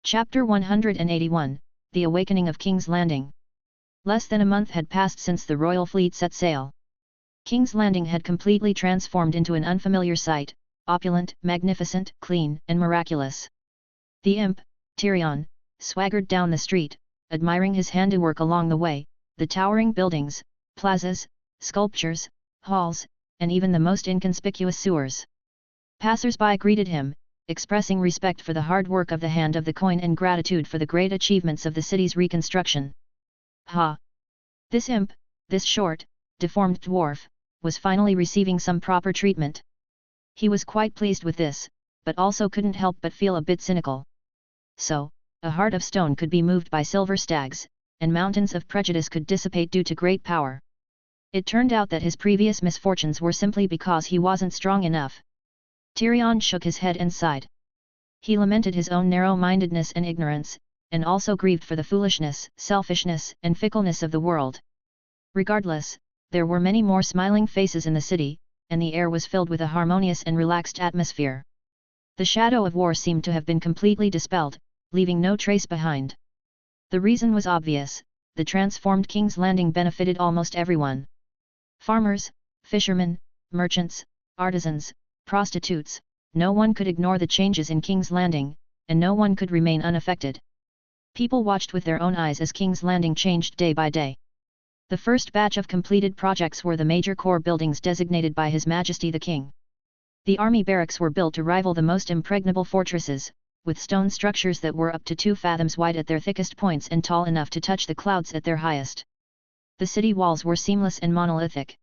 Chapter 181, The Awakening of King's Landing. Less than a month had passed since the royal fleet set sail. King's Landing had completely transformed into an unfamiliar sight, opulent, magnificent, clean, and miraculous. The imp, Tyrell, swaggered down the street, admiring his handiwork along the way, the towering buildings, plazas, sculptures, halls, and even the most inconspicuous sewers. Passers-by greeted him, expressing respect for the hard work of the hand of the coin and gratitude for the great achievements of the city's reconstruction. Ha! This imp, this short, deformed dwarf, was finally receiving some proper treatment. He was quite pleased with this, but also couldn't help but feel a bit cynical. So, a heart of stone could be moved by silver stags, and mountains of prejudice could dissipate due to great power. It turned out that his previous misfortunes were simply because he wasn't strong enough. Tyrell shook his head and sighed. He lamented his own narrow-mindedness and ignorance, and also grieved for the foolishness, selfishness, and fickleness of the world. Regardless, there were many more smiling faces in the city, and the air was filled with a harmonious and relaxed atmosphere. The shadow of war seemed to have been completely dispelled, leaving no trace behind. The reason was obvious: the transformed King's Landing benefited almost everyone. Farmers, fishermen, merchants, artisans, prostitutes, no one could ignore the changes in King's Landing, and no one could remain unaffected. People watched with their own eyes as King's Landing changed day by day. The first batch of completed projects were the major core buildings designated by His Majesty the King. The army barracks were built to rival the most impregnable fortresses, with stone structures that were up to 2 fathoms wide at their thickest points and tall enough to touch the clouds at their highest. The city walls were seamless and monolithic.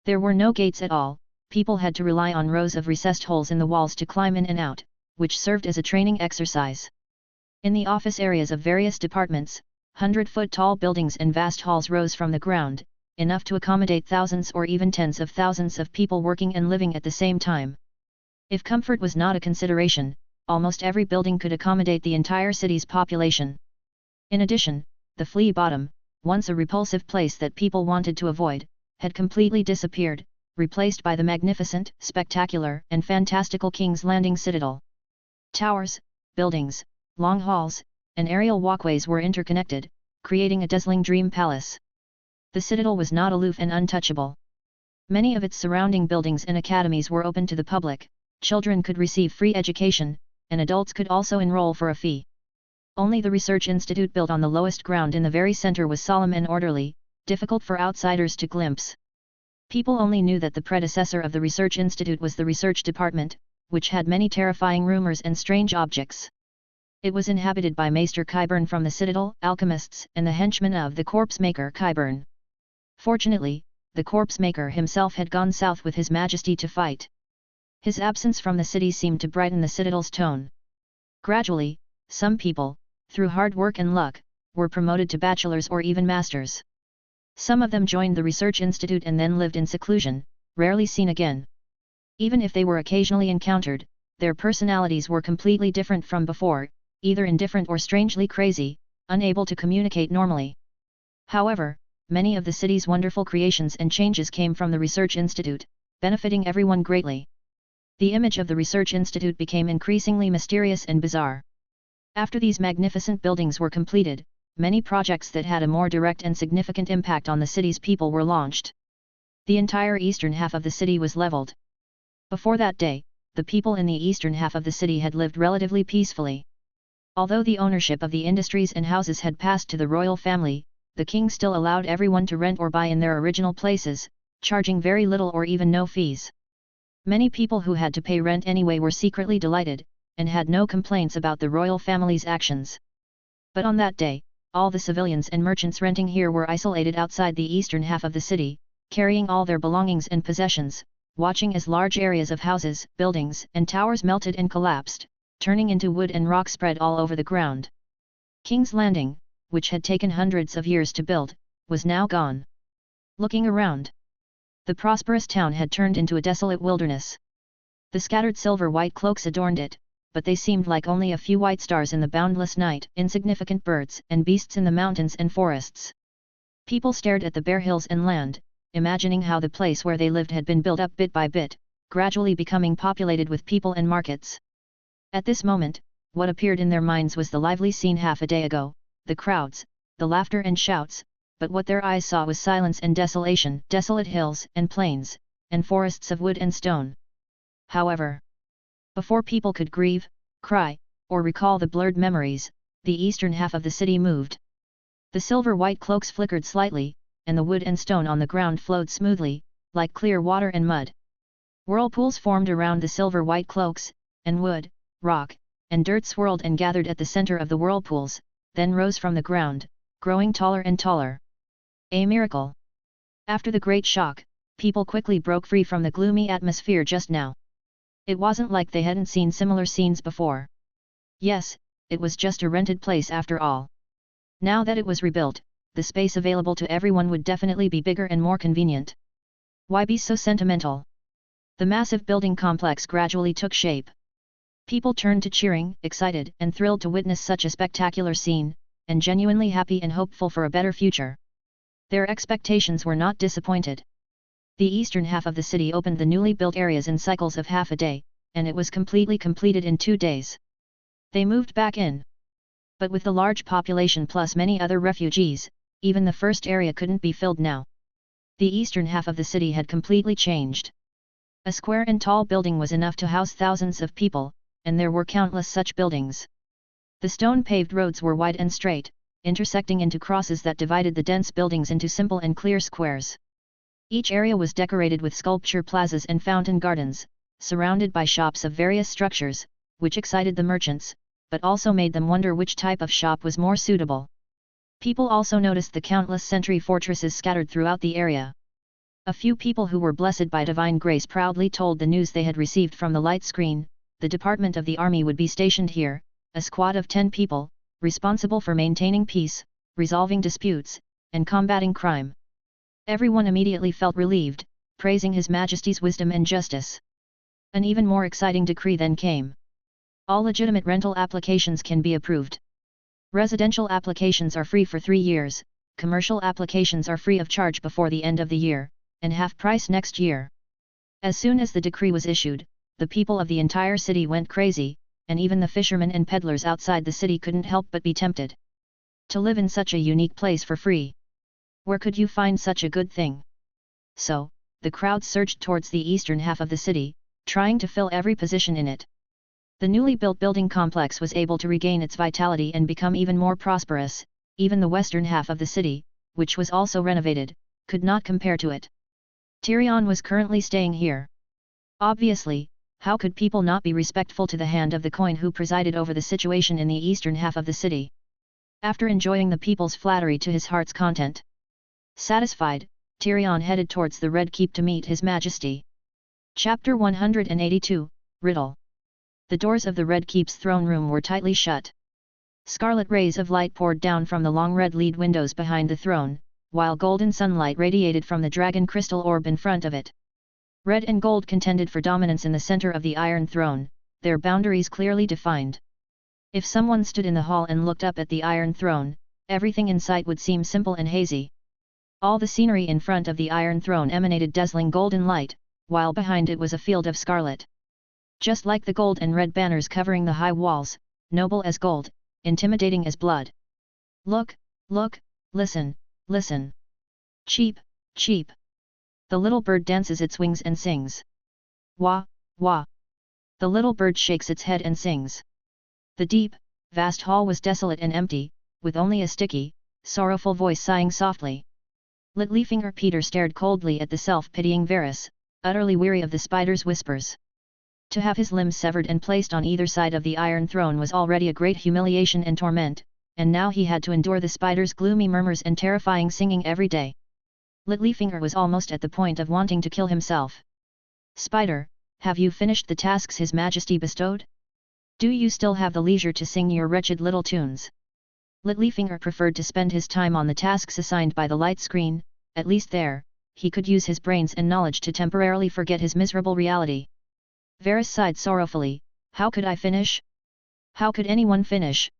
There were no gates at all. People had to rely on rows of recessed holes in the walls to climb in and out, which served as a training exercise. In the office areas of various departments, 100-foot-tall buildings and vast halls rose from the ground, enough to accommodate thousands or even tens of thousands of people working and living at the same time. If comfort was not a consideration, almost every building could accommodate the entire city's population. In addition, the Flea Bottom, once a repulsive place that people wanted to avoid, had completely disappeared, replaced by the magnificent, spectacular, and fantastical King's Landing Citadel. Towers, buildings, long halls, and aerial walkways were interconnected, creating a dazzling dream palace. The citadel was not aloof and untouchable. Many of its surrounding buildings and academies were open to the public, children could receive free education, and adults could also enroll for a fee. Only the research institute built on the lowest ground in the very center was solemn and orderly, difficult for outsiders to glimpse. People only knew that the predecessor of the research institute was the research department, which had many terrifying rumors and strange objects. It was inhabited by Maester Qyburn from the citadel, alchemists, and the henchmen of the corpse maker Qyburn. Fortunately, the corpse maker himself had gone south with His Majesty to fight. His absence from the city seemed to brighten the citadel's tone. Gradually, some people, through hard work and luck, were promoted to bachelors or even masters. Some of them joined the research institute and then lived in seclusion, rarely seen again. Even if they were occasionally encountered, their personalities were completely different from before, either indifferent or strangely crazy, unable to communicate normally. However, many of the city's wonderful creations and changes came from the research institute, benefiting everyone greatly. The image of the research institute became increasingly mysterious and bizarre. After these magnificent buildings were completed, many projects that had a more direct and significant impact on the city's people were launched. The entire eastern half of the city was leveled. Before that day, the people in the eastern half of the city had lived relatively peacefully. Although the ownership of the industries and houses had passed to the royal family, the king still allowed everyone to rent or buy in their original places, charging very little or even no fees. Many people who had to pay rent anyway were secretly delighted, and had no complaints about the royal family's actions. But on that day, all the civilians and merchants renting here were isolated outside the eastern half of the city, carrying all their belongings and possessions, watching as large areas of houses, buildings, and towers melted and collapsed, turning into wood and rock spread all over the ground. King's Landing, which had taken hundreds of years to build, was now gone. Looking around, the prosperous town had turned into a desolate wilderness. The scattered silver-white cloaks adorned it, but they seemed like only a few white stars in the boundless night, insignificant birds and beasts in the mountains and forests. People stared at the bare hills and land, imagining how the place where they lived had been built up bit by bit, gradually becoming populated with people and markets. At this moment, what appeared in their minds was the lively scene half a day ago, the crowds, the laughter and shouts, but what their eyes saw was silence and desolation, desolate hills and plains, and forests of wood and stone. However, before people could grieve, cry, or recall the blurred memories, the eastern half of the city moved. The silver-white cloaks flickered slightly, and the wood and stone on the ground flowed smoothly, like clear water and mud. Whirlpools formed around the silver-white cloaks, and wood, rock, and dirt swirled and gathered at the center of the whirlpools, then rose from the ground, growing taller and taller. A miracle! After the great shock, people quickly broke free from the gloomy atmosphere just now. It wasn't like they hadn't seen similar scenes before. Yes, it was just a rented place after all. Now that it was rebuilt, the space available to everyone would definitely be bigger and more convenient. Why be so sentimental? The massive building complex gradually took shape. People turned to cheering, excited and thrilled to witness such a spectacular scene, and genuinely happy and hopeful for a better future. Their expectations were not disappointed. The eastern half of the city opened the newly built areas in cycles of half a day, and it was completely completed in 2 days. They moved back in. But with the large population plus many other refugees, even the first area couldn't be filled now. The eastern half of the city had completely changed. A square and tall building was enough to house thousands of people, and there were countless such buildings. The stone-paved roads were wide and straight, intersecting into crosses that divided the dense buildings into simple and clear squares. Each area was decorated with sculpture plazas and fountain gardens, surrounded by shops of various structures, which excited the merchants, but also made them wonder which type of shop was more suitable. People also noticed the countless sentry fortresses scattered throughout the area. A few people who were blessed by divine grace proudly told the news they had received from the light screen. The department of the army would be stationed here, a squad of 10 people, responsible for maintaining peace, resolving disputes, and combating crime. Everyone immediately felt relieved, praising His Majesty's wisdom and justice. An even more exciting decree then came. All legitimate rental applications can be approved. Residential applications are free for 3 years, commercial applications are free of charge before the end of the year, and half price next year. As soon as the decree was issued, the people of the entire city went crazy, and even the fishermen and peddlers outside the city couldn't help but be tempted. To live in such a unique place for free. Where could you find such a good thing? So, the crowd surged towards the eastern half of the city, trying to fill every position in it. The newly built building complex was able to regain its vitality and become even more prosperous. Even the western half of the city, which was also renovated, could not compare to it. Tyrion was currently staying here. Obviously, how could people not be respectful to the hand of the coin who presided over the situation in the eastern half of the city? After enjoying the people's flattery to his heart's content. Satisfied, Tyrion headed towards the Red Keep to meet His Majesty. Chapter 182, Riddle. The doors of the Red Keep's throne room were tightly shut. Scarlet rays of light poured down from the long red lead windows behind the throne, while golden sunlight radiated from the dragon crystal orb in front of it. Red and gold contended for dominance in the center of the Iron Throne, their boundaries clearly defined. If someone stood in the hall and looked up at the Iron Throne, everything in sight would seem simple and hazy. All the scenery in front of the Iron Throne emanated dazzling golden light, while behind it was a field of scarlet. Just like the gold and red banners covering the high walls, noble as gold, intimidating as blood. Look, look, listen, listen. Cheep, cheep. The little bird dances its wings and sings. Wah, wah. The little bird shakes its head and sings. The deep, vast hall was desolate and empty, with only a sticky, sorrowful voice sighing softly. Littlefinger Peter stared coldly at the self-pitying Varys, utterly weary of the spider's whispers. To have his limbs severed and placed on either side of the Iron Throne was already a great humiliation and torment, and now he had to endure the spider's gloomy murmurs and terrifying singing every day. Littlefinger was almost at the point of wanting to kill himself. Spider, have you finished the tasks His Majesty bestowed? Do you still have the leisure to sing your wretched little tunes? Littlefinger preferred to spend his time on the tasks assigned by the light screen, at least there, he could use his brains and knowledge to temporarily forget his miserable reality. Varys sighed sorrowfully, how could I finish? How could anyone finish?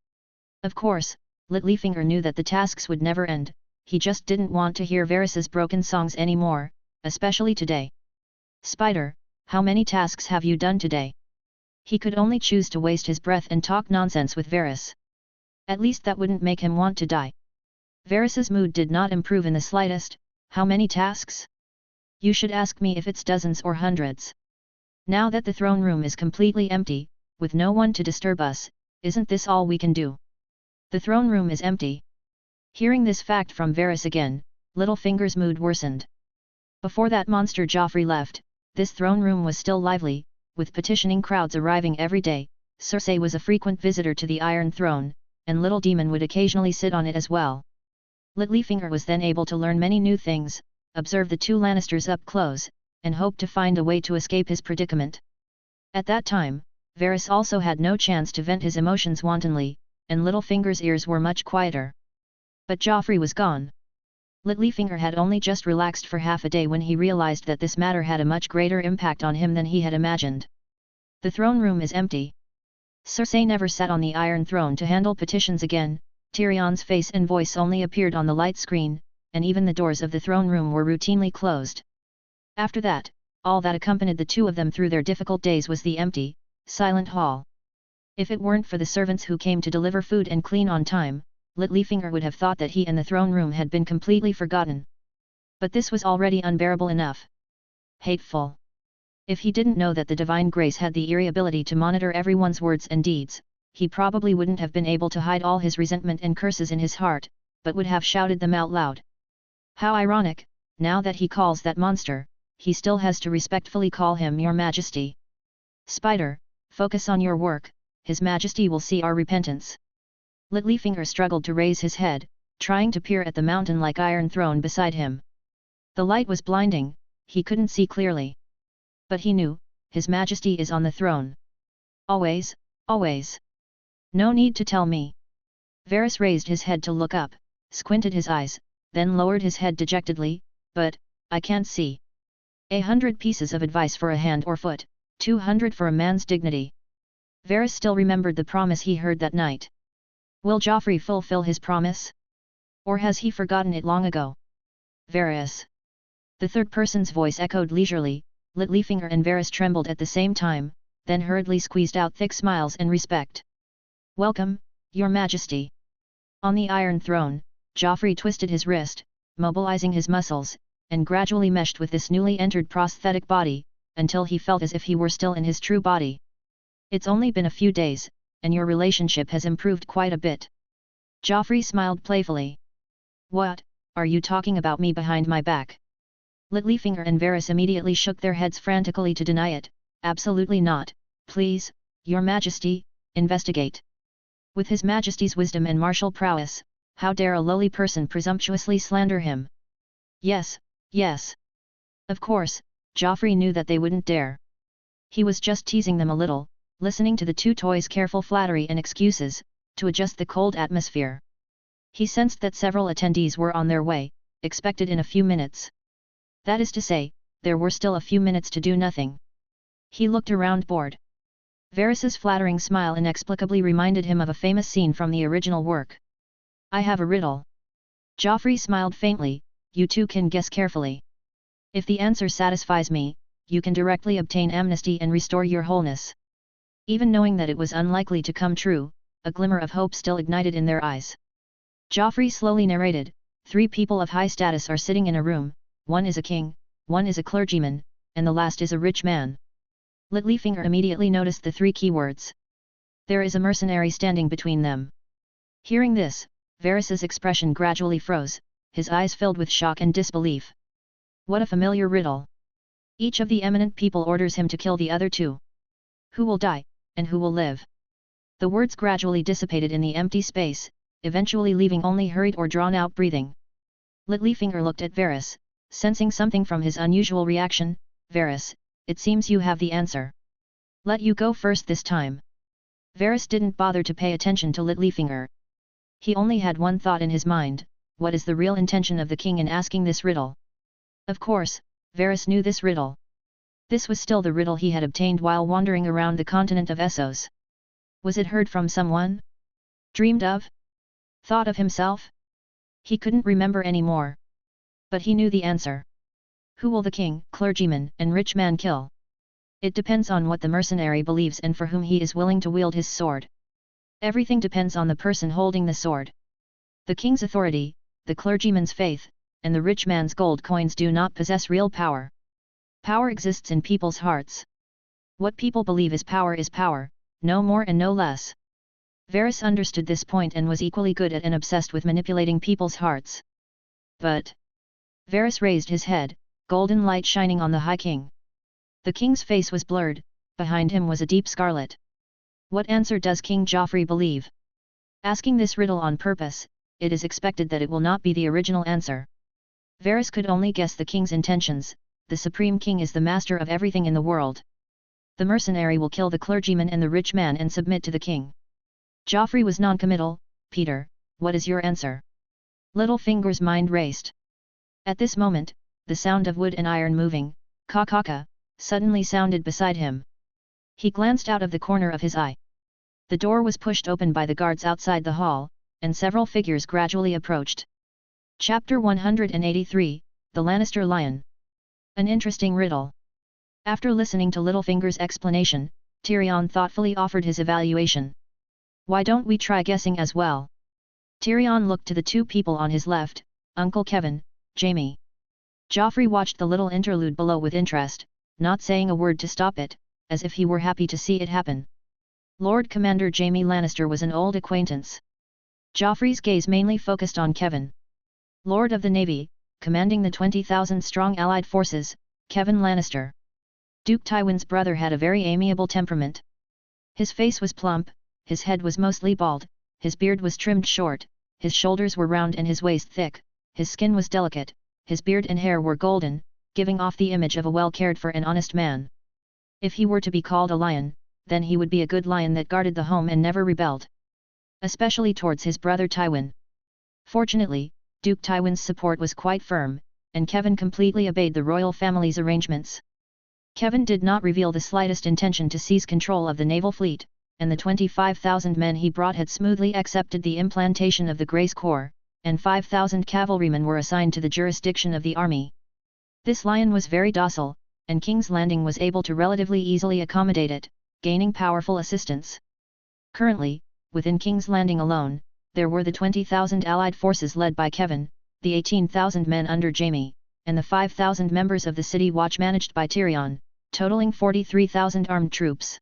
Of course, Littlefinger knew that the tasks would never end, he just didn't want to hear Varys's broken songs anymore, especially today. Spider, how many tasks have you done today? He could only choose to waste his breath and talk nonsense with Varys. At least that wouldn't make him want to die. Varys's mood did not improve in the slightest. How many tasks? You should ask me if it's dozens or hundreds. Now that the throne room is completely empty, with no one to disturb us, isn't this all we can do? The throne room is empty. Hearing this fact from Varys again, Littlefinger's mood worsened. Before that monster Joffrey left, this throne room was still lively, with petitioning crowds arriving every day. Cersei was a frequent visitor to the Iron Throne, and Little Demon would occasionally sit on it as well. Littlefinger was then able to learn many new things, observe the two Lannisters up close, and hope to find a way to escape his predicament. At that time, Varys also had no chance to vent his emotions wantonly, and Littlefinger's ears were much quieter. But Joffrey was gone. Littlefinger had only just relaxed for half a day when he realized that this matter had a much greater impact on him than he had imagined. The throne room is empty. Cersei never sat on the Iron Throne to handle petitions again. Tyrion's face and voice only appeared on the light screen, and even the doors of the throne room were routinely closed. After that, all that accompanied the two of them through their difficult days was the empty, silent hall. If it weren't for the servants who came to deliver food and clean on time, Littlefinger would have thought that he and the throne room had been completely forgotten. But this was already unbearable enough. Hateful. If he didn't know that the divine grace had the eerie ability to monitor everyone's words and deeds, he probably wouldn't have been able to hide all his resentment and curses in his heart, but would have shouted them out loud. How ironic, now that he calls that monster, he still has to respectfully call him Your Majesty. Spider, focus on your work, His Majesty will see our repentance. Littlefinger struggled to raise his head, trying to peer at the mountain-like iron throne beside him. The light was blinding, he couldn't see clearly. But he knew, His Majesty is on the throne. Always, always. No need to tell me. Varys raised his head to look up, squinted his eyes, then lowered his head dejectedly, but, I can't see. 100 pieces of advice for a hand or foot, 200 for a man's dignity. Varys still remembered the promise he heard that night. Will Joffrey fulfill his promise? Or has he forgotten it long ago? Varys. The third person's voice echoed leisurely. Littlefinger and Varys trembled at the same time, then hurriedly squeezed out thick smiles and respect. Welcome, Your Majesty. On the Iron Throne, Joffrey twisted his wrist, mobilizing his muscles, and gradually meshed with this newly entered prosthetic body, until he felt as if he were still in his true body. It's only been a few days, and your relationship has improved quite a bit. Joffrey smiled playfully. What, are you talking about me behind my back? Littlefinger and Varys immediately shook their heads frantically to deny it. Absolutely not, please, Your Majesty, investigate. With His Majesty's wisdom and martial prowess, how dare a lowly person presumptuously slander him? Yes, yes. Of course, Joffrey knew that they wouldn't dare. He was just teasing them a little, listening to the two toys' careful flattery and excuses, to adjust the cold atmosphere. He sensed that several attendees were on their way, expected in a few minutes. That is to say, there were still a few minutes to do nothing. He looked around bored. Varys's flattering smile inexplicably reminded him of a famous scene from the original work. I have a riddle. Joffrey smiled faintly. You two can guess carefully. If the answer satisfies me, you can directly obtain amnesty and restore your wholeness. Even knowing that it was unlikely to come true, a glimmer of hope still ignited in their eyes. Joffrey slowly narrated, 3 people of high status are sitting in a room, one is a king, one is a clergyman, and the last is a rich man. Littlefinger immediately noticed the 3 keywords. There is a mercenary standing between them. Hearing this, Varys's expression gradually froze, his eyes filled with shock and disbelief. What a familiar riddle. Each of the eminent people orders him to kill the other 2. Who will die, and who will live? The words gradually dissipated in the empty space, eventually leaving only hurried or drawn-out breathing. Littlefinger looked at Varys, sensing something from his unusual reaction. Varys, it seems you have the answer. Let you go first this time. Varys didn't bother to pay attention to Littlefinger. He only had one thought in his mind, what is the real intention of the king in asking this riddle? Of course, Varys knew this riddle. This was still the riddle he had obtained while wandering around the continent of Essos. Was it heard from someone? Dreamed of? Thought of himself? He couldn't remember anymore. But he knew the answer. Who will the king, clergyman, and rich man kill? It depends on what the mercenary believes and for whom he is willing to wield his sword. Everything depends on the person holding the sword. The king's authority, the clergyman's faith, and the rich man's gold coins do not possess real power. Power exists in people's hearts. What people believe is power, no more and no less. Varys understood this point and was equally good at and obsessed with manipulating people's hearts. But Varys raised his head, golden light shining on the High King. The king's face was blurred, behind him was a deep scarlet. What answer does King Joffrey believe? Asking this riddle on purpose, it is expected that it will not be the original answer. Varys could only guess the king's intentions. The supreme king is the master of everything in the world. The mercenary will kill the clergyman and the rich man and submit to the king. Joffrey was non-committal. Peter, what is your answer? Littlefinger's mind raced. At this moment, the sound of wood and iron moving, ka-ka-ka, suddenly sounded beside him. He glanced out of the corner of his eye. The door was pushed open by the guards outside the hall, and several figures gradually approached. Chapter 183, The Lannister Lion. An interesting riddle. After listening to Littlefinger's explanation, Tyrion thoughtfully offered his evaluation. Why don't we try guessing as well? Tyrion looked to the two people on his left, Uncle Kevin, Jaime. Joffrey watched the little interlude below with interest, not saying a word to stop it, as if he were happy to see it happen. Lord Commander Jaime Lannister was an old acquaintance. Joffrey's gaze mainly focused on Kevin. Lord of the Navy, commanding the 20,000-strong allied forces, Kevin Lannister. Duke Tywin's brother had a very amiable temperament. His face was plump, his head was mostly bald, his beard was trimmed short, his shoulders were round and his waist thick, his skin was delicate, his beard and hair were golden, giving off the image of a well-cared-for and honest man. If he were to be called a lion, then he would be a good lion that guarded the home and never rebelled. Especially towards his brother Tywin. Fortunately, Duke Tywin's support was quite firm, and Kevin completely obeyed the royal family's arrangements. Kevin did not reveal the slightest intention to seize control of the naval fleet, and the 25,000 men he brought had smoothly accepted the implantation of the Grace Corps, and 5,000 cavalrymen were assigned to the jurisdiction of the army. This lion was very docile, and King's Landing was able to relatively easily accommodate it, gaining powerful assistance. Currently, within King's Landing alone, there were the 20,000 allied forces led by Kevin, the 18,000 men under Jaime, and the 5,000 members of the city watch managed by Tyrion, totaling 43,000 armed troops.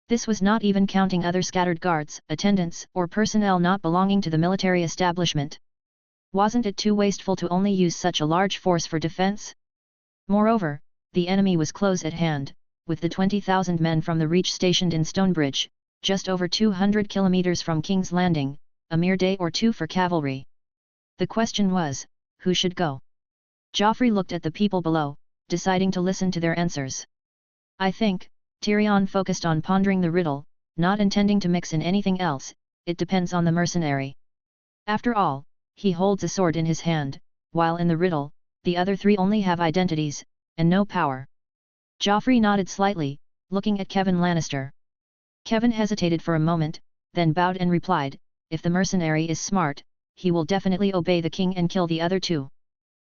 This was not even counting other scattered guards, attendants, or personnel not belonging to the military establishment. Wasn't it too wasteful to only use such a large force for defense? Moreover, the enemy was close at hand, with the 20,000 men from the Reach stationed in Stonebridge, just over 200 kilometers from King's Landing, a mere day or two for cavalry. The question was, who should go? Joffrey looked at the people below, deciding to listen to their answers. I think, Tyrion focused on pondering the riddle, not intending to mix in anything else, it depends on the mercenary. After all, he holds a sword in his hand, while in the riddle, the other three only have identities, and no power. Joffrey nodded slightly, looking at Kevin Lannister. Kevin hesitated for a moment, then bowed and replied, if the mercenary is smart, he will definitely obey the king and kill the other two.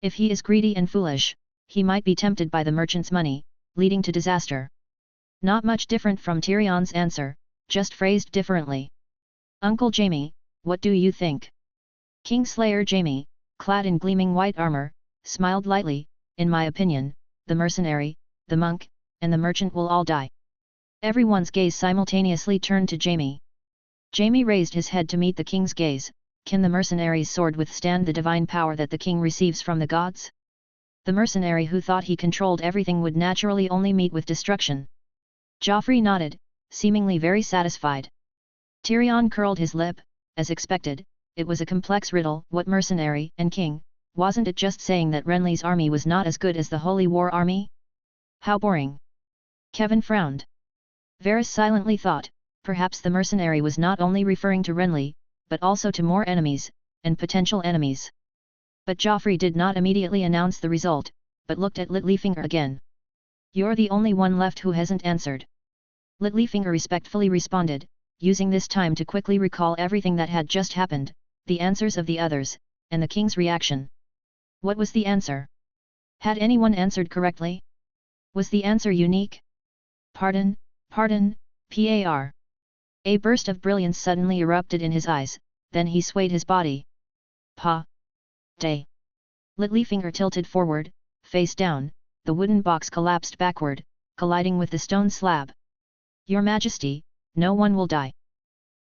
If he is greedy and foolish, he might be tempted by the merchant's money, leading to disaster. Not much different from Tyrion's answer, just phrased differently. Uncle Jaime, what do you think? Kingslayer Jaime, clad in gleaming white armor, smiled lightly, in my opinion, the mercenary, the monk, and the merchant will all die. Everyone's gaze simultaneously turned to Jaime. Jaime raised his head to meet the king's gaze. Can the mercenary's sword withstand the divine power that the king receives from the gods? The mercenary who thought he controlled everything would naturally only meet with destruction. Joffrey nodded, seemingly very satisfied. Tyrion curled his lip, as expected. It was a complex riddle. What mercenary and king? Wasn't it just saying that Renly's army was not as good as the Holy War army? How boring. Kevin frowned. Varys silently thought, perhaps the mercenary was not only referring to Renly, but also to more enemies, and potential enemies. But Joffrey did not immediately announce the result, but looked at Littlefinger again. You're the only one left who hasn't answered. Littlefinger respectfully responded, using this time to quickly recall everything that had just happened, the answers of the others, and the king's reaction. What was the answer? Had anyone answered correctly? Was the answer unique? Pardon, pardon, par. A burst of brilliance suddenly erupted in his eyes, then he swayed his body. Pa! Day! Littlefinger tilted forward, face down, the wooden box collapsed backward, colliding with the stone slab. Your Majesty, no one will die.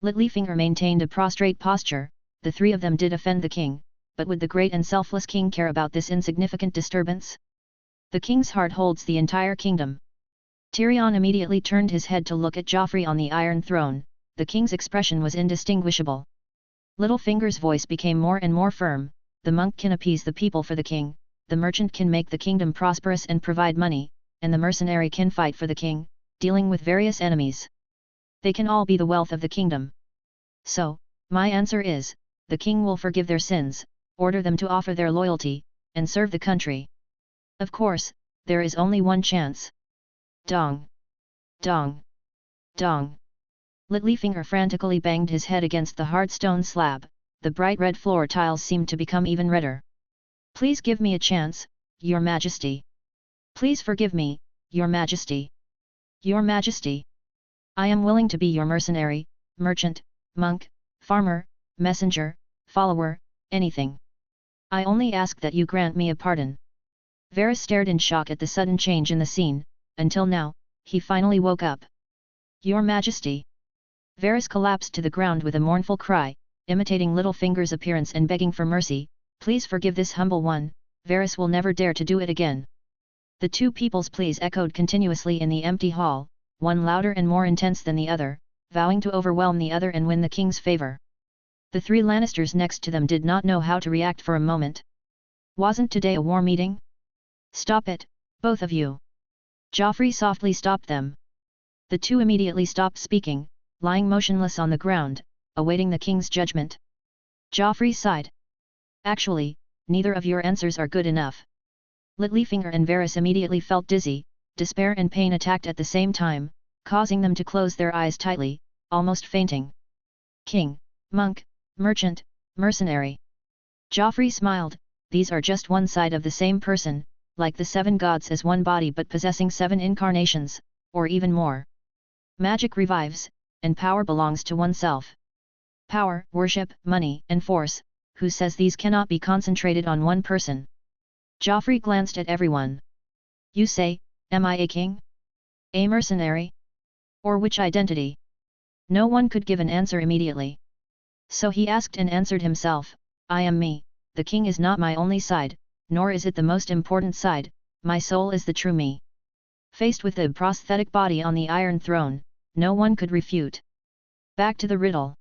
Littlefinger maintained a prostrate posture. The three of them did offend the king, but would the great and selfless king care about this insignificant disturbance? The king's heart holds the entire kingdom. Tyrion immediately turned his head to look at Joffrey on the Iron Throne. The king's expression was indistinguishable. Littlefinger's voice became more and more firm. The monk can appease the people for the king, the merchant can make the kingdom prosperous and provide money, and the mercenary can fight for the king, dealing with various enemies. They can all be the wealth of the kingdom. So, my answer is, the king will forgive their sins, order them to offer their loyalty, and serve the country. Of course, there is only one chance. Dong! Dong! Dong! Littlefinger frantically banged his head against the hard stone slab. The bright red floor tiles seemed to become even redder. Please give me a chance, Your Majesty. Please forgive me, Your Majesty. Your Majesty. I am willing to be your mercenary, merchant, monk, farmer, messenger, follower, anything. I only ask that you grant me a pardon. Varys stared in shock at the sudden change in the scene. Until now, he finally woke up. Your Majesty. Varys collapsed to the ground with a mournful cry, imitating Littlefinger's appearance and begging for mercy. Please forgive this humble one, Varys will never dare to do it again. The two people's pleas echoed continuously in the empty hall, one louder and more intense than the other, vowing to overwhelm the other and win the king's favor. The three Lannisters next to them did not know how to react for a moment. Wasn't today a war meeting? Stop it, both of you. Joffrey softly stopped them. The two immediately stopped speaking, lying motionless on the ground, awaiting the king's judgment. Joffrey sighed. Actually, neither of your answers are good enough. Littlefinger and Varys immediately felt dizzy. Despair and pain attacked at the same time, causing them to close their eyes tightly, almost fainting. King, monk, merchant, mercenary. Joffrey smiled. These are just one side of the same person, like the seven gods as one body but possessing seven incarnations, or even more. Magic revives, and power belongs to oneself. Power, worship, money, and force, who says these cannot be concentrated on one person? Joffrey glanced at everyone. You say, am I a king? A mercenary? Or which identity? No one could give an answer immediately. So he asked and answered himself, I am me. The king is not my only side, nor is it the most important side, my soul is the true me. Faced with the prosthetic body on the Iron Throne, no one could refute. Back to the riddle.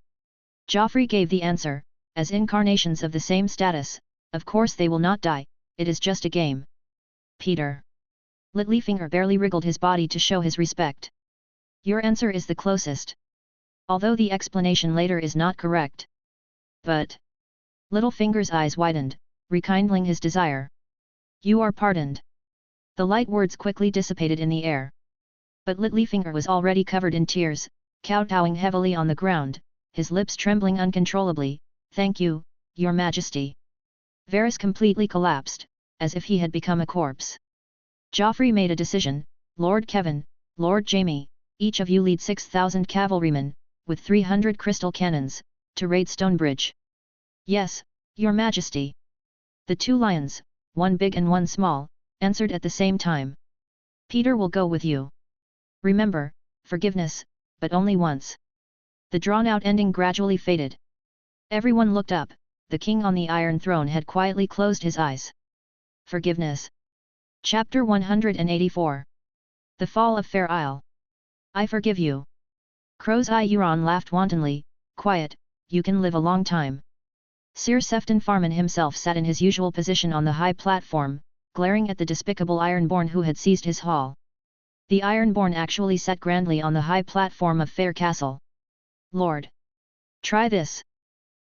Joffrey gave the answer, as incarnations of the same status, of course they will not die, it is just a game. Peter. Littlefinger barely wriggled his body to show his respect. Your answer is the closest. Although the explanation later is not correct. But. Littlefinger's eyes widened, rekindling his desire. You are pardoned. The light words quickly dissipated in the air. But Littlefinger was already covered in tears, kowtowing heavily on the ground, his lips trembling uncontrollably. Thank you, Your Majesty. Varys completely collapsed, as if he had become a corpse. Joffrey made a decision. Lord Kevin, Lord Jaime, each of you lead 6,000 cavalrymen, with 300 crystal cannons, to raid Stonebridge. Yes, Your Majesty. The two lions, one big and one small, answered at the same time. Peter will go with you. Remember, forgiveness, but only once. The drawn-out ending gradually faded. Everyone looked up. The king on the Iron Throne had quietly closed his eyes. Forgiveness. Chapter 184. The Fall of Fair Isle. I forgive you. Crow's Eye Euron laughed wantonly. Quiet, you can live a long time. Sir Sefton Farman himself sat in his usual position on the high platform, glaring at the despicable Ironborn who had seized his hall. The Ironborn actually sat grandly on the high platform of Fair Castle. Lord! Try this!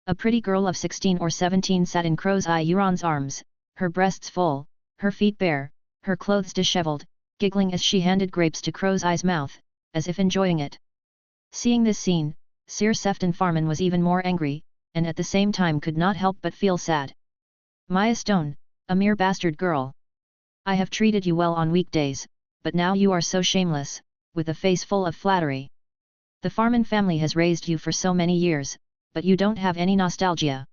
A pretty girl of 16 or 17 sat in Crow's Eye Euron's arms, her breasts full, her feet bare, her clothes disheveled, giggling as she handed grapes to Crow's Eye's mouth, as if enjoying it. Seeing this scene, Sir Sefton Farman was even more angry, and at the same time could not help but feel sad. Maya Stone, a mere bastard girl. I have treated you well on weekdays, but now you are so shameless, with a face full of flattery. The Farman family has raised you for so many years, but you don't have any nostalgia.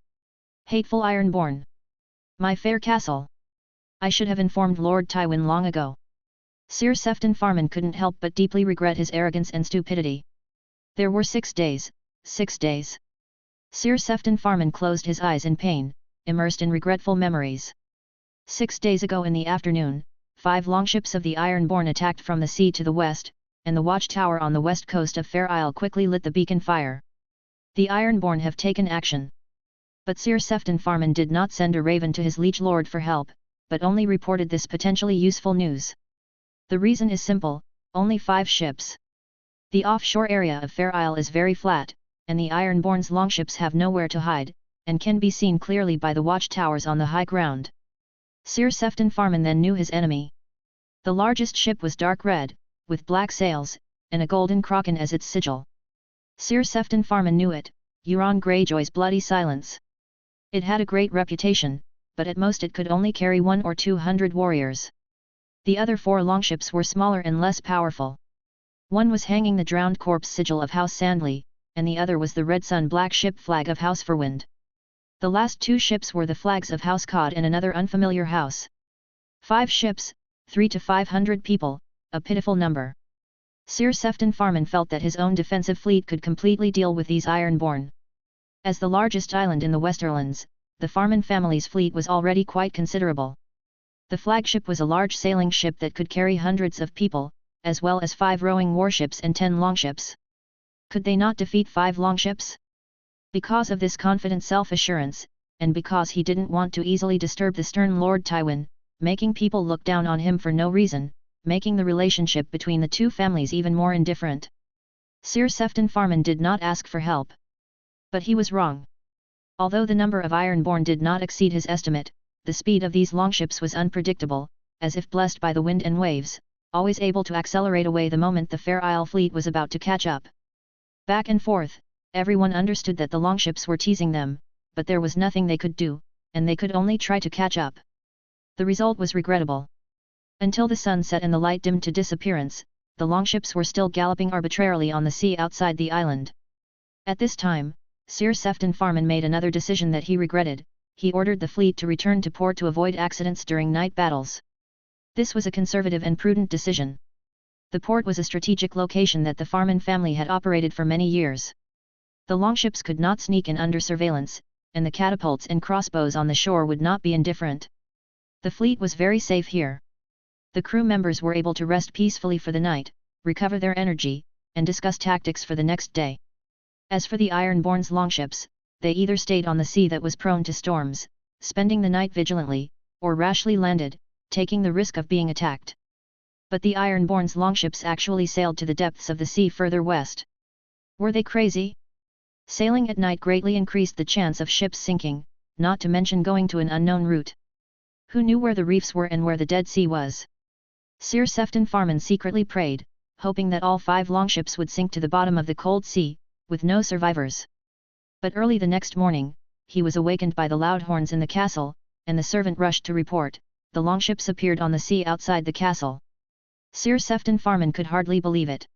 Hateful Ironborn! My fair castle! I should have informed Lord Tywin long ago. Sir Sefton Farman couldn't help but deeply regret his arrogance and stupidity. There were 6 days, 6 days. Sir Sefton Farman closed his eyes in pain, immersed in regretful memories. 6 days ago in the afternoon, 5 longships of the Ironborn attacked from the sea to the west, and the watchtower on the west coast of Fair Isle quickly lit the beacon fire. The Ironborn have taken action. But Sir Sefton Farman did not send a raven to his liege lord for help, but only reported this potentially useful news. The reason is simple: only 5 ships. The offshore area of Fair Isle is very flat, and the Ironborn's longships have nowhere to hide, and can be seen clearly by the watchtowers on the high ground. Sir Sefton Farman then knew his enemy. The largest ship was dark red, with black sails, and a golden kraken as its sigil. Sir Sefton Farman knew it, Euron Greyjoy's bloody silence. It had a great reputation, but at most it could only carry 100 or 200 warriors. The other 4 longships were smaller and less powerful. One was hanging the drowned corpse sigil of House Sandley, and the other was the red sun black ship flag of House Forwind. The last 2 ships were the flags of House Cod and another unfamiliar house. 5 ships, 300 to 500 people, a pitiful number. Sir Sefton Farman felt that his own defensive fleet could completely deal with these Ironborn. As the largest island in the Westerlands, the Farman family's fleet was already quite considerable. The flagship was a large sailing ship that could carry hundreds of people, as well as 5 rowing warships and 10 longships. Could they not defeat 5 longships? Because of this confident self-assurance, and because he didn't want to easily disturb the stern Lord Tywin, making people look down on him for no reason, making the relationship between the 2 families even more indifferent. Sir Sefton Farman did not ask for help. But he was wrong. Although the number of Ironborn did not exceed his estimate, the speed of these longships was unpredictable, as if blessed by the wind and waves, always able to accelerate away the moment the Fair Isle fleet was about to catch up. Back and forth, everyone understood that the longships were teasing them, but there was nothing they could do, and they could only try to catch up. The result was regrettable. Until the sun set and the light dimmed to disappearance, the longships were still galloping arbitrarily on the sea outside the island. At this time, Sir Sefton Farman made another decision that he regretted. He ordered the fleet to return to port to avoid accidents during night battles. This was a conservative and prudent decision. The port was a strategic location that the Farman family had operated for many years. The longships could not sneak in under surveillance, and the catapults and crossbows on the shore would not be indifferent. The fleet was very safe here. The crew members were able to rest peacefully for the night, recover their energy, and discuss tactics for the next day. As for the Ironborn's longships, they either stayed on the sea that was prone to storms, spending the night vigilantly, or rashly landed, taking the risk of being attacked. But the Ironborn's longships actually sailed to the depths of the sea further west. Were they crazy? Sailing at night greatly increased the chance of ships sinking, not to mention going to an unknown route. Who knew where the reefs were and where the Dead Sea was? Sir Sefton Farman secretly prayed, hoping that all 5 longships would sink to the bottom of the cold sea, with no survivors. But early the next morning, he was awakened by the loud horns in the castle, and the servant rushed to report, the longships appeared on the sea outside the castle. Sir Sefton Farman could hardly believe it.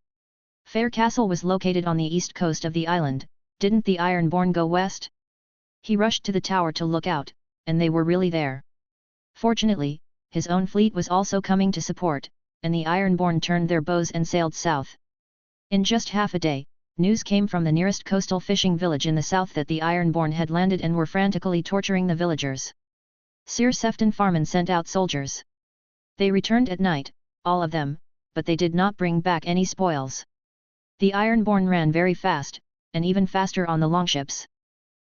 Fair Castle was located on the east coast of the island. Didn't the Ironborn go west? He rushed to the tower to look out, and they were really there. Fortunately, his own fleet was also coming to support, and the Ironborn turned their bows and sailed south. In just half a day, news came from the nearest coastal fishing village in the south that the Ironborn had landed and were frantically torturing the villagers. Sir Sefton Farman sent out soldiers. They returned at night, all of them, but they did not bring back any spoils. The Ironborn ran very fast, and even faster on the longships.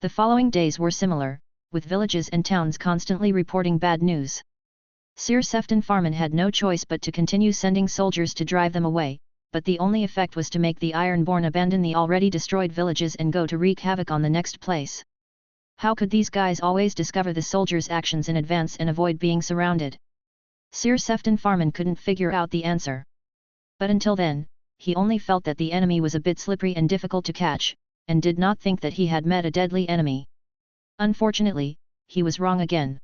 The following days were similar, with villages and towns constantly reporting bad news. Sir Sefton Farman had no choice but to continue sending soldiers to drive them away, but the only effect was to make the Ironborn abandon the already destroyed villages and go to wreak havoc on the next place. How could these guys always discover the soldiers' actions in advance and avoid being surrounded? Sir Sefton Farman couldn't figure out the answer. But until then, he only felt that the enemy was a bit slippery and difficult to catch, and did not think that he had met a deadly enemy. Unfortunately, he was wrong again.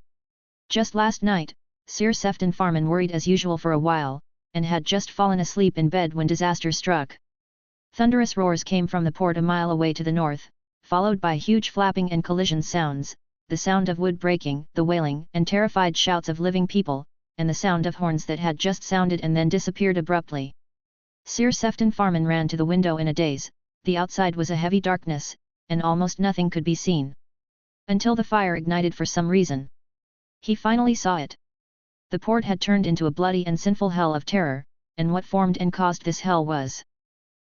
Just last night, Sir Sefton Farman worried as usual for a while, and had just fallen asleep in bed when disaster struck. Thunderous roars came from the port a mile away to the north, followed by huge flapping and collision sounds, the sound of wood breaking, the wailing and terrified shouts of living people, and the sound of horns that had just sounded and then disappeared abruptly. Sir Sefton Farman ran to the window in a daze. The outside was a heavy darkness, and almost nothing could be seen. Until the fire ignited for some reason. He finally saw it. The port had turned into a bloody and sinful hell of terror, and what formed and caused this hell was.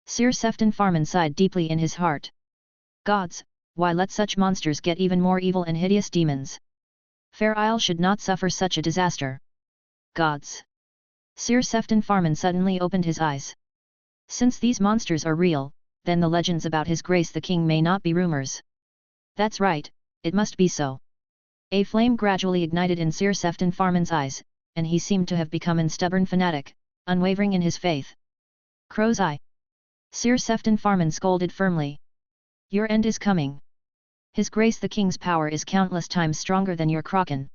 Sir Sefton Farman sighed deeply in his heart. Gods, why let such monsters get even more evil and hideous demons? Fair Isle should not suffer such a disaster. Gods! Sir Sefton Farman suddenly opened his eyes. Since these monsters are real, then the legends about His Grace the King may not be rumors. That's right, it must be so. A flame gradually ignited in Sir Sefton Farman's eyes, and he seemed to have become an stubborn fanatic, unwavering in his faith. Crow's eye! Sir Sefton Farman scolded firmly. Your end is coming. His Grace the King's power is countless times stronger than your Kraken.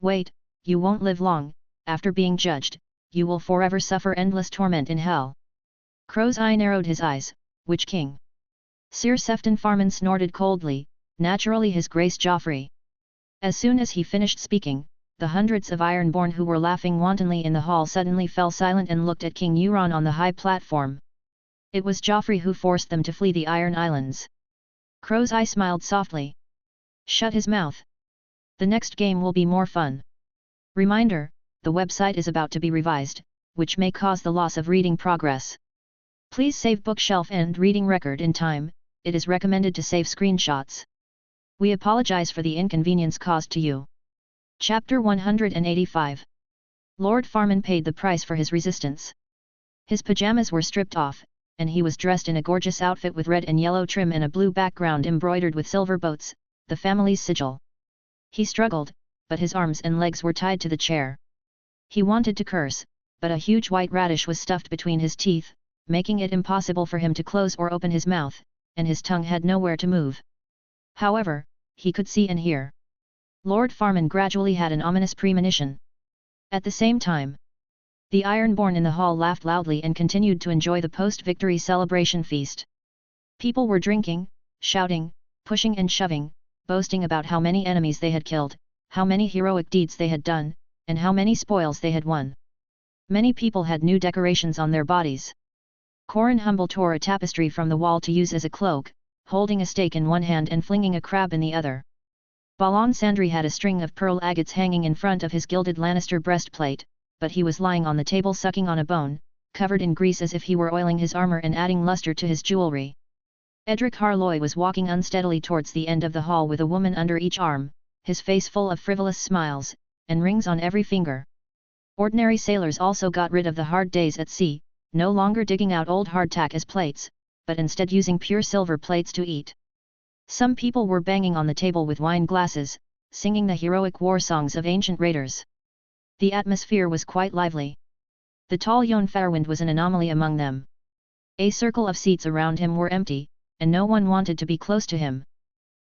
Wait, you won't live long, after being judged, you will forever suffer endless torment in hell. Crow's eye narrowed his eyes. Which king? Sir Sefton Farman snorted coldly, naturally His Grace Joffrey. As soon as he finished speaking, the hundreds of Ironborn who were laughing wantonly in the hall suddenly fell silent and looked at King Euron on the high platform. It was Joffrey who forced them to flee the Iron Islands. Crow's eye smiled softly. Shut his mouth. The next game will be more fun. Reminder, the website is about to be revised, which may cause the loss of reading progress. Please save bookshelf and reading record in time. It is recommended to save screenshots. We apologize for the inconvenience caused to you. Chapter 185. Lord Farman paid the price for his resistance. His pajamas were stripped off, and he was dressed in a gorgeous outfit with red and yellow trim and a blue background embroidered with silver boats, the family's sigil. He struggled, but his arms and legs were tied to the chair. He wanted to curse, but a huge white radish was stuffed between his teeth, making it impossible for him to close or open his mouth, and his tongue had nowhere to move. However, he could see and hear. Lord Farman gradually had an ominous premonition. At the same time, the Ironborn in the hall laughed loudly and continued to enjoy the post-victory celebration feast. People were drinking, shouting, pushing and shoving, boasting about how many enemies they had killed, how many heroic deeds they had done, and how many spoils they had won. Many people had new decorations on their bodies. Corin Humble tore a tapestry from the wall to use as a cloak, holding a stake in one hand and flinging a crab in the other. Balon Sandry had a string of pearl agates hanging in front of his gilded Lannister breastplate, but he was lying on the table sucking on a bone, covered in grease as if he were oiling his armor and adding luster to his jewelry. Edric Harloy was walking unsteadily towards the end of the hall with a woman under each arm, his face full of frivolous smiles, and rings on every finger. Ordinary sailors also got rid of the hard days at sea, no longer digging out old hardtack as plates, but instead using pure silver plates to eat. Some people were banging on the table with wine glasses, singing the heroic war songs of ancient raiders. The atmosphere was quite lively. The tall Jon Fairwind was an anomaly among them. A circle of seats around him were empty, and no one wanted to be close to him.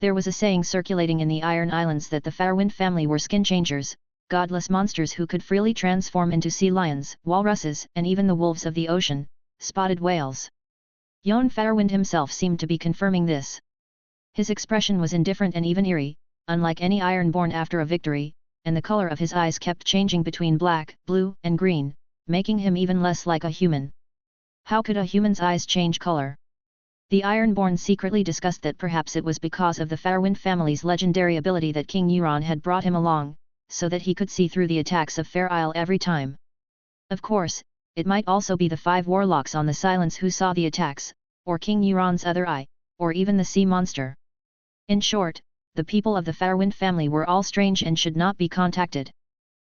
There was a saying circulating in the Iron Islands that the Fairwind family were skin changers, godless monsters who could freely transform into sea lions, walruses, and even the wolves of the ocean, spotted whales. Jon Fairwind himself seemed to be confirming this. His expression was indifferent and even eerie, unlike any Ironborn after a victory, and the color of his eyes kept changing between black, blue, and green, making him even less like a human. How could a human's eyes change color? The Ironborn secretly discussed that perhaps it was because of the Fairwind family's legendary ability that King Euron had brought him along, so that he could see through the attacks of Fair Isle every time. Of course, it might also be the 5 warlocks on the Silence who saw the attacks, or King Euron's other eye, or even the sea monster. In short, the people of the Fairwind family were all strange and should not be contacted.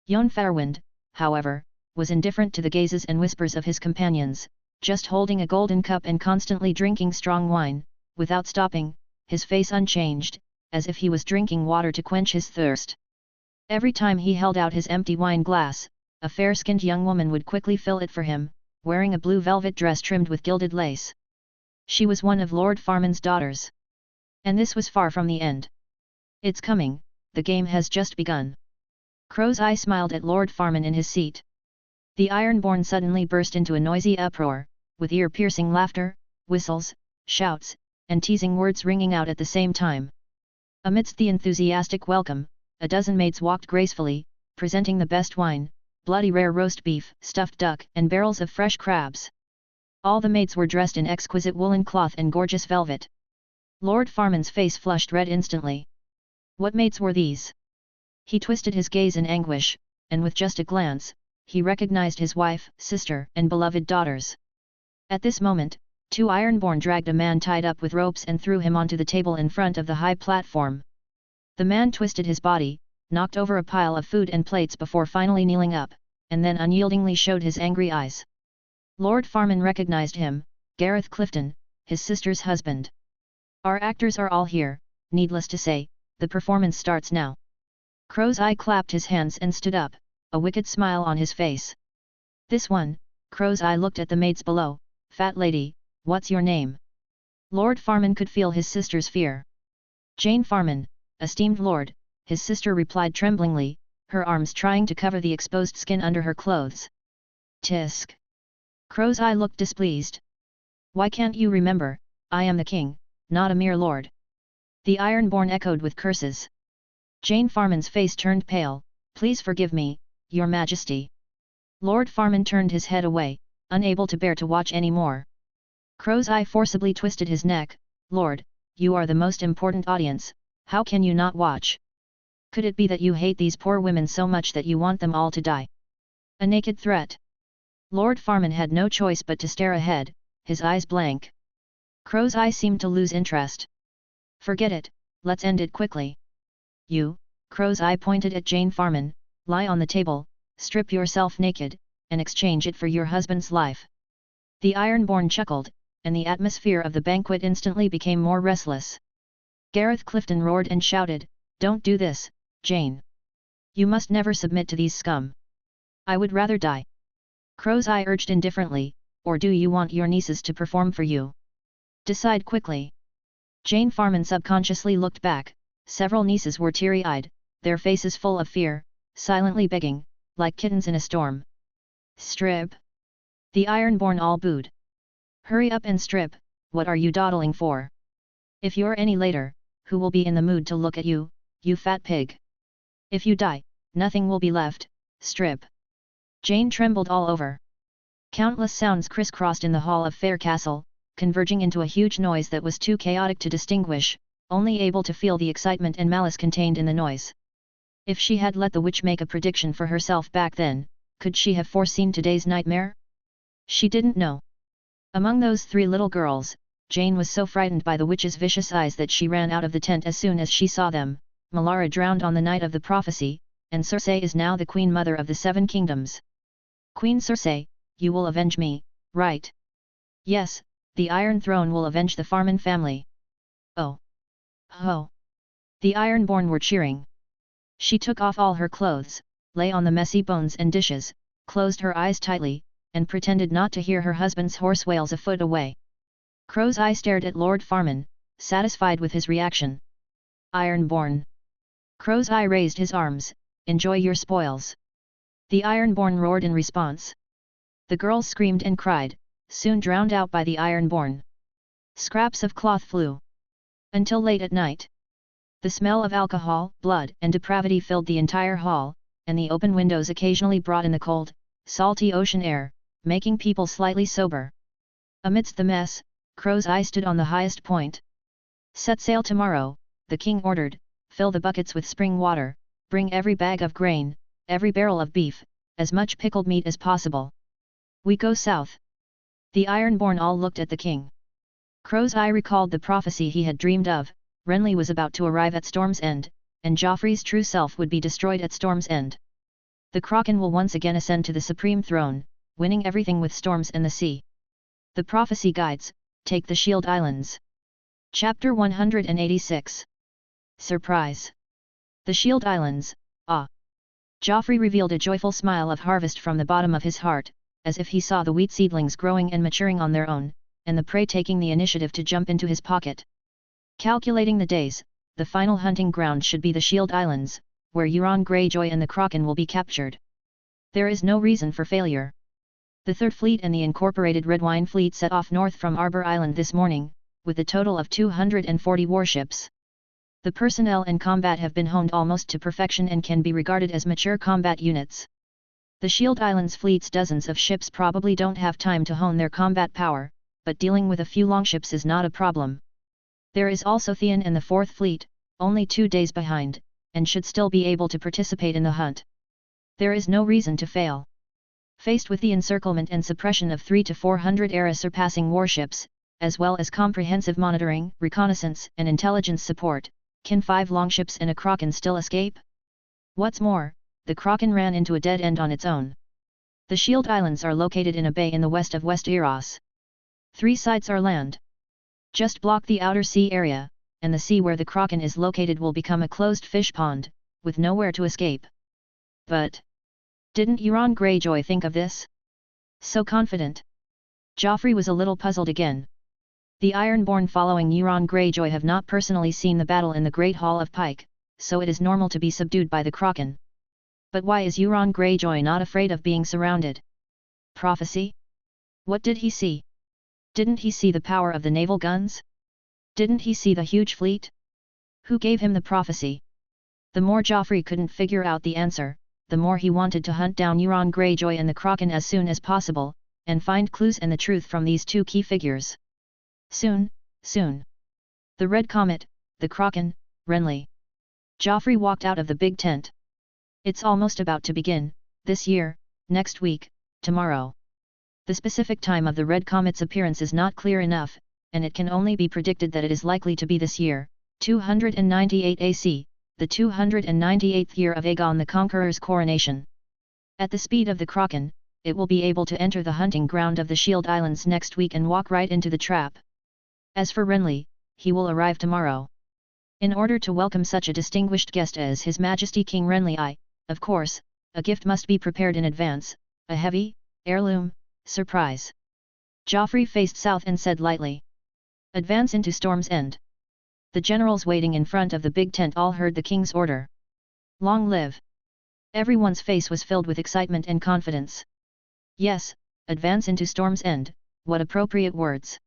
Jon Fairwind, however, was indifferent to the gazes and whispers of his companions, just holding a golden cup and constantly drinking strong wine, without stopping, his face unchanged, as if he was drinking water to quench his thirst. Every time he held out his empty wine glass, a fair-skinned young woman would quickly fill it for him, wearing a blue velvet dress trimmed with gilded lace. She was one of Lord Farman's daughters. And this was far from the end. It's coming, the game has just begun. Crow's eye smiled at Lord Farman in his seat. The Ironborn suddenly burst into a noisy uproar, with ear-piercing laughter, whistles, shouts, and teasing words ringing out at the same time. Amidst the enthusiastic welcome, a dozen maids walked gracefully, presenting the best wine, bloody rare roast beef, stuffed duck, and barrels of fresh crabs. All the maids were dressed in exquisite woolen cloth and gorgeous velvet. Lord Farman's face flushed red instantly. What maids were these? He twisted his gaze in anguish, and with just a glance, he recognized his wife, sister, and beloved daughters. At this moment, 2 Ironborn dragged a man tied up with ropes and threw him onto the table in front of the high platform. The man twisted his body, knocked over a pile of food and plates before finally kneeling up, and then unyieldingly showed his angry eyes. Lord Farman recognized him, Gareth Clifton, his sister's husband. Our actors are all here, needless to say, the performance starts now. Crow's Eye clapped his hands and stood up, a wicked smile on his face. This one, Crow's Eye looked at the maids below. Fat lady, what's your name? Lord Farman could feel his sister's fear. Jane Farman, esteemed lord, his sister replied tremblingly, her arms trying to cover the exposed skin under her clothes. Tisk. Crow's Eye looked displeased. Why can't you remember, I am the king, not a mere lord. The Ironborn echoed with curses. Jane Farman's face turned pale. Please forgive me, your majesty. Lord Farman turned his head away, unable to bear to watch any more. Crow's Eye forcibly twisted his neck. Lord, you are the most important audience, how can you not watch? Could it be that you hate these poor women so much that you want them all to die? A naked threat. Lord Farman had no choice but to stare ahead, his eyes blank. Crow's Eye seemed to lose interest. Forget it, let's end it quickly. You, Crow's Eye pointed at Jane Farman, lie on the table, strip yourself naked, and exchange it for your husband's life. The Ironborn chuckled, and the atmosphere of the banquet instantly became more restless. Gareth Clifton roared and shouted, Don't do this, Jane. You must never submit to these scum. I would rather die. Crow's Eye urged indifferently, or do you want your nieces to perform for you? Decide quickly. Jane Farman subconsciously looked back, several nieces were teary-eyed, their faces full of fear, silently begging, like kittens in a storm. Strip. The Ironborn all booed. Hurry up and strip, what are you dawdling for? If you're any later, who will be in the mood to look at you, you fat pig? If you die, nothing will be left, strip. Jane trembled all over. Countless sounds crisscrossed in the hall of Fair Castle, converging into a huge noise that was too chaotic to distinguish, only able to feel the excitement and malice contained in the noise. If she had let the witch make a prediction for herself back then, could she have foreseen today's nightmare? She didn't know. Among those 3 little girls, Jane was so frightened by the witch's vicious eyes that she ran out of the tent as soon as she saw them. Melara drowned on the night of the prophecy, and Cersei is now the Queen Mother of the 7 Kingdoms. Queen Cersei, you will avenge me, right? Yes, the Iron Throne will avenge the Farman family. Oh! Ho! The Ironborn were cheering. She took off all her clothes, lay on the messy bones and dishes, closed her eyes tightly, and pretended not to hear her husband's hoarse wails a foot away. Crow's Eye stared at Lord Farman, satisfied with his reaction. Ironborn. Crow's Eye raised his arms, enjoy your spoils. The Ironborn roared in response. The girls screamed and cried, soon drowned out by the Ironborn. Scraps of cloth flew. Until late at night. The smell of alcohol, blood, and depravity filled the entire hall, and the open windows occasionally brought in the cold, salty ocean air, making people slightly sober. Amidst the mess, Crow's Eye stood on the highest point. Set sail tomorrow, the king ordered, fill the buckets with spring water, bring every bag of grain, every barrel of beef, as much pickled meat as possible. We go south. The Ironborn all looked at the king. Crow's Eye recalled the prophecy he had dreamed of. Renley was about to arrive at Storm's End, and Joffrey's true self would be destroyed at Storm's End. The Kraken will once again ascend to the supreme throne, winning everything with storms and the sea. The prophecy guides, take the Shield Islands. Chapter 186. Surprise. The Shield Islands, ah! Joffrey revealed a joyful smile of harvest from the bottom of his heart, as if he saw the wheat seedlings growing and maturing on their own, and the prey taking the initiative to jump into his pocket. Calculating the days, the final hunting ground should be the Shield Islands, where Euron Greyjoy and the Kraken will be captured. There is no reason for failure. The Third Fleet and the Incorporated Red Wine Fleet set off north from Arbor Island this morning, with a total of 240 warships. The personnel and combat have been honed almost to perfection and can be regarded as mature combat units. The Shield Islands fleet's dozens of ships probably don't have time to hone their combat power, but dealing with a few longships is not a problem. There is also Theon and the Fourth Fleet, only 2 days behind, and should still be able to participate in the hunt. There is no reason to fail. Faced with the encirclement and suppression of 300 to 400 era-surpassing warships, as well as comprehensive monitoring, reconnaissance and intelligence support, can 5 longships and a Kraken still escape? What's more, the Kraken ran into a dead end on its own. The Shield Islands are located in a bay in the west of West Eros. 3 sides are land. Just block the outer sea area, and the sea where the Kraken is located will become a closed fish pond, with nowhere to escape. But didn't Euron Greyjoy think of this? So confident. Joffrey was a little puzzled again. The Ironborn following Euron Greyjoy have not personally seen the battle in the Great Hall of Pike, so it is normal to be subdued by the Kraken. But why is Euron Greyjoy not afraid of being surrounded? Prophecy? What did he see? Didn't he see the power of the naval guns? Didn't he see the huge fleet? Who gave him the prophecy? The more Joffrey couldn't figure out the answer, the more he wanted to hunt down Euron Greyjoy and the Kraken as soon as possible, and find clues and the truth from these 2 key figures. Soon, soon. The Red Comet, the Kraken, Renley. Joffrey walked out of the big tent. It's almost about to begin, this year, next week, tomorrow. The specific time of the Red Comet's appearance is not clear enough, and it can only be predicted that it is likely to be this year, 298 AC, the 298th year of Aegon the Conqueror's coronation. At the speed of the Kraken, it will be able to enter the hunting ground of the Shield Islands next week and walk right into the trap. As for Renley, he will arrive tomorrow. In order to welcome such a distinguished guest as His Majesty King Renley, of course, a gift must be prepared in advance, a heavy, heirloom, surprise. Joffrey faced south and said lightly, "Advance into Storm's End." The generals waiting in front of the big tent all heard the king's order. Long live! Everyone's face was filled with excitement and confidence. Yes, advance into Storm's End, what appropriate words.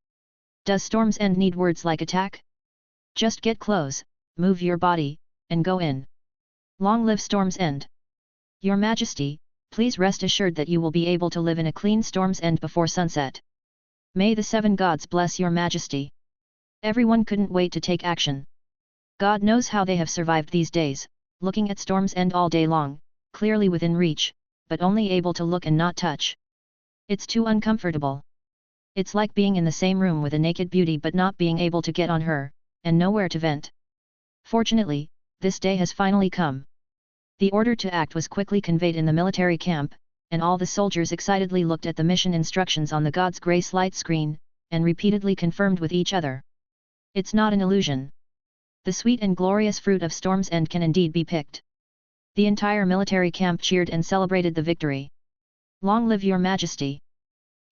Does Storm's End need words like attack? Just get close, move your body, and go in. Long live Storm's End! Your Majesty, please rest assured that you will be able to live in a clean Storm's End before sunset. May the 7 gods bless your Majesty. Everyone couldn't wait to take action. God knows how they have survived these days, looking at Storm's End all day long, clearly within reach, but only able to look and not touch. It's too uncomfortable. It's like being in the same room with a naked beauty but not being able to get on her, and nowhere to vent. Fortunately, this day has finally come. The order to act was quickly conveyed in the military camp, and all the soldiers excitedly looked at the mission instructions on the God's Grace light screen, and repeatedly confirmed with each other. It's not an illusion. The sweet and glorious fruit of Storm's End can indeed be picked. The entire military camp cheered and celebrated the victory. Long live your Majesty!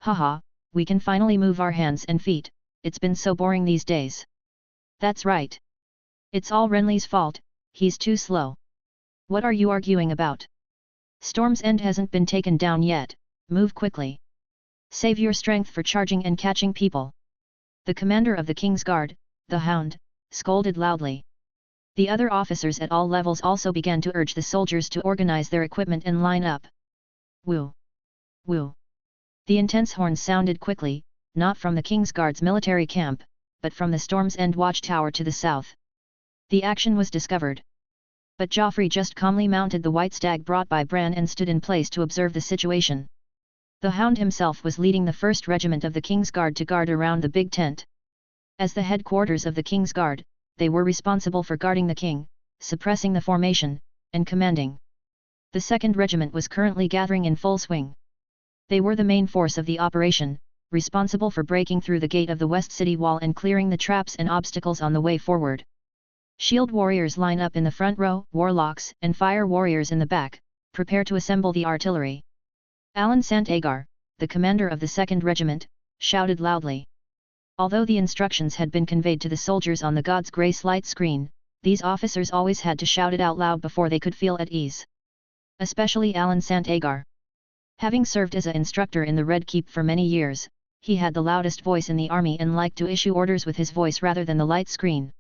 Haha, we can finally move our hands and feet, it's been so boring these days. That's right. It's all Renly's fault, he's too slow. What are you arguing about? Storm's End hasn't been taken down yet, move quickly. Save your strength for charging and catching people. The commander of the King's Guard, the Hound, scolded loudly. The other officers at all levels also began to urge the soldiers to organize their equipment and line up. Woo! Woo! The intense horns sounded quickly, not from the King's Guard's military camp, but from the Storm's End watchtower to the south. The action was discovered. But Joffrey just calmly mounted the white stag brought by Bran and stood in place to observe the situation. The Hound himself was leading the 1st Regiment of the King's Guard to guard around the big tent. As the headquarters of the King's Guard, they were responsible for guarding the king, suppressing the formation, and commanding. The 2nd Regiment was currently gathering in full swing. They were the main force of the operation, responsible for breaking through the gate of the West City Wall and clearing the traps and obstacles on the way forward. Shield warriors line up in the front row, warlocks and fire warriors in the back, prepare to assemble the artillery. Alan Sant Agar, the commander of the 2nd Regiment, shouted loudly. Although the instructions had been conveyed to the soldiers on the God's Grace light screen, these officers always had to shout it out loud before they could feel at ease. Especially Alan Sant Agar. Having served as an instructor in the Red Keep for many years, he had the loudest voice in the army and liked to issue orders with his voice rather than the light screen.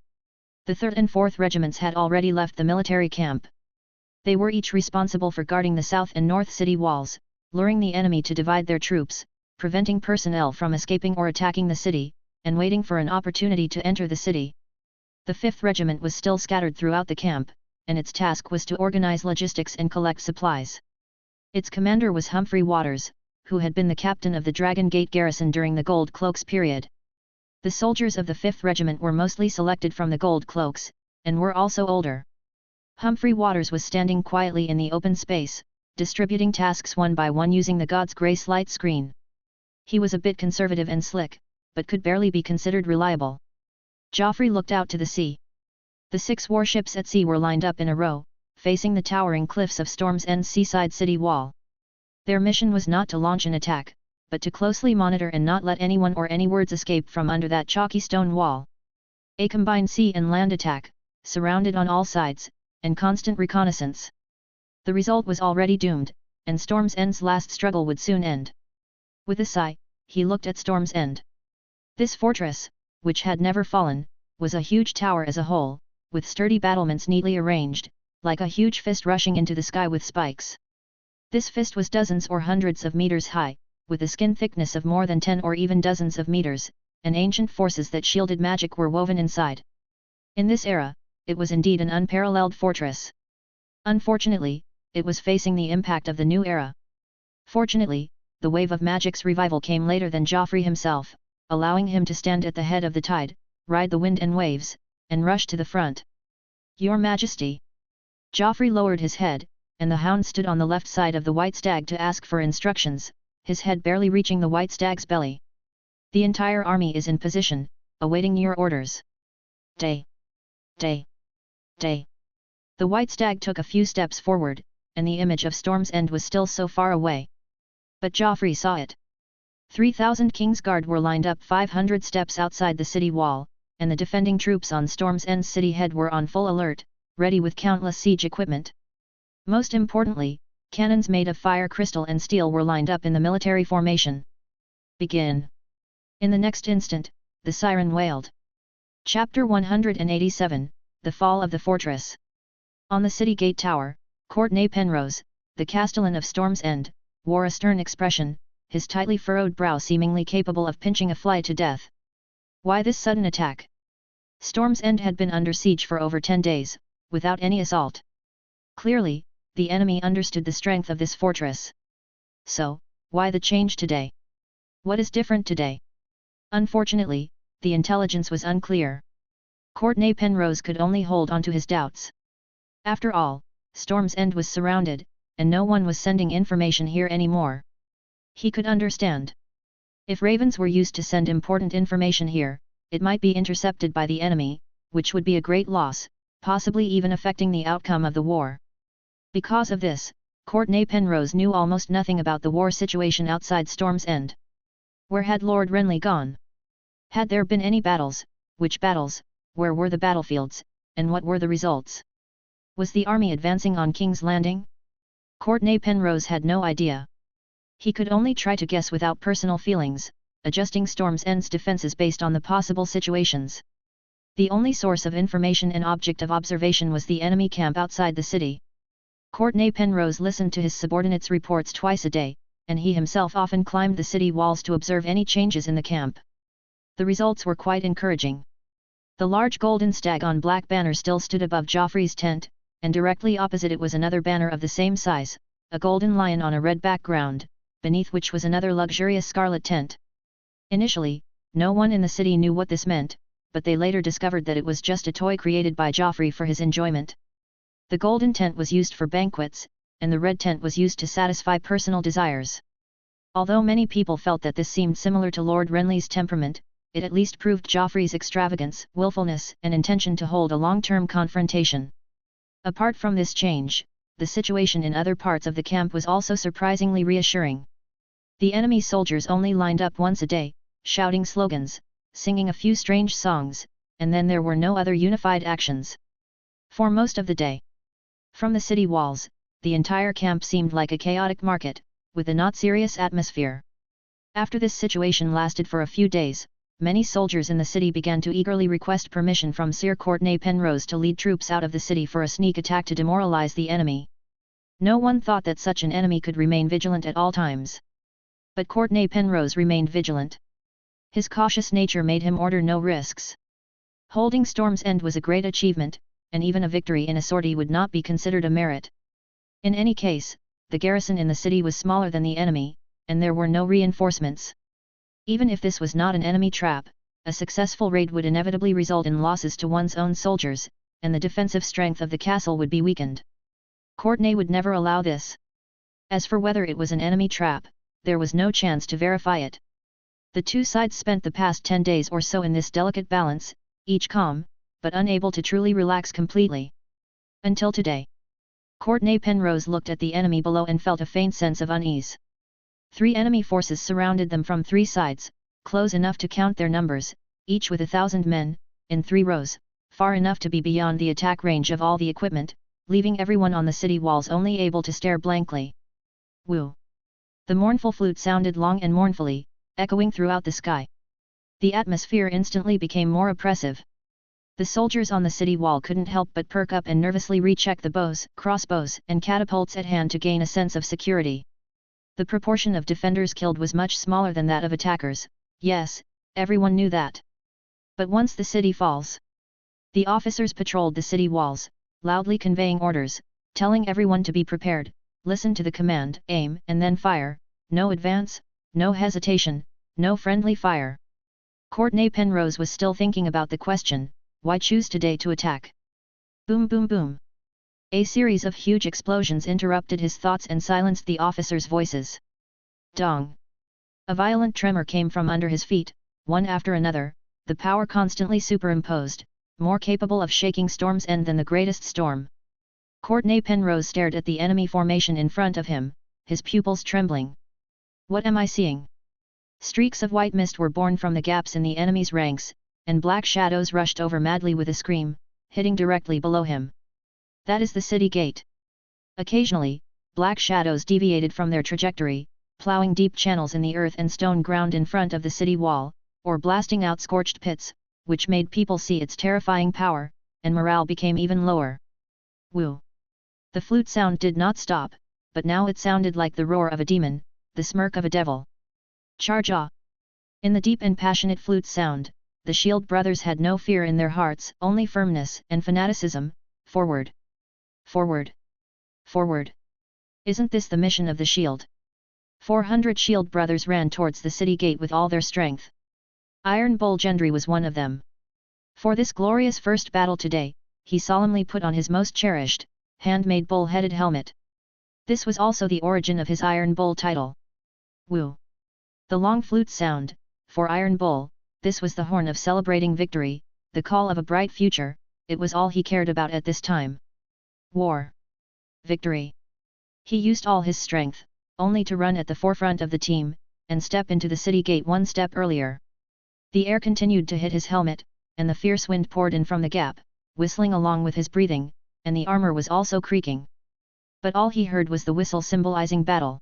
The 3rd and 4th regiments had already left the military camp. They were each responsible for guarding the south and north city walls, luring the enemy to divide their troops, preventing personnel from escaping or attacking the city, and waiting for an opportunity to enter the city. The 5th regiment was still scattered throughout the camp, and its task was to organize logistics and collect supplies. Its commander was Humphrey Waters, who had been the captain of the Dragon Gate garrison during the Gold Cloaks period. The soldiers of the 5th regiment were mostly selected from the Gold Cloaks, and were also older. Humphrey Waters was standing quietly in the open space, distributing tasks one by one using the God's Grace light screen. He was a bit conservative and slick, but could barely be considered reliable. Joffrey looked out to the sea. The 6 warships at sea were lined up in a row, facing the towering cliffs of Storm's End's seaside city wall. Their mission was not to launch an attack, but to closely monitor and not let anyone or any words escape from under that chalky stone wall. A combined sea and land attack, surrounded on all sides, and constant reconnaissance. The result was already doomed, and Storm's End's last struggle would soon end. With a sigh, he looked at Storm's End. This fortress, which had never fallen, was a huge tower as a whole, with sturdy battlements neatly arranged, like a huge fist rushing into the sky with spikes. This fist was dozens or hundreds of meters high, with a skin thickness of more than 10 or even dozens of meters, and ancient forces that shielded magic were woven inside. In this era, it was indeed an unparalleled fortress. Unfortunately, it was facing the impact of the new era. Fortunately, the wave of magic's revival came later than Joffrey himself, allowing him to stand at the head of the tide, ride the wind and waves, and rush to the front. Your Majesty! Joffrey lowered his head, and the hound stood on the left side of the white stag to ask for instructions, his head barely reaching the white stag's belly. The entire army is in position, awaiting your orders. Day. Day. Day. The white stag took a few steps forward, and the image of Storm's End was still so far away. But Joffrey saw it. 3,000 Kingsguard were lined up 500 steps outside the city wall, and the defending troops on Storm's End's city head were on full alert, ready with countless siege equipment. Most importantly, cannons made of fire crystal and steel were lined up in the military formation. Begin. In the next instant, the siren wailed. Chapter 187, The Fall of the Fortress. On the city gate tower, Courtenay Penrose, the castellan of Storm's End, wore a stern expression, his tightly furrowed brow seemingly capable of pinching a fly to death. Why this sudden attack? Storm's End had been under siege for over 10 days, without any assault. Clearly, the enemy understood the strength of this fortress. So, why the change today? What is different today? Unfortunately, the intelligence was unclear. Courtenay Penrose could only hold on to his doubts. After all, Storm's End was surrounded, and no one was sending information here anymore. He could understand. If ravens were used to send important information here, it might be intercepted by the enemy, which would be a great loss, possibly even affecting the outcome of the war. Because of this, Courtenay Penrose knew almost nothing about the war situation outside Storm's End. Where had Lord Renley gone? Had there been any battles? Which battles? Where were the battlefields, and what were the results? Was the army advancing on King's Landing? Courtenay Penrose had no idea. He could only try to guess without personal feelings, adjusting Storm's End's defenses based on the possible situations. The only source of information and object of observation was the enemy camp outside the city. Courtenay Penrose listened to his subordinates' reports twice a day, and he himself often climbed the city walls to observe any changes in the camp. The results were quite encouraging. The large golden stag on black banner still stood above Joffrey's tent, and directly opposite it was another banner of the same size, a golden lion on a red background, beneath which was another luxurious scarlet tent. Initially, no one in the city knew what this meant, but they later discovered that it was just a toy created by Joffrey for his enjoyment. The golden tent was used for banquets, and the red tent was used to satisfy personal desires. Although many people felt that this seemed similar to Lord Renly's temperament, it at least proved Joffrey's extravagance, willfulness, and intention to hold a long-term confrontation. Apart from this change, the situation in other parts of the camp was also surprisingly reassuring. The enemy soldiers only lined up once a day, shouting slogans, singing a few strange songs, and then there were no other unified actions. For most of the day. From the city walls, the entire camp seemed like a chaotic market, with a not serious atmosphere. After this situation lasted for a few days, many soldiers in the city began to eagerly request permission from Sir Courtenay Penrose to lead troops out of the city for a sneak attack to demoralize the enemy. No one thought that such an enemy could remain vigilant at all times. But Courtenay Penrose remained vigilant. His cautious nature made him order no risks. Holding Storm's End was a great achievement, and even a victory in a sortie would not be considered a merit. In any case, the garrison in the city was smaller than the enemy, and there were no reinforcements. Even if this was not an enemy trap, a successful raid would inevitably result in losses to one's own soldiers, and the defensive strength of the castle would be weakened. Courtenay would never allow this. As for whether it was an enemy trap, there was no chance to verify it. The two sides spent the past 10 days or so in this delicate balance, each calm, but unable to truly relax completely. Until today. Courtenay Penrose looked at the enemy below and felt a faint sense of unease. 3 enemy forces surrounded them from 3 sides, close enough to count their numbers, each with 1,000 men, in 3 rows, far enough to be beyond the attack range of all the equipment, leaving everyone on the city walls only able to stare blankly. Woo! The mournful flute sounded long and mournfully, echoing throughout the sky. The atmosphere instantly became more oppressive. The soldiers on the city wall couldn't help but perk up and nervously recheck the bows, crossbows, and catapults at hand to gain a sense of security. The proportion of defenders killed was much smaller than that of attackers, yes, everyone knew that. But once the city falls, the officers patrolled the city walls, loudly conveying orders, telling everyone to be prepared, listen to the command, aim and then fire, no advance, no hesitation, no friendly fire. Courtenay Penrose was still thinking about the question, why choose today to attack? Boom boom boom. A series of huge explosions interrupted his thoughts and silenced the officers' voices. Dong! A violent tremor came from under his feet, one after another, the power constantly superimposed, more capable of shaking Storm's End than the greatest storm. Courtenay Penrose stared at the enemy formation in front of him, his pupils trembling. What am I seeing? Streaks of white mist were born from the gaps in the enemy's ranks, and black shadows rushed over madly with a scream, hitting directly below him. That is the city gate. Occasionally, black shadows deviated from their trajectory, ploughing deep channels in the earth and stone ground in front of the city wall, or blasting out scorched pits, which made people see its terrifying power, and morale became even lower. Woo! The flute sound did not stop, but now it sounded like the roar of a demon, the smirk of a devil. Charge! In the deep and passionate flute sound, the Shield brothers had no fear in their hearts, only firmness and fanaticism. Forward! Forward! Forward! Isn't this the mission of the Shield? 400 Shield brothers ran towards the city gate with all their strength. Ironborn Gendry was one of them. For this glorious first battle today, he solemnly put on his most cherished, handmade bull-headed helmet. This was also the origin of his Iron Bull title. Woo! The long flute sound, for Iron Bull, this was the horn of celebrating victory, the call of a bright future, it was all he cared about at this time. War. Victory. He used all his strength, only to run at the forefront of the team, and step into the city gate one step earlier. The air continued to hit his helmet, and the fierce wind poured in from the gap, whistling along with his breathing, and the armor was also creaking. But all he heard was the whistle symbolizing battle.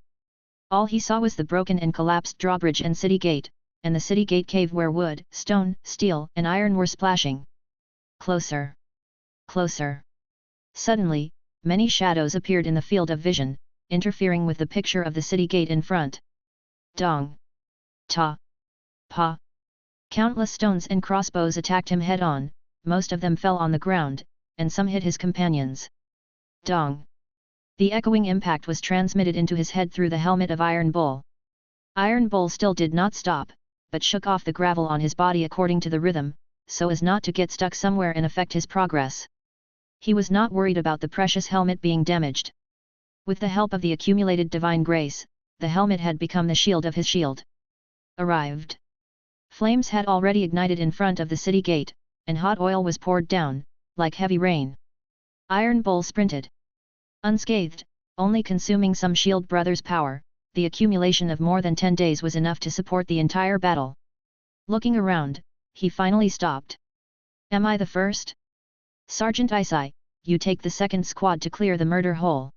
All he saw was the broken and collapsed drawbridge and city gate, and the city gate cave where wood, stone, steel, and iron were splashing. Closer. Closer. Suddenly, many shadows appeared in the field of vision, interfering with the picture of the city gate in front. Dong! Ta! Pa! Countless stones and crossbows attacked him head-on, most of them fell on the ground, and some hit his companions. Dong! The echoing impact was transmitted into his head through the helmet of Iron Bull. Iron Bull still did not stop, but shook off the gravel on his body according to the rhythm, so as not to get stuck somewhere and affect his progress. He was not worried about the precious helmet being damaged. With the help of the accumulated divine grace, the helmet had become the shield of his shield. Arrived. Flames had already ignited in front of the city gate, and hot oil was poured down, like heavy rain. Iron Bull sprinted. Unscathed, only consuming some Shield brothers' power, the accumulation of more than 10 days was enough to support the entire battle. Looking around, he finally stopped. Am I the first? Sergeant Isai, you take the second squad to clear the murder hole.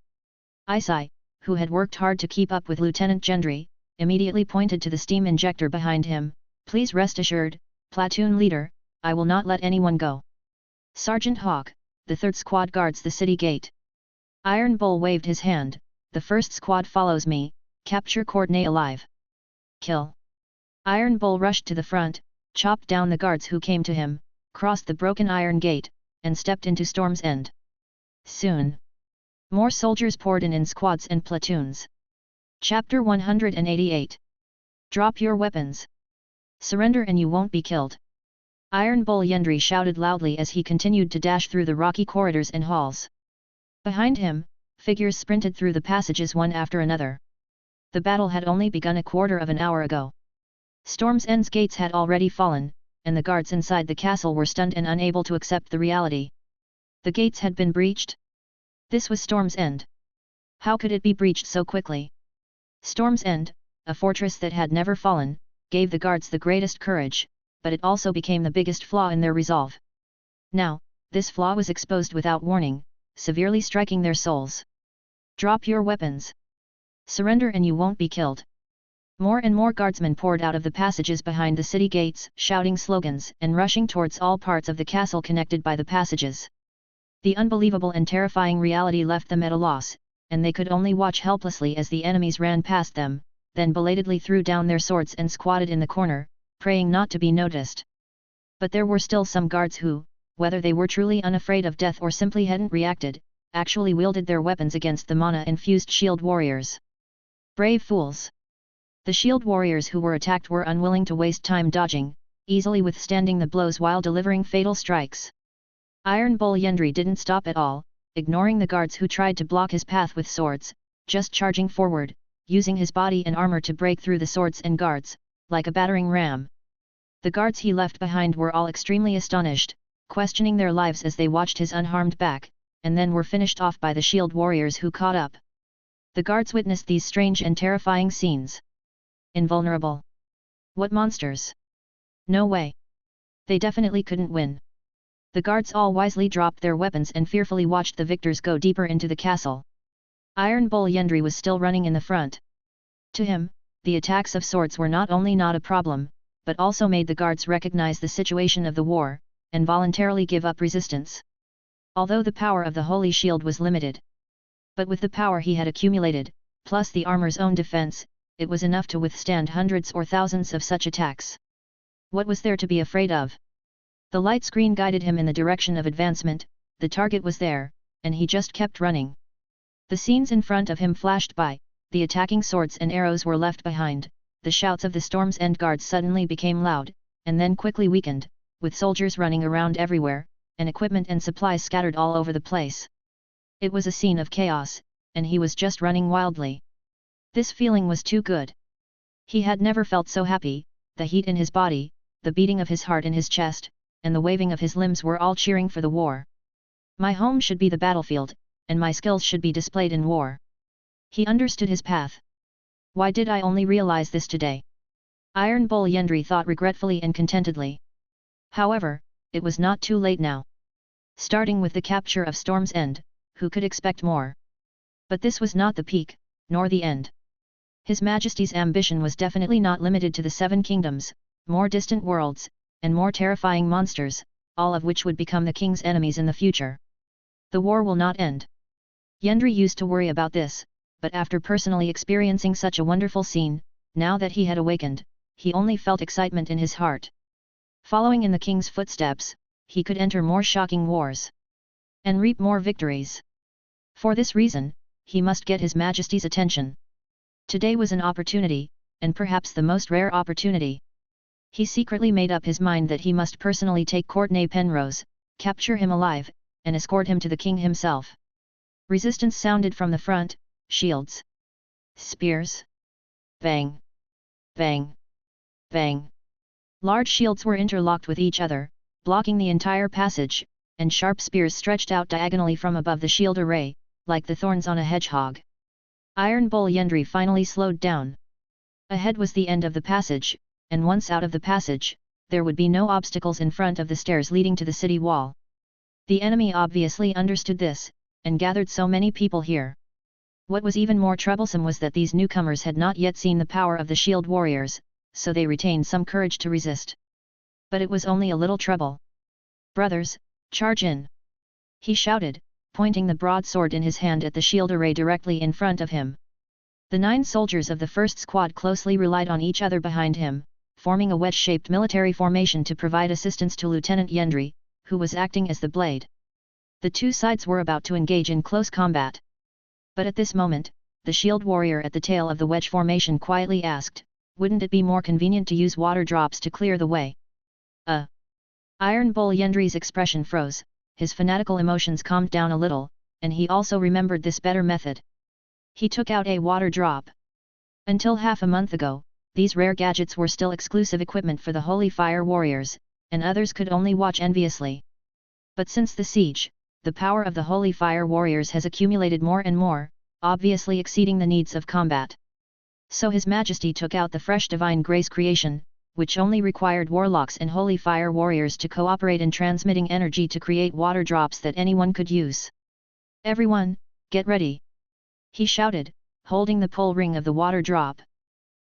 Isai, who had worked hard to keep up with Lieutenant Gendry, immediately pointed to the steam injector behind him. "Please rest assured, platoon leader, I will not let anyone go. Sergeant Hawke, the 3rd squad guards the city gate." Iron Bull waved his hand. "The 1st squad follows me. Capture Courtney alive. Kill." Iron Bull rushed to the front, chopped down the guards who came to him, crossed the broken iron gate, and stepped into Storm's End. Soon, more soldiers poured in squads and platoons. Chapter 188. Drop your weapons. Surrender and you won't be killed. Iron Bull Gendry shouted loudly as he continued to dash through the rocky corridors and halls. Behind him, figures sprinted through the passages one after another. The battle had only begun a quarter of an hour ago. Storm's End's gates had already fallen, and the guards inside the castle were stunned and unable to accept the reality. The gates had been breached? This was Storm's End. How could it be breached so quickly? Storm's End, a fortress that had never fallen, gave the guards the greatest courage, but it also became the biggest flaw in their resolve. Now, this flaw was exposed without warning, severely striking their souls. "Drop your weapons. Surrender and you won't be killed." More and more guardsmen poured out of the passages behind the city gates, shouting slogans and rushing towards all parts of the castle connected by the passages. The unbelievable and terrifying reality left them at a loss, and they could only watch helplessly as the enemies ran past them, then belatedly threw down their swords and squatted in the corner, praying not to be noticed. But there were still some guards who, whether they were truly unafraid of death or simply hadn't reacted, actually wielded their weapons against the mana-infused shield warriors. Brave fools! The shield warriors who were attacked were unwilling to waste time dodging, easily withstanding the blows while delivering fatal strikes. Iron Bull Gendry didn't stop at all, ignoring the guards who tried to block his path with swords, just charging forward, using his body and armor to break through the swords and guards, like a battering ram. The guards he left behind were all extremely astonished, questioning their lives as they watched his unharmed back, and then were finished off by the shield warriors who caught up. The guards witnessed these strange and terrifying scenes. Invulnerable. What monsters! No way! They definitely couldn't win. The guards all wisely dropped their weapons and fearfully watched the victors go deeper into the castle. Iron Bull Gendry was still running in the front. To him, the attacks of swords were not only not a problem, but also made the guards recognize the situation of the war, and voluntarily give up resistance. Although the power of the Holy Shield was limited. But with the power he had accumulated, plus the armor's own defense, it was enough to withstand hundreds or thousands of such attacks. What was there to be afraid of? The light screen guided him in the direction of advancement, the target was there, and he just kept running. The scenes in front of him flashed by, the attacking swords and arrows were left behind, the shouts of the Storm's End guards suddenly became loud, and then quickly weakened, with soldiers running around everywhere, and equipment and supplies scattered all over the place. It was a scene of chaos, and he was just running wildly. This feeling was too good. He had never felt so happy. The heat in his body, the beating of his heart in his chest, and the waving of his limbs were all cheering for the war. My home should be the battlefield, and my skills should be displayed in war. He understood his path. Why did I only realize this today? Iron Bull Gendry thought regretfully and contentedly. However, it was not too late now. Starting with the capture of Storm's End, who could expect more? But this was not the peak, nor the end. His Majesty's ambition was definitely not limited to the Seven Kingdoms, more distant worlds, and more terrifying monsters, all of which would become the king's enemies in the future. The war will not end. Gendry used to worry about this, but after personally experiencing such a wonderful scene, now that he had awakened, he only felt excitement in his heart. Following in the king's footsteps, he could enter more shocking wars. And reap more victories. For this reason, he must get His Majesty's attention. Today was an opportunity, and perhaps the most rare opportunity. He secretly made up his mind that he must personally take Courtney Penrose, capture him alive, and escort him to the king himself. Resistance sounded from the front, shields. Spears. Bang. Bang. Bang. Large shields were interlocked with each other, blocking the entire passage, and sharp spears stretched out diagonally from above the shield array, like the thorns on a hedgehog. Iron Bull Gendry finally slowed down. Ahead was the end of the passage, and once out of the passage, there would be no obstacles in front of the stairs leading to the city wall. The enemy obviously understood this, and gathered so many people here. What was even more troublesome was that these newcomers had not yet seen the power of the shield warriors, so they retained some courage to resist. But it was only a little trouble. "Brothers, charge in!" he shouted, pointing the broadsword in his hand at the shield array directly in front of him. The 9 soldiers of the first squad closely relied on each other behind him, forming a wedge-shaped military formation to provide assistance to Lieutenant Gendry, who was acting as the blade. The 2 sides were about to engage in close combat. But at this moment, the shield warrior at the tail of the wedge formation quietly asked, "Wouldn't it be more convenient to use water drops to clear the way?" Ironborn Gendry's expression froze, his fanatical emotions calmed down a little, and he also remembered this better method. He took out a water drop. Until half a month ago, these rare gadgets were still exclusive equipment for the Holy Fire warriors, and others could only watch enviously. But since the siege, the power of the Holy Fire warriors has accumulated more and more, obviously exceeding the needs of combat. So His Majesty took out the fresh Divine Grace creation, which only required warlocks and Holy Fire warriors to cooperate in transmitting energy to create water drops that anyone could use. "Everyone, get ready!" he shouted, holding the pull ring of the water drop.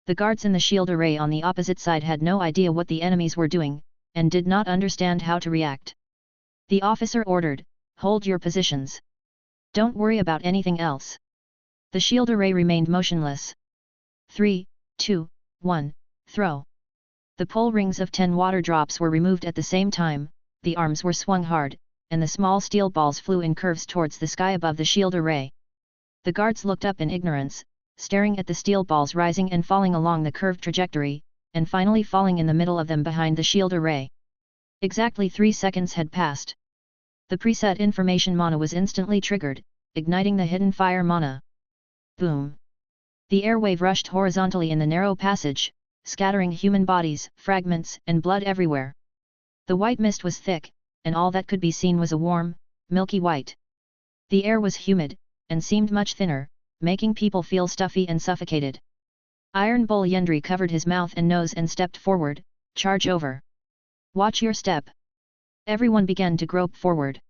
The guards in the shield array on the opposite side had no idea what the enemies were doing, and did not understand how to react. The officer ordered, "Hold your positions. Don't worry about anything else." The shield array remained motionless. 3, 2, 1, throw. The pull rings of 10 water drops were removed at the same time, the arms were swung hard, and the small steel balls flew in curves towards the sky above the shield array. The guards looked up in ignorance, staring at the steel balls rising and falling along the curved trajectory, and finally falling in the middle of them behind the shield array. Exactly 3 seconds had passed. The preset information mana was instantly triggered, igniting the hidden fire mana. Boom! The airwave rushed horizontally in the narrow passage, scattering human bodies, fragments, and blood everywhere. The white mist was thick, and all that could be seen was a warm, milky white. The air was humid, and seemed much thinner, making people feel stuffy and suffocated. Ironborn Gendry covered his mouth and nose and stepped forward, "Charge over! Watch your step!" Everyone began to grope forward.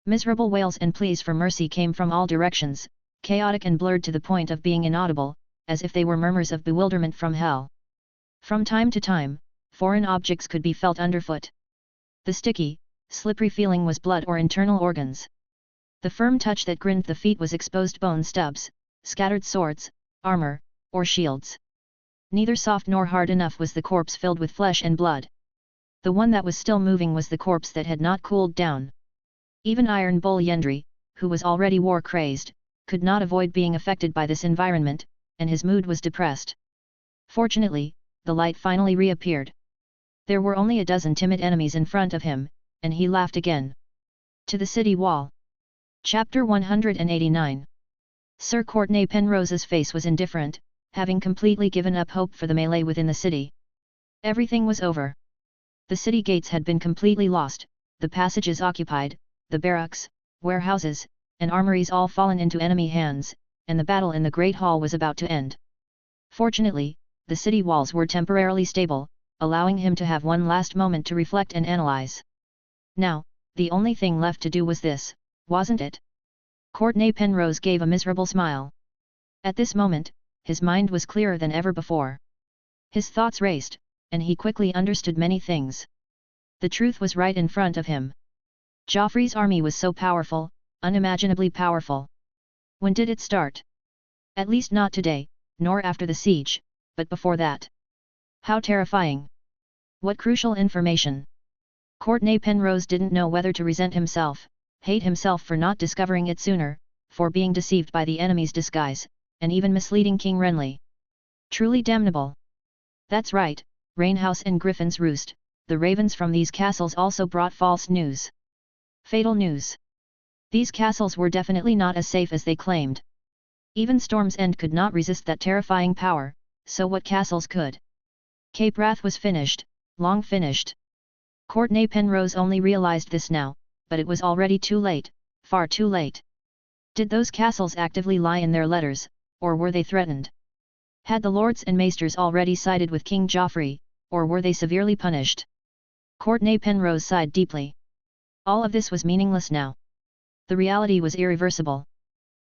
Miserable wails and pleas for mercy came from all directions, chaotic and blurred to the point of being inaudible, as if they were murmurs of bewilderment from hell. From time to time, foreign objects could be felt underfoot. The sticky, slippery feeling was blood or internal organs. The firm touch that grinned the feet was exposed bone stubs, scattered swords, armor, or shields. Neither soft nor hard enough was the corpse filled with flesh and blood. The one that was still moving was the corpse that had not cooled down. Even Ironborn Gendry, who was already war-crazed, could not avoid being affected by this environment, and his mood was depressed. Fortunately, the light finally reappeared. There were only a dozen timid enemies in front of him, and he laughed again. To the city wall. Chapter 189. Sir Courtenay Penrose's face was indifferent, having completely given up hope for the melee within the city. Everything was over. The city gates had been completely lost, the passages occupied, the barracks, warehouses, and armories all fallen into enemy hands, and the battle in the Great Hall was about to end. Fortunately, the city walls were temporarily stable, allowing him to have one last moment to reflect and analyze. Now, the only thing left to do was this, wasn't it? Courtenay Penrose gave a miserable smile. At this moment, his mind was clearer than ever before. His thoughts raced, and he quickly understood many things. The truth was right in front of him. Joffrey's army was so powerful, unimaginably powerful. When did it start? At least not today, nor after the siege, but before that. How terrifying! What crucial information! Courtenay Penrose didn't know whether to resent himself, hate himself for not discovering it sooner, for being deceived by the enemy's disguise, and even misleading King Renley. Truly damnable! That's right, Rainhouse and Griffin's Roost, the ravens from these castles also brought false news. Fatal news. These castles were definitely not as safe as they claimed. Even Storm's End could not resist that terrifying power, so what castles could? Cape Wrath was finished, long finished. Courtenay Penrose only realized this now, but it was already too late, far too late. Did those castles actively lie in their letters, or were they threatened? Had the lords and maesters already sided with King Joffrey, or were they severely punished? Courtenay Penrose sighed deeply. All of this was meaningless now. The reality was irreversible.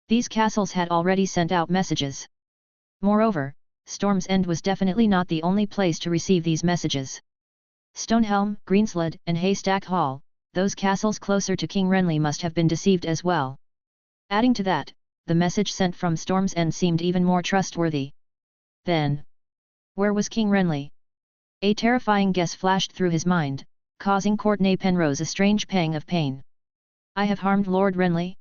These castles had already sent out messages. Moreover, Storm's End was definitely not the only place to receive these messages. Stonehelm, Greenslead, and Haystack Hall, those castles closer to King Renly must have been deceived as well. Adding to that, the message sent from Storm's End seemed even more trustworthy. Then, where was King Renly? A terrifying guess flashed through his mind, causing Courtney Penrose a strange pang of pain. I have harmed Lord Renly?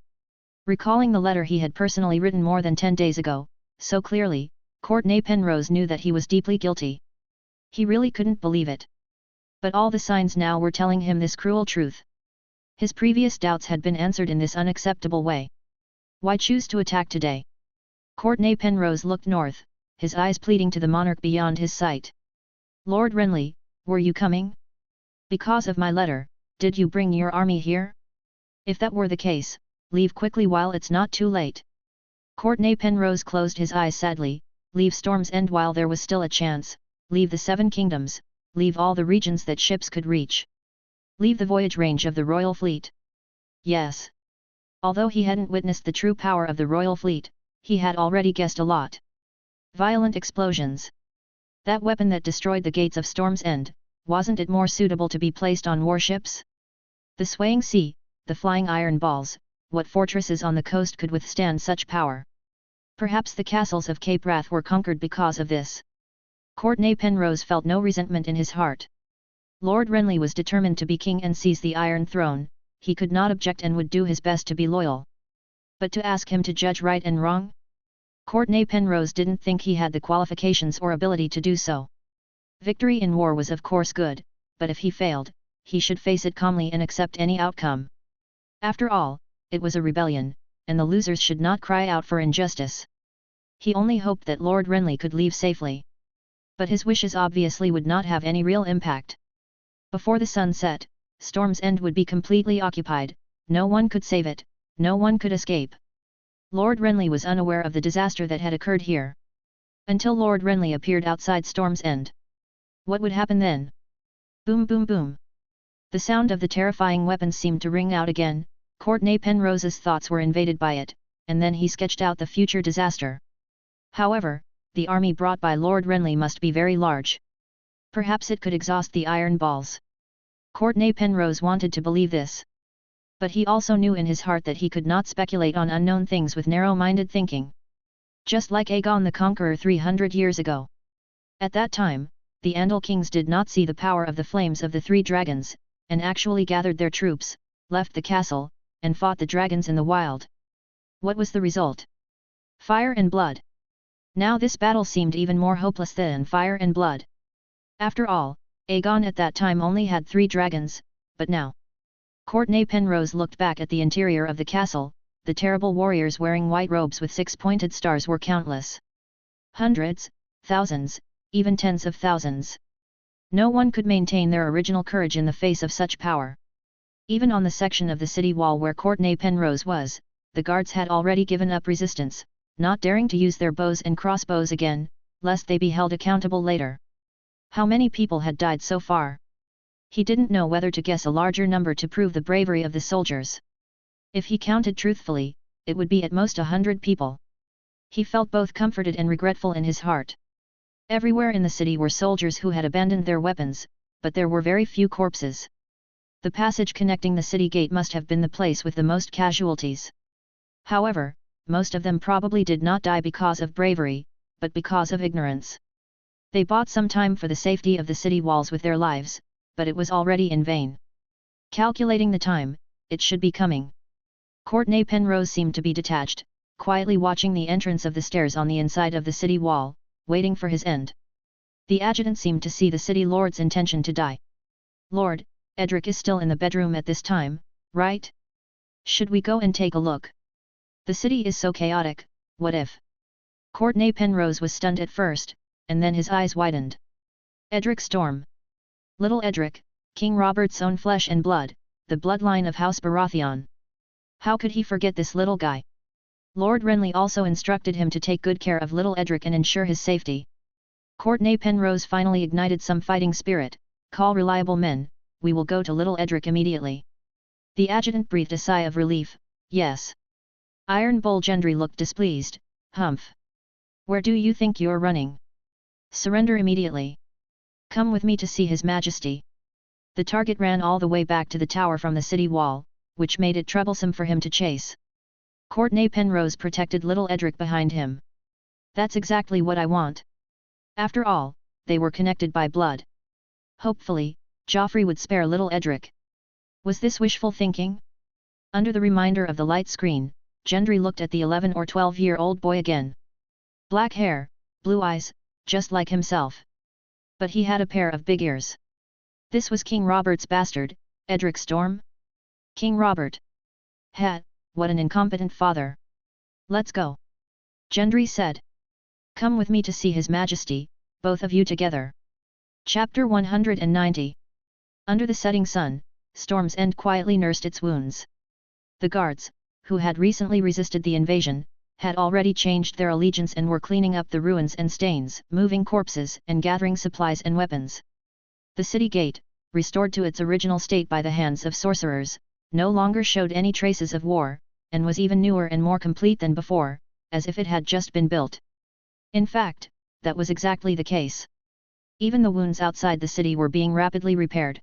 Recalling the letter he had personally written more than 10 days ago, so clearly, Courtney Penrose knew that he was deeply guilty. He really couldn't believe it. But all the signs now were telling him this cruel truth. His previous doubts had been answered in this unacceptable way. Why choose to attack today? Courtney Penrose looked north, his eyes pleading to the monarch beyond his sight. Lord Renly, were you coming? Because of my letter, did you bring your army here? If that were the case, leave quickly while it's not too late. Courtney Penrose closed his eyes sadly. Leave Storm's End while there was still a chance, leave the Seven Kingdoms, leave all the regions that ships could reach. Leave the voyage range of the royal fleet. Yes. Although he hadn't witnessed the true power of the royal fleet, he had already guessed a lot. Violent explosions. That weapon that destroyed the gates of Storm's End, wasn't it more suitable to be placed on warships? The swaying sea, the flying iron balls, what fortresses on the coast could withstand such power? Perhaps the castles of Cape Wrath were conquered because of this. Courtney Penrose felt no resentment in his heart. Lord Renly was determined to be king and seize the Iron Throne, he could not object and would do his best to be loyal. But to ask him to judge right and wrong? Courtney Penrose didn't think he had the qualifications or ability to do so. Victory in war was of course good, but if he failed, he should face it calmly and accept any outcome. After all, it was a rebellion, and the losers should not cry out for injustice. He only hoped that Lord Renly could leave safely. But his wishes obviously would not have any real impact. Before the sun set, Storm's End would be completely occupied, no one could save it, no one could escape. Lord Renly was unaware of the disaster that had occurred here. Until Lord Renly appeared outside Storm's End. What would happen then? Boom boom boom. The sound of the terrifying weapons seemed to ring out again. Courtney Penrose's thoughts were invaded by it, and then he sketched out the future disaster. However, the army brought by Lord Renly must be very large. Perhaps it could exhaust the iron balls. Courtney Penrose wanted to believe this. But he also knew in his heart that he could not speculate on unknown things with narrow-minded thinking. Just like Aegon the Conqueror 300 years ago. At that time, the Andal kings did not see the power of the flames of the three dragons, and actually gathered their troops, left the castle, and fought the dragons in the wild. What was the result? Fire and blood. Now this battle seemed even more hopeless than fire and blood. After all, Aegon at that time only had 3 dragons, but now. Courtney Penrose looked back at the interior of the castle, the terrible warriors wearing white robes with 6-pointed stars were countless. Hundreds, thousands, even tens of thousands. No one could maintain their original courage in the face of such power. Even on the section of the city wall where Courtney Penrose was, the guards had already given up resistance, not daring to use their bows and crossbows again, lest they be held accountable later. How many people had died so far? He didn't know whether to guess a larger number to prove the bravery of the soldiers. If he counted truthfully, it would be at most 100 people. He felt both comforted and regretful in his heart. Everywhere in the city were soldiers who had abandoned their weapons, but there were very few corpses. The passage connecting the city gate must have been the place with the most casualties. However, most of them probably did not die because of bravery, but because of ignorance. They bought some time for the safety of the city walls with their lives, but it was already in vain. Calculating the time, it should be coming. Courtney Penrose seemed to be detached, quietly watching the entrance of the stairs on the inside of the city wall, waiting for his end. The adjutant seemed to see the city lord's intention to die. Lord, Edric is still in the bedroom at this time, right? Should we go and take a look? The city is so chaotic, what if? Courtney Penrose was stunned at first, and then his eyes widened. Edric Storm. Little Edric, King Robert's own flesh and blood, the bloodline of House Baratheon. How could he forget this little guy? Lord Renly also instructed him to take good care of little Edric and ensure his safety. Courtney Penrose finally ignited some fighting spirit. Call reliable men, we will go to little Edric immediately. The adjutant breathed a sigh of relief. Yes. Iron Bull Gendry looked displeased. Humph! Where do you think you're running? Surrender immediately. Come with me to see His Majesty. The target ran all the way back to the tower from the city wall, which made it troublesome for him to chase. Courtenay Penrose protected little Edric behind him. That's exactly what I want. After all, they were connected by blood. Hopefully, Joffrey would spare little Edric. Was this wishful thinking? Under the reminder of the light screen, Gendry looked at the 11 or 12-year-old boy again. Black hair, blue eyes, just like himself. But he had a pair of big ears. This was King Robert's bastard, Edric Storm? King Robert. Hat, what an incompetent father. Let's go. Gendry said. Come with me to see His Majesty, both of you together. Chapter 190. Under the setting sun, Storm's End quietly nursed its wounds. The guards, who had recently resisted the invasion, had already changed their allegiance and were cleaning up the ruins and stains, moving corpses and gathering supplies and weapons. The city gate, restored to its original state by the hands of sorcerers, no longer showed any traces of war, and was even newer and more complete than before, as if it had just been built. In fact, that was exactly the case. Even the wounds outside the city were being rapidly repaired.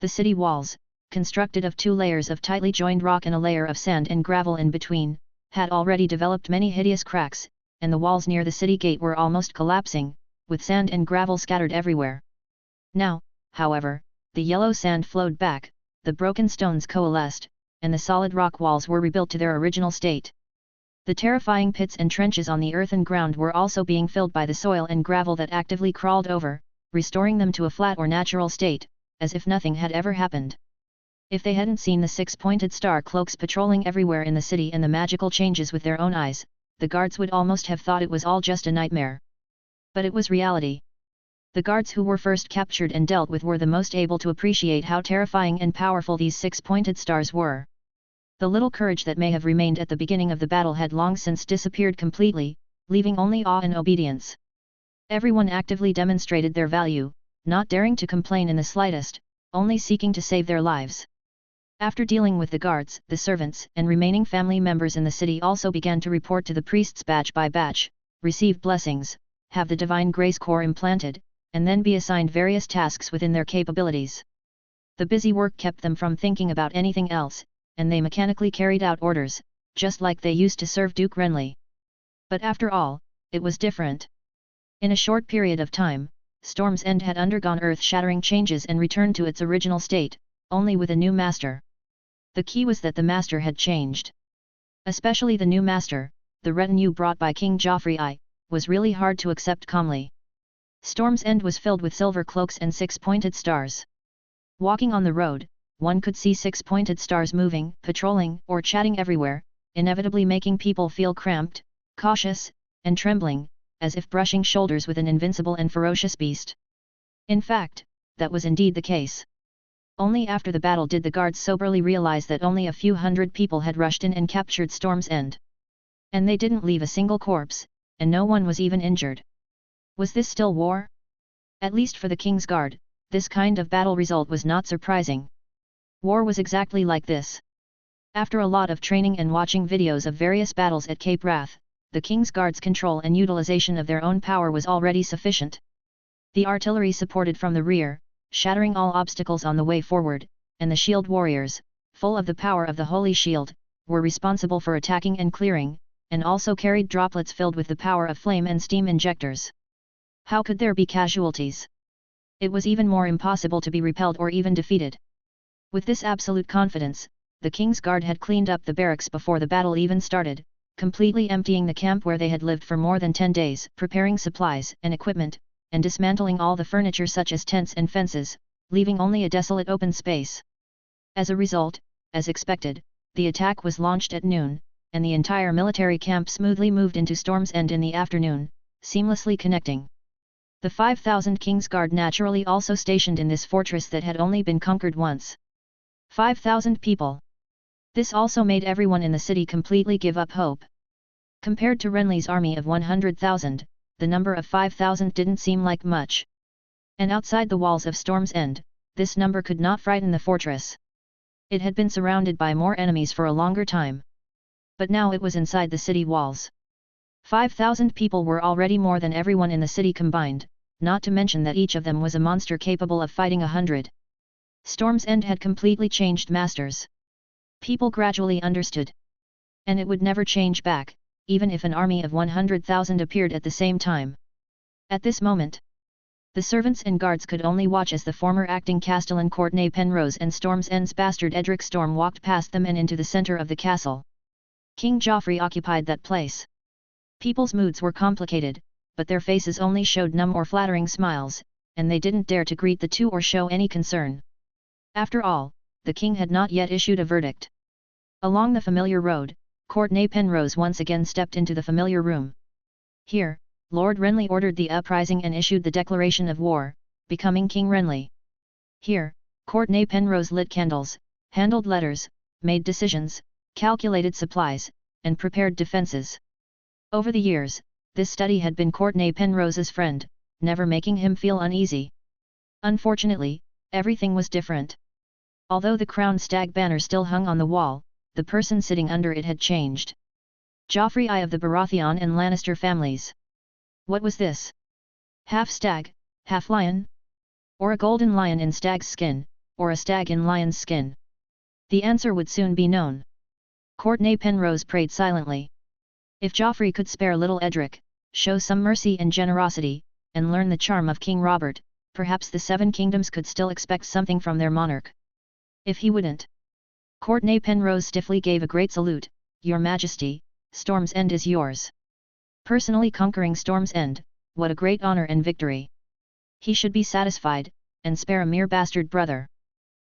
The city walls, constructed of 2 layers of tightly joined rock and a layer of sand and gravel in between, had already developed many hideous cracks, and the walls near the city gate were almost collapsing, with sand and gravel scattered everywhere. Now, however, the yellow sand flowed back, the broken stones coalesced, and the solid rock walls were rebuilt to their original state. The terrifying pits and trenches on the earthen ground were also being filled by the soil and gravel that actively crawled over, restoring them to a flat or natural state, as if nothing had ever happened. If they hadn't seen the 6-pointed star cloaks patrolling everywhere in the city and the magical changes with their own eyes, the guards would almost have thought it was all just a nightmare. But it was reality. The guards who were first captured and dealt with were the most able to appreciate how terrifying and powerful these 6-pointed stars were. The little courage that may have remained at the beginning of the battle had long since disappeared completely, leaving only awe and obedience. Everyone actively demonstrated their value, not daring to complain in the slightest, only seeking to save their lives. After dealing with the guards, the servants and remaining family members in the city also began to report to the priests batch by batch, receive blessings, have the divine grace core implanted, and then be assigned various tasks within their capabilities. The busy work kept them from thinking about anything else, and they mechanically carried out orders, just like they used to serve Duke Renley. But after all, it was different. In a short period of time, Storm's End had undergone earth-shattering changes and returned to its original state, only with a new master. The key was that the master had changed. Especially the new master, the retinue brought by King Joffrey was really hard to accept calmly. Storm's End was filled with silver cloaks and 6-pointed stars. Walking on the road, one could see 6-pointed stars moving, patrolling, or chatting everywhere, inevitably making people feel cramped, cautious, and trembling, as if brushing shoulders with an invincible and ferocious beast. In fact, that was indeed the case. Only after the battle did the guards soberly realize that only a few hundred people had rushed in and captured Storm's End. And they didn't leave a single corpse, and no one was even injured. Was this still war? At least for the King's Guard, this kind of battle result was not surprising. War was exactly like this. After a lot of training and watching videos of various battles at Cape Wrath, the King's Guard's control and utilization of their own power was already sufficient. The artillery supported from the rear, shattering all obstacles on the way forward, and the shield warriors, full of the power of the Holy Shield, were responsible for attacking and clearing, and also carried droplets filled with the power of flame and steam injectors. How could there be casualties? It was even more impossible to be repelled or even defeated. With this absolute confidence, the King's Guard had cleaned up the barracks before the battle even started, completely emptying the camp where they had lived for more than 10 days, preparing supplies and equipment, and dismantling all the furniture such as tents and fences, leaving only a desolate open space. As a result, as expected, the attack was launched at noon, and the entire military camp smoothly moved into Storm's End in the afternoon, seamlessly connecting. The 5,000 King's Guard naturally also stationed in this fortress that had only been conquered once. 5,000 people. This also made everyone in the city completely give up hope. Compared to Renly's army of 100,000, the number of 5,000 didn't seem like much. And outside the walls of Storm's End, this number could not frighten the fortress. It had been surrounded by more enemies for a longer time. But now it was inside the city walls. 5,000 people were already more than everyone in the city combined, not to mention that each of them was a monster capable of fighting 100. Storm's End had completely changed masters. People gradually understood. And it would never change back, even if an army of 100,000 appeared at the same time. At this moment, the servants and guards could only watch as the former acting castellan Courtenay Penrose and Storm's End's bastard Edric Storm walked past them and into the center of the castle. King Joffrey occupied that place. People's moods were complicated, but their faces only showed numb or flattering smiles, and they didn't dare to greet the two or show any concern. After all, the king had not yet issued a verdict. Along the familiar road, Courtenay Penrose once again stepped into the familiar room. Here, Lord Renley ordered the uprising and issued the declaration of war, becoming King Renley. Here, Courtenay Penrose lit candles, handled letters, made decisions, calculated supplies, and prepared defenses. Over the years, this study had been Courtenay Penrose's friend, never making him feel uneasy. Unfortunately, everything was different. Although the crowned stag banner still hung on the wall, the person sitting under it had changed. Joffrey I of the Baratheon and Lannister families. What was this? Half stag, half lion? Or a golden lion in stag's skin, or a stag in lion's skin? The answer would soon be known. Courtenay Penrose prayed silently. If Joffrey could spare little Edric, show some mercy and generosity, and learn the charm of King Robert, perhaps the Seven Kingdoms could still expect something from their monarch. If he wouldn't. Courtenay Penrose stiffly gave a great salute. Your Majesty, Storm's End is yours. Personally conquering Storm's End, what a great honor and victory. He should be satisfied, and spare a mere bastard brother.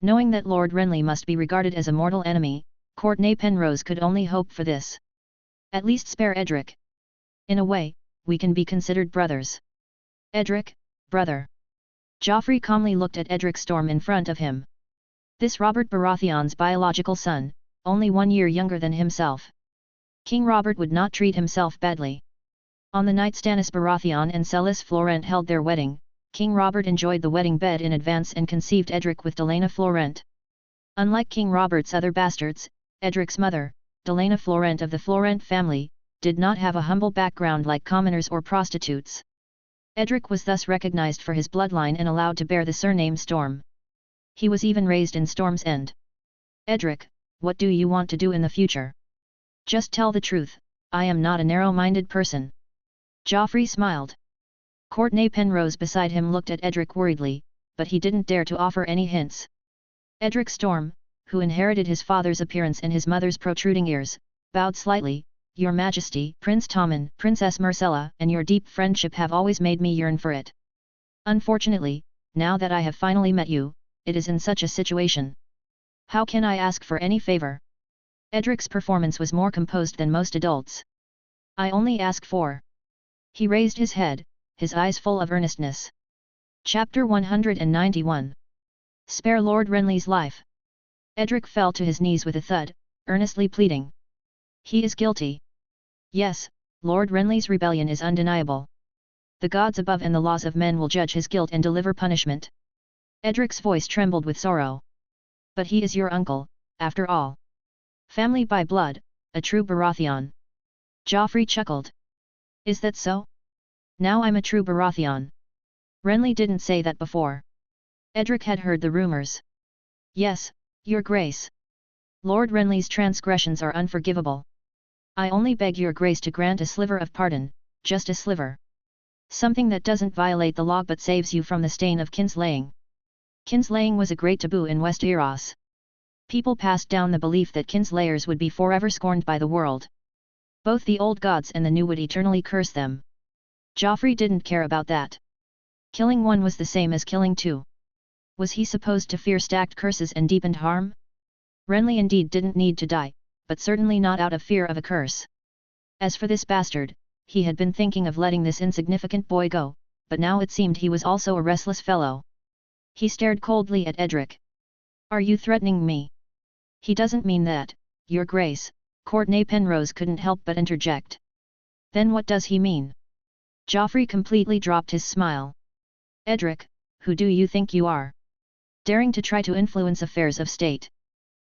Knowing that Lord Renley must be regarded as a mortal enemy, Courtenay Penrose could only hope for this. At least spare Edric. In a way, we can be considered brothers. Edric, brother. Joffrey calmly looked at Edric Storm in front of him. This Robert Baratheon's biological son, only 1 year younger than himself. King Robert would not treat himself badly. On the night Stannis Baratheon and Celis Florent held their wedding, King Robert enjoyed the wedding bed in advance and conceived Edric with Delaena Florent. Unlike King Robert's other bastards, Edric's mother, Delaena Florent of the Florent family, did not have a humble background like commoners or prostitutes. Edric was thus recognized for his bloodline and allowed to bear the surname Storm. He was even raised in Storm's End. Edric, what do you want to do in the future? Just tell the truth, I am not a narrow-minded person. Joffrey smiled. Courtenay Penrose beside him looked at Edric worriedly, but he didn't dare to offer any hints. Edric Storm, who inherited his father's appearance and his mother's protruding ears, bowed slightly. Your Majesty, Prince Tommen, Princess Myrcella, and your deep friendship have always made me yearn for it. Unfortunately, now that I have finally met you, it is in such a situation. How can I ask for any favor? Edric's performance was more composed than most adults. I only ask for. He raised his head, his eyes full of earnestness. Chapter 191. Spare Lord Renly's life. Edric fell to his knees with a thud, earnestly pleading. He is guilty. Yes, Lord Renly's rebellion is undeniable. The gods above and the laws of men will judge his guilt and deliver punishment. Edric's voice trembled with sorrow. But he is your uncle, after all. Family by blood, a true Baratheon. Joffrey chuckled. Is that so? Now I'm a true Baratheon. Renly didn't say that before. Edric had heard the rumors. Yes, Your Grace. Lord Renly's transgressions are unforgivable. I only beg your grace to grant a sliver of pardon, just a sliver. Something that doesn't violate the law but saves you from the stain of kinslaying. Kinslaying was a great taboo in Westeros. People passed down the belief that kinslayers would be forever scorned by the world. Both the old gods and the new would eternally curse them. Joffrey didn't care about that. Killing one was the same as killing two. Was he supposed to fear stacked curses and deepened harm? Renly indeed didn't need to die, but certainly not out of fear of a curse. As for this bastard, he had been thinking of letting this insignificant boy go, but now it seemed he was also a restless fellow. He stared coldly at Edric. Are you threatening me? He doesn't mean that, Your Grace, Courtenay Penrose couldn't help but interject. Then what does he mean? Joffrey completely dropped his smile. Edric, who do you think you are? Daring to try to influence affairs of state.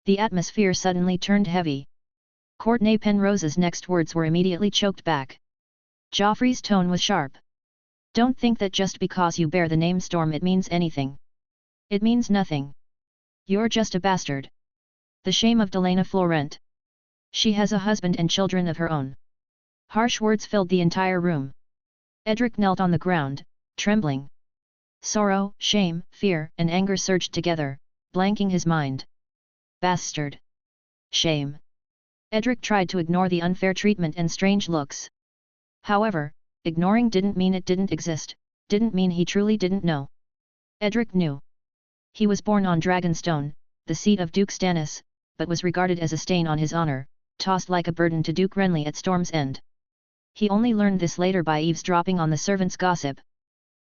The atmosphere suddenly turned heavy. Courtenay Penrose's next words were immediately choked back. Joffrey's tone was sharp. Don't think that just because you bear the name Storm it means anything. It means nothing. You're just a bastard. The shame of Delena Florent. She has a husband and children of her own. Harsh words filled the entire room. Edric knelt on the ground, trembling. Sorrow, shame, fear, and anger surged together, blanking his mind. Bastard. Shame. Edric tried to ignore the unfair treatment and strange looks. However, ignoring didn't mean it didn't exist, didn't mean he truly didn't know. Edric knew. He was born on Dragonstone, the seat of Duke Stannis, but was regarded as a stain on his honor, tossed like a burden to Duke Renley at Storm's End. He only learned this later by eavesdropping on the servants' gossip.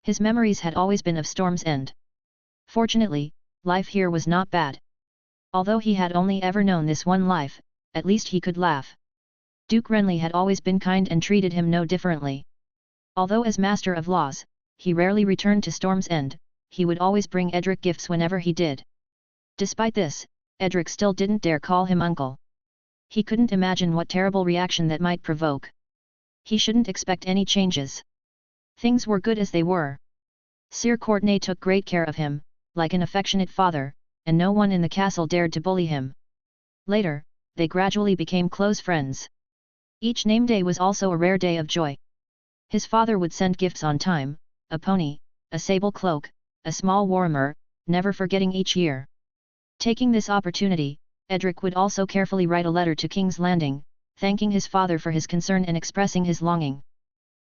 His memories had always been of Storm's End. Fortunately, life here was not bad. Although he had only ever known this one life, at least he could laugh. Duke Renley had always been kind and treated him no differently. Although as Master of Laws, he rarely returned to Storm's End, he would always bring Edric gifts whenever he did. Despite this, Edric still didn't dare call him uncle. He couldn't imagine what terrible reaction that might provoke. He shouldn't expect any changes. Things were good as they were. Sir Courtenay took great care of him, like an affectionate father, and no one in the castle dared to bully him. Later, they gradually became close friends. Each name day was also a rare day of joy. His father would send gifts on time, a pony, a sable cloak, a small warmer, never forgetting each year. Taking this opportunity, Edric would also carefully write a letter to King's Landing, thanking his father for his concern and expressing his longing.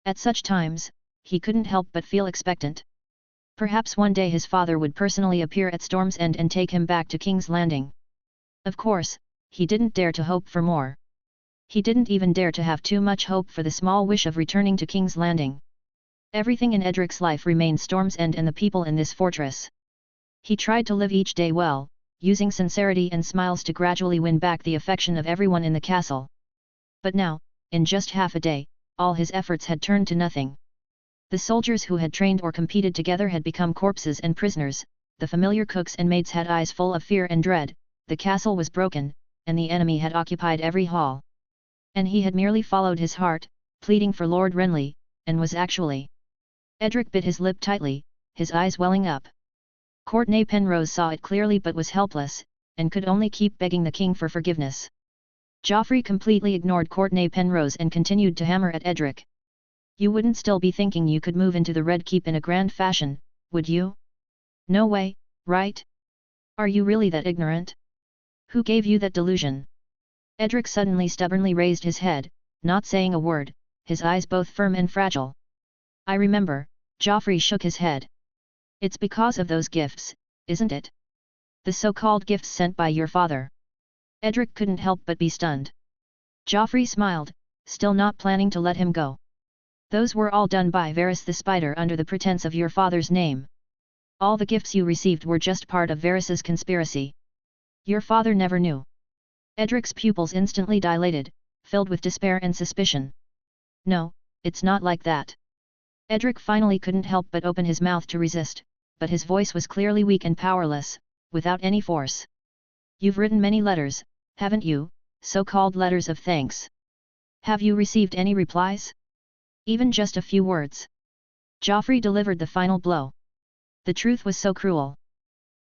At such times, he couldn't help but feel expectant. Perhaps one day his father would personally appear at Storm's End and take him back to King's Landing. Of course, he didn't dare to hope for more. He didn't even dare to have too much hope for the small wish of returning to King's Landing. Everything in Edric's life remained Storm's End and the people in this fortress. He tried to live each day well, using sincerity and smiles to gradually win back the affection of everyone in the castle. But now, in just half a day, all his efforts had turned to nothing. The soldiers who had trained or competed together had become corpses and prisoners, the familiar cooks and maids had eyes full of fear and dread, the castle was broken, and the enemy had occupied every hall. And he had merely followed his heart, pleading for Lord Renley, and was actually. Edric bit his lip tightly, his eyes welling up. Courtenay Penrose saw it clearly but was helpless, and could only keep begging the king for forgiveness. Joffrey completely ignored Courtenay Penrose and continued to hammer at Edric. You wouldn't still be thinking you could move into the Red Keep in a grand fashion, would you? No way, right? Are you really that ignorant? Who gave you that delusion? Edric suddenly stubbornly raised his head, not saying a word, his eyes both firm and fragile. I remember, Joffrey shook his head. It's because of those gifts, isn't it? The so-called gifts sent by your father. Edric couldn't help but be stunned. Joffrey smiled, still not planning to let him go. Those were all done by Varys the Spider under the pretense of your father's name. All the gifts you received were just part of Varys's conspiracy. Your father never knew. Edric's pupils instantly dilated, filled with despair and suspicion. No, it's not like that. Edric finally couldn't help but open his mouth to resist, but his voice was clearly weak and powerless, without any force. You've written many letters, haven't you, so-called letters of thanks? Have you received any replies? Even just a few words. Joffrey delivered the final blow. The truth was so cruel.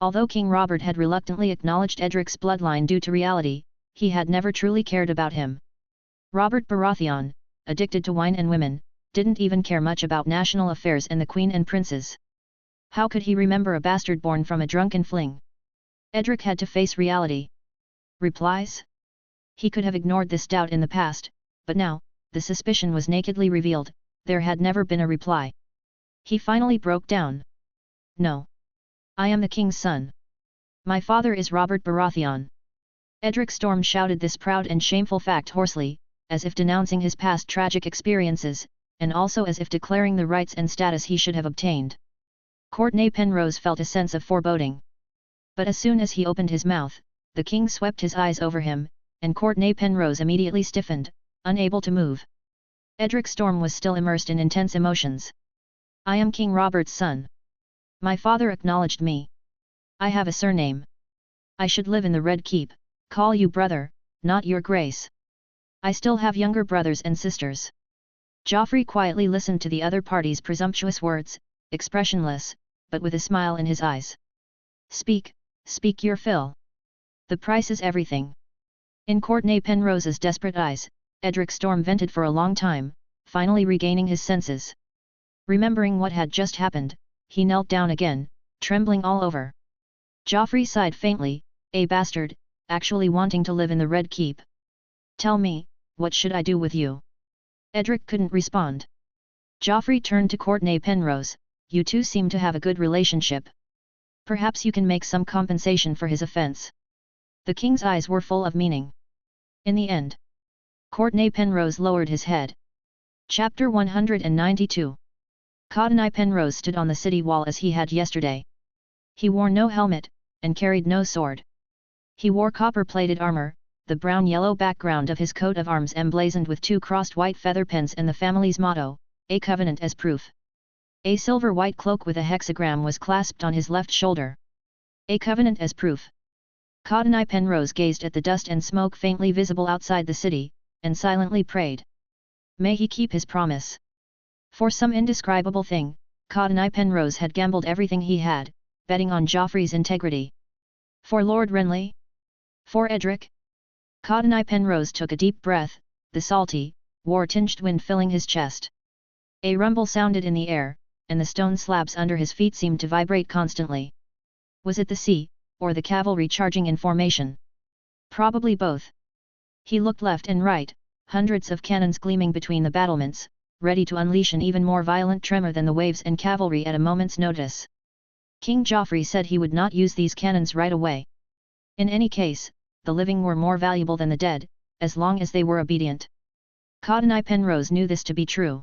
Although King Robert had reluctantly acknowledged Edric's bloodline due to reality, he had never truly cared about him. Robert Baratheon, addicted to wine and women, didn't even care much about national affairs and the queen and princes. How could he remember a bastard born from a drunken fling? Edric had to face reality. Replies? He could have ignored this doubt in the past, but now, the suspicion was nakedly revealed, there had never been a reply. He finally broke down. No. I am the king's son. My father is Robert Baratheon. Edric Storm shouted this proud and shameful fact hoarsely, as if denouncing his past tragic experiences, and also as if declaring the rights and status he should have obtained. Courtenay Penrose felt a sense of foreboding. But as soon as he opened his mouth, the king swept his eyes over him, and Courtenay Penrose immediately stiffened, unable to move. Edric Storm was still immersed in intense emotions. I am King Robert's son. My father acknowledged me. I have a surname. I should live in the Red Keep, call you brother, not your grace. I still have younger brothers and sisters. Joffrey quietly listened to the other party's presumptuous words, expressionless, but with a smile in his eyes. Speak, speak your fill. The price is everything. In Courtney Penrose's desperate eyes, Edric Storm vented for a long time, finally regaining his senses. Remembering what had just happened, he knelt down again, trembling all over. Joffrey sighed faintly, a bastard, actually wanting to live in the Red Keep. Tell me, what should I do with you? Edric couldn't respond. Joffrey turned to Courtney Penrose, you two seem to have a good relationship. Perhaps you can make some compensation for his offense. The king's eyes were full of meaning. In the end, Courtney Penrose lowered his head. Chapter 192. Courtney Penrose stood on the city wall as he had yesterday. He wore no helmet, and carried no sword. He wore copper-plated armor, the brown-yellow background of his coat of arms emblazoned with two crossed white feather pens and the family's motto, a covenant as proof. A silver-white cloak with a hexagram was clasped on his left shoulder. A covenant as proof. Courtney Penrose gazed at the dust and smoke faintly visible outside the city, and silently prayed. May he keep his promise. For some indescribable thing, Courtney Penrose had gambled everything he had, betting on Joffrey's integrity. For Lord Renley? For Edric? Courtney Penrose took a deep breath, the salty, war-tinged wind filling his chest. A rumble sounded in the air, and the stone slabs under his feet seemed to vibrate constantly. Was it the sea, or the cavalry charging in formation? Probably both. He looked left and right, hundreds of cannons gleaming between the battlements, ready to unleash an even more violent tremor than the waves and cavalry at a moment's notice. King Joffrey said he would not use these cannons right away. In any case, the living were more valuable than the dead, as long as they were obedient. Courtney Penrose knew this to be true.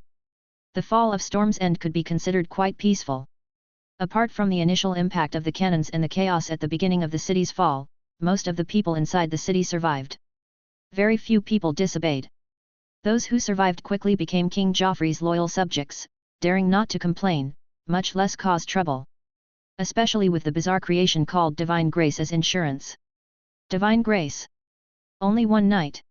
The fall of Storm's End could be considered quite peaceful. Apart from the initial impact of the cannons and the chaos at the beginning of the city's fall, most of the people inside the city survived. Very few people disobeyed. Those who survived quickly became King Joffrey's loyal subjects, daring not to complain, much less cause trouble. Especially with the bizarre creation called Divine Grace as insurance. Divine Grace. Only one night.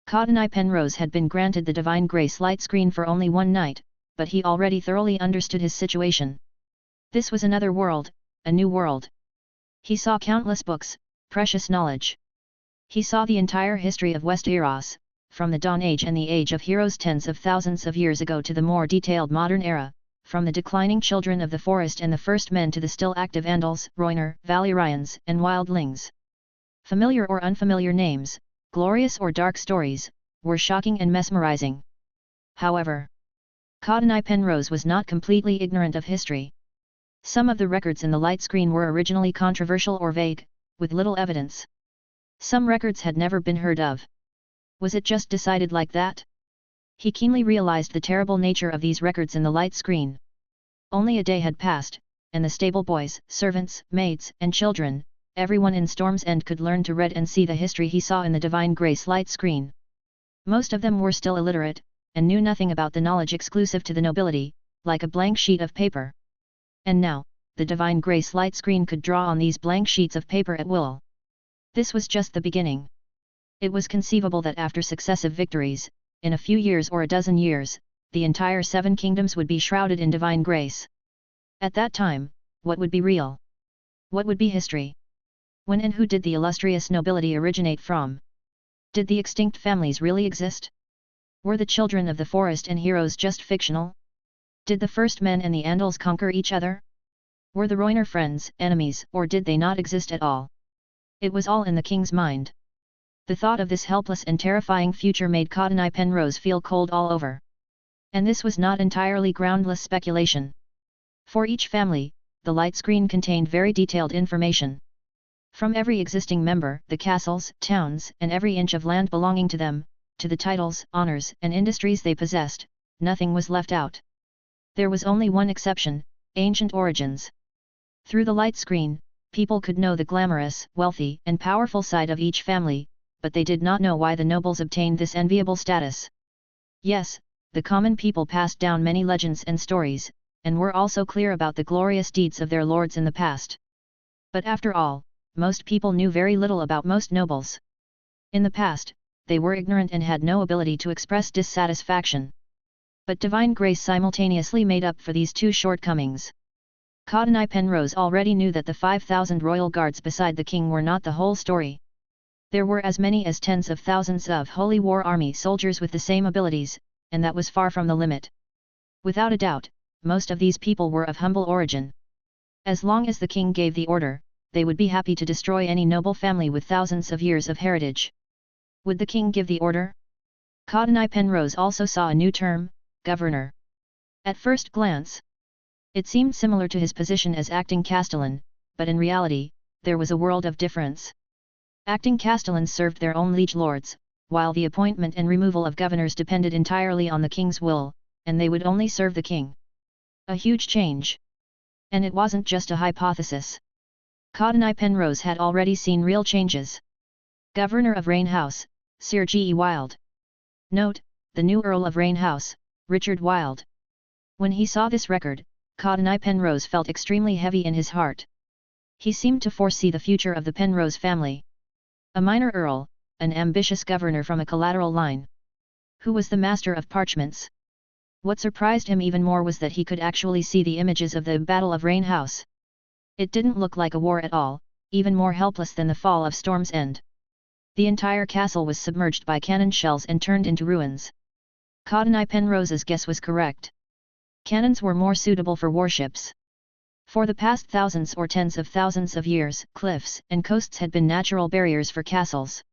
Courtney Penrose had been granted the Divine Grace light screen for only one night, but he already thoroughly understood his situation. This was another world, a new world. He saw countless books, precious knowledge. He saw the entire history of Westeros, from the Dawn Age and the Age of Heroes tens of thousands of years ago to the more detailed modern era, from the declining children of the forest and the first men to the still active Andals, Rhoynar, Valyrians, and wildlings. Familiar or unfamiliar names, glorious or dark stories, were shocking and mesmerizing. However, Courtney Penrose was not completely ignorant of history. Some of the records in the light screen were originally controversial or vague, with little evidence. Some records had never been heard of. Was it just decided like that? He keenly realized the terrible nature of these records in the light screen. Only a day had passed, and the stable boys, servants, maids, and children, everyone in Storm's End could learn to read and see the history he saw in the Divine Grace light screen. Most of them were still illiterate, and knew nothing about the knowledge exclusive to the nobility, like a blank sheet of paper. And now, the Divine Grace light screen could draw on these blank sheets of paper at will. This was just the beginning. It was conceivable that after successive victories, in a few years or a dozen years, the entire Seven Kingdoms would be shrouded in divine grace. At that time, what would be real? What would be history? When and who did the illustrious nobility originate from? Did the extinct families really exist? Were the children of the forest and heroes just fictional? Did the first men and the Andals conquer each other? Were the Rhoynar friends, enemies, or did they not exist at all? It was all in the king's mind. The thought of this helpless and terrifying future made Courtney Penrose feel cold all over. And this was not entirely groundless speculation. For each family, the light screen contained very detailed information. From every existing member, the castles, towns, and every inch of land belonging to them, to the titles, honors, and industries they possessed, nothing was left out. There was only one exception: ancient origins. Through the light screen, people could know the glamorous, wealthy, and powerful side of each family, but they did not know why the nobles obtained this enviable status. Yes, the common people passed down many legends and stories, and were also clear about the glorious deeds of their lords in the past. But after all, most people knew very little about most nobles. In the past, they were ignorant and had no ability to express dissatisfaction. But divine grace simultaneously made up for these two shortcomings. Cottoneye Penrose already knew that the 5,000 royal guards beside the king were not the whole story. There were as many as tens of thousands of Holy War Army soldiers with the same abilities, and that was far from the limit. Without a doubt, most of these people were of humble origin. As long as the king gave the order, they would be happy to destroy any noble family with thousands of years of heritage. Would the king give the order? Cottoneye Penrose also saw a new term, governor. At first glance, it seemed similar to his position as acting castellan, but in reality, there was a world of difference. Acting castellans served their own liege lords, while the appointment and removal of governors depended entirely on the king's will, and they would only serve the king. A huge change. And it wasn't just a hypothesis. Cottoneye Penrose had already seen real changes. Governor of Rain House, Sir G. E. Wilde. Note, the new Earl of Rain House, Richard Wilde. When he saw this record, Cottoneye Penrose felt extremely heavy in his heart. He seemed to foresee the future of the Penrose family. A minor earl, an ambitious governor from a collateral line. Who was the master of parchments? What surprised him even more was that he could actually see the images of the Battle of Rain House. It didn't look like a war at all, even more helpless than the fall of Storm's End. The entire castle was submerged by cannon shells and turned into ruins. Cottoneye Penrose's guess was correct. Cannons were more suitable for warships. For the past thousands or tens of thousands of years, cliffs and coasts had been natural barriers for castles.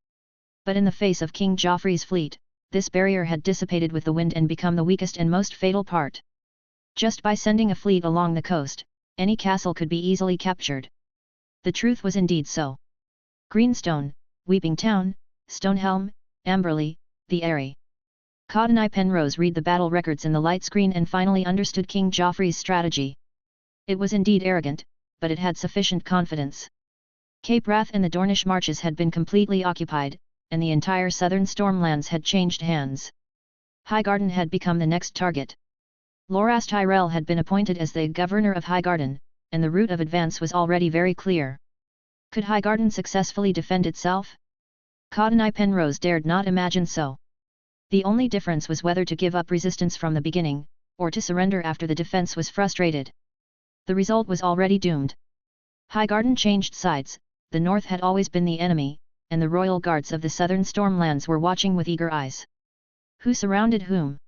But in the face of King Joffrey's fleet, this barrier had dissipated with the wind and become the weakest and most fatal part. Just by sending a fleet along the coast, any castle could be easily captured. The truth was indeed so. Greenstone, Weeping Town, Stonehelm, Amberley, the Eyrie. Cottoneye Penrose read the battle records in the light screen and finally understood King Joffrey's strategy. It was indeed arrogant, but it had sufficient confidence. Cape Wrath and the Dornish marches had been completely occupied, and the entire southern Stormlands had changed hands. Highgarden had become the next target. Loras Tyrell had been appointed as the governor of Highgarden, and the route of advance was already very clear. Could Highgarden successfully defend itself? Cottoneye Penrose dared not imagine so. The only difference was whether to give up resistance from the beginning, or to surrender after the defense was frustrated. The result was already doomed. Highgarden changed sides, the north had always been the enemy, and the royal guards of the southern Stormlands were watching with eager eyes. Who surrounded whom?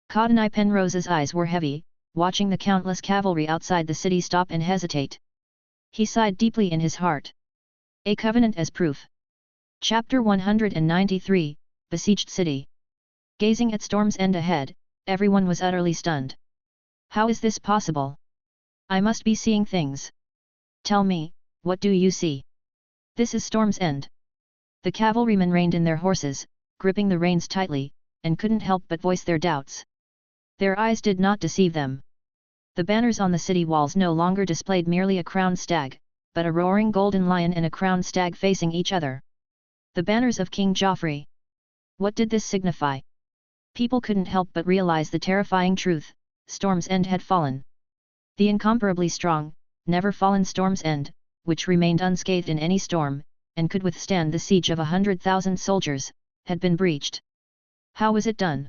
Cottoneye Penrose's eyes were heavy, watching the countless cavalry outside the city stop and hesitate. He sighed deeply in his heart. A covenant as proof. Chapter 193, Besieged City. Gazing at Storm's End ahead, everyone was utterly stunned. How is this possible? I must be seeing things. Tell me, what do you see? This is Storm's End. The cavalrymen reined in their horses, gripping the reins tightly, and couldn't help but voice their doubts. Their eyes did not deceive them. The banners on the city walls no longer displayed merely a crowned stag, but a roaring golden lion and a crowned stag facing each other. The banners of King Joffrey. What did this signify? People couldn't help but realize the terrifying truth: Storm's End had fallen. The incomparably strong, never-fallen Storm's End, which remained unscathed in any storm, and could withstand the siege of 100,000 soldiers, had been breached. How was it done?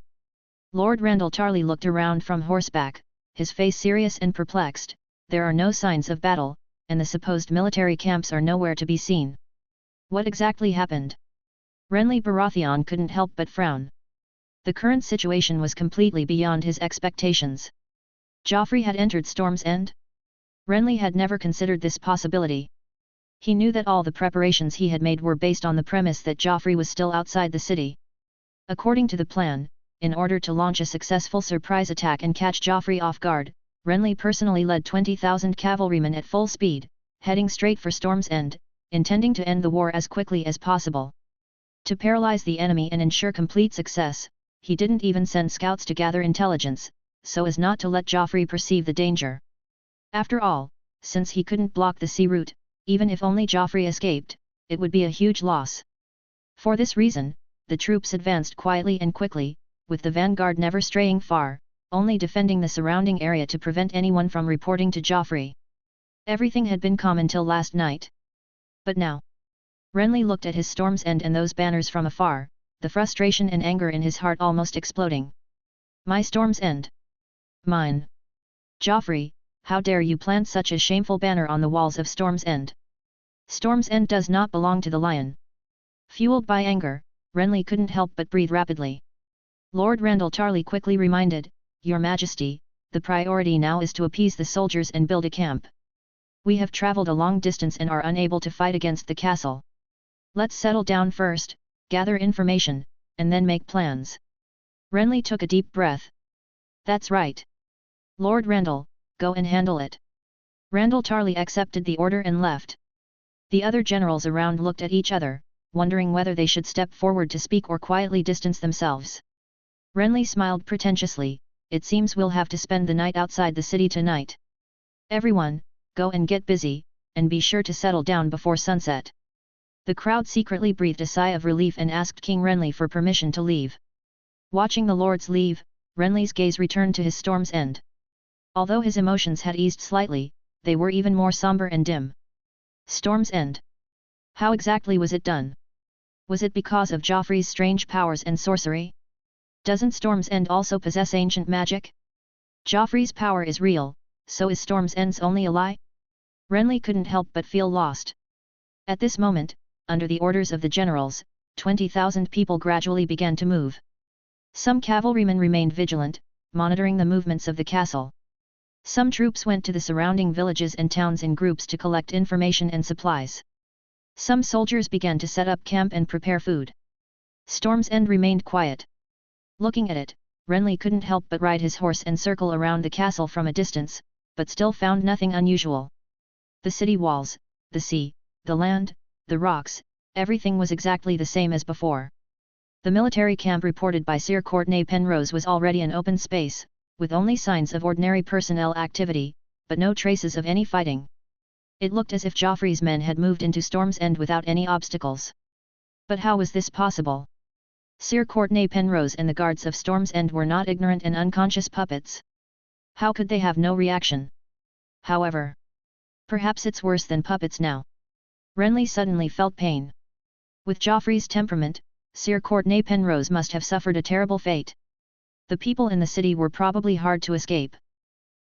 Lord Randyll Tarly looked around from horseback, his face serious and perplexed. There are no signs of battle, and the supposed military camps are nowhere to be seen. What exactly happened? Renley Baratheon couldn't help but frown. The current situation was completely beyond his expectations. Joffrey had entered Storm's End? Renley had never considered this possibility. He knew that all the preparations he had made were based on the premise that Joffrey was still outside the city. According to the plan, in order to launch a successful surprise attack and catch Joffrey off guard, Renley personally led 20,000 cavalrymen at full speed, heading straight for Storm's End, intending to end the war as quickly as possible. To paralyze the enemy and ensure complete success, he didn't even send scouts to gather intelligence, so as not to let Joffrey perceive the danger. After all, since he couldn't block the sea route, even if only Joffrey escaped, it would be a huge loss. For this reason, the troops advanced quietly and quickly, with the vanguard never straying far, only defending the surrounding area to prevent anyone from reporting to Joffrey. Everything had been calm until last night. But now, Renley looked at his Storm's End and those banners from afar, the frustration and anger in his heart almost exploding. My Storm's End. Mine. Joffrey, how dare you plant such a shameful banner on the walls of Storm's End? Storm's End does not belong to the Lion. Fueled by anger, Renly couldn't help but breathe rapidly. Lord Randyll Tarly quickly reminded, Your Majesty, the priority now is to appease the soldiers and build a camp. We have travelled a long distance and are unable to fight against the castle. Let's settle down first, gather information, and then make plans. Renly took a deep breath. That's right. Lord Randyll, go and handle it. Randyll Tarly accepted the order and left. The other generals around looked at each other, wondering whether they should step forward to speak or quietly distance themselves. Renly smiled pretentiously, It seems we'll have to spend the night outside the city tonight. Everyone, go and get busy, and be sure to settle down before sunset. The crowd secretly breathed a sigh of relief and asked King Renly for permission to leave. Watching the lords leave, Renly's gaze returned to his Storm's End. Although his emotions had eased slightly, they were even more somber and dim. Storm's End. How exactly was it done? Was it because of Joffrey's strange powers and sorcery? Doesn't Storm's End also possess ancient magic? Joffrey's power is real, so is Storm's End's only a lie? Renly couldn't help but feel lost. At this moment, under the orders of the generals, 20,000 people gradually began to move. Some cavalrymen remained vigilant, monitoring the movements of the castle. Some troops went to the surrounding villages and towns in groups to collect information and supplies. Some soldiers began to set up camp and prepare food. Storm's End remained quiet. Looking at it, Renly couldn't help but ride his horse and circle around the castle from a distance, but still found nothing unusual. The city walls, the sea, the land, the rocks, everything was exactly the same as before. The military camp reported by Sir Courtenay Penrose was already an open space, with only signs of ordinary personnel activity, but no traces of any fighting. It looked as if Joffrey's men had moved into Storm's End without any obstacles. But how was this possible? Sir Courtenay Penrose and the guards of Storm's End were not ignorant and unconscious puppets. How could they have no reaction? However, perhaps it's worse than puppets now. Renly suddenly felt pain. With Joffrey's temperament, Sir Courtenay Penrose must have suffered a terrible fate. The people in the city were probably hard to escape.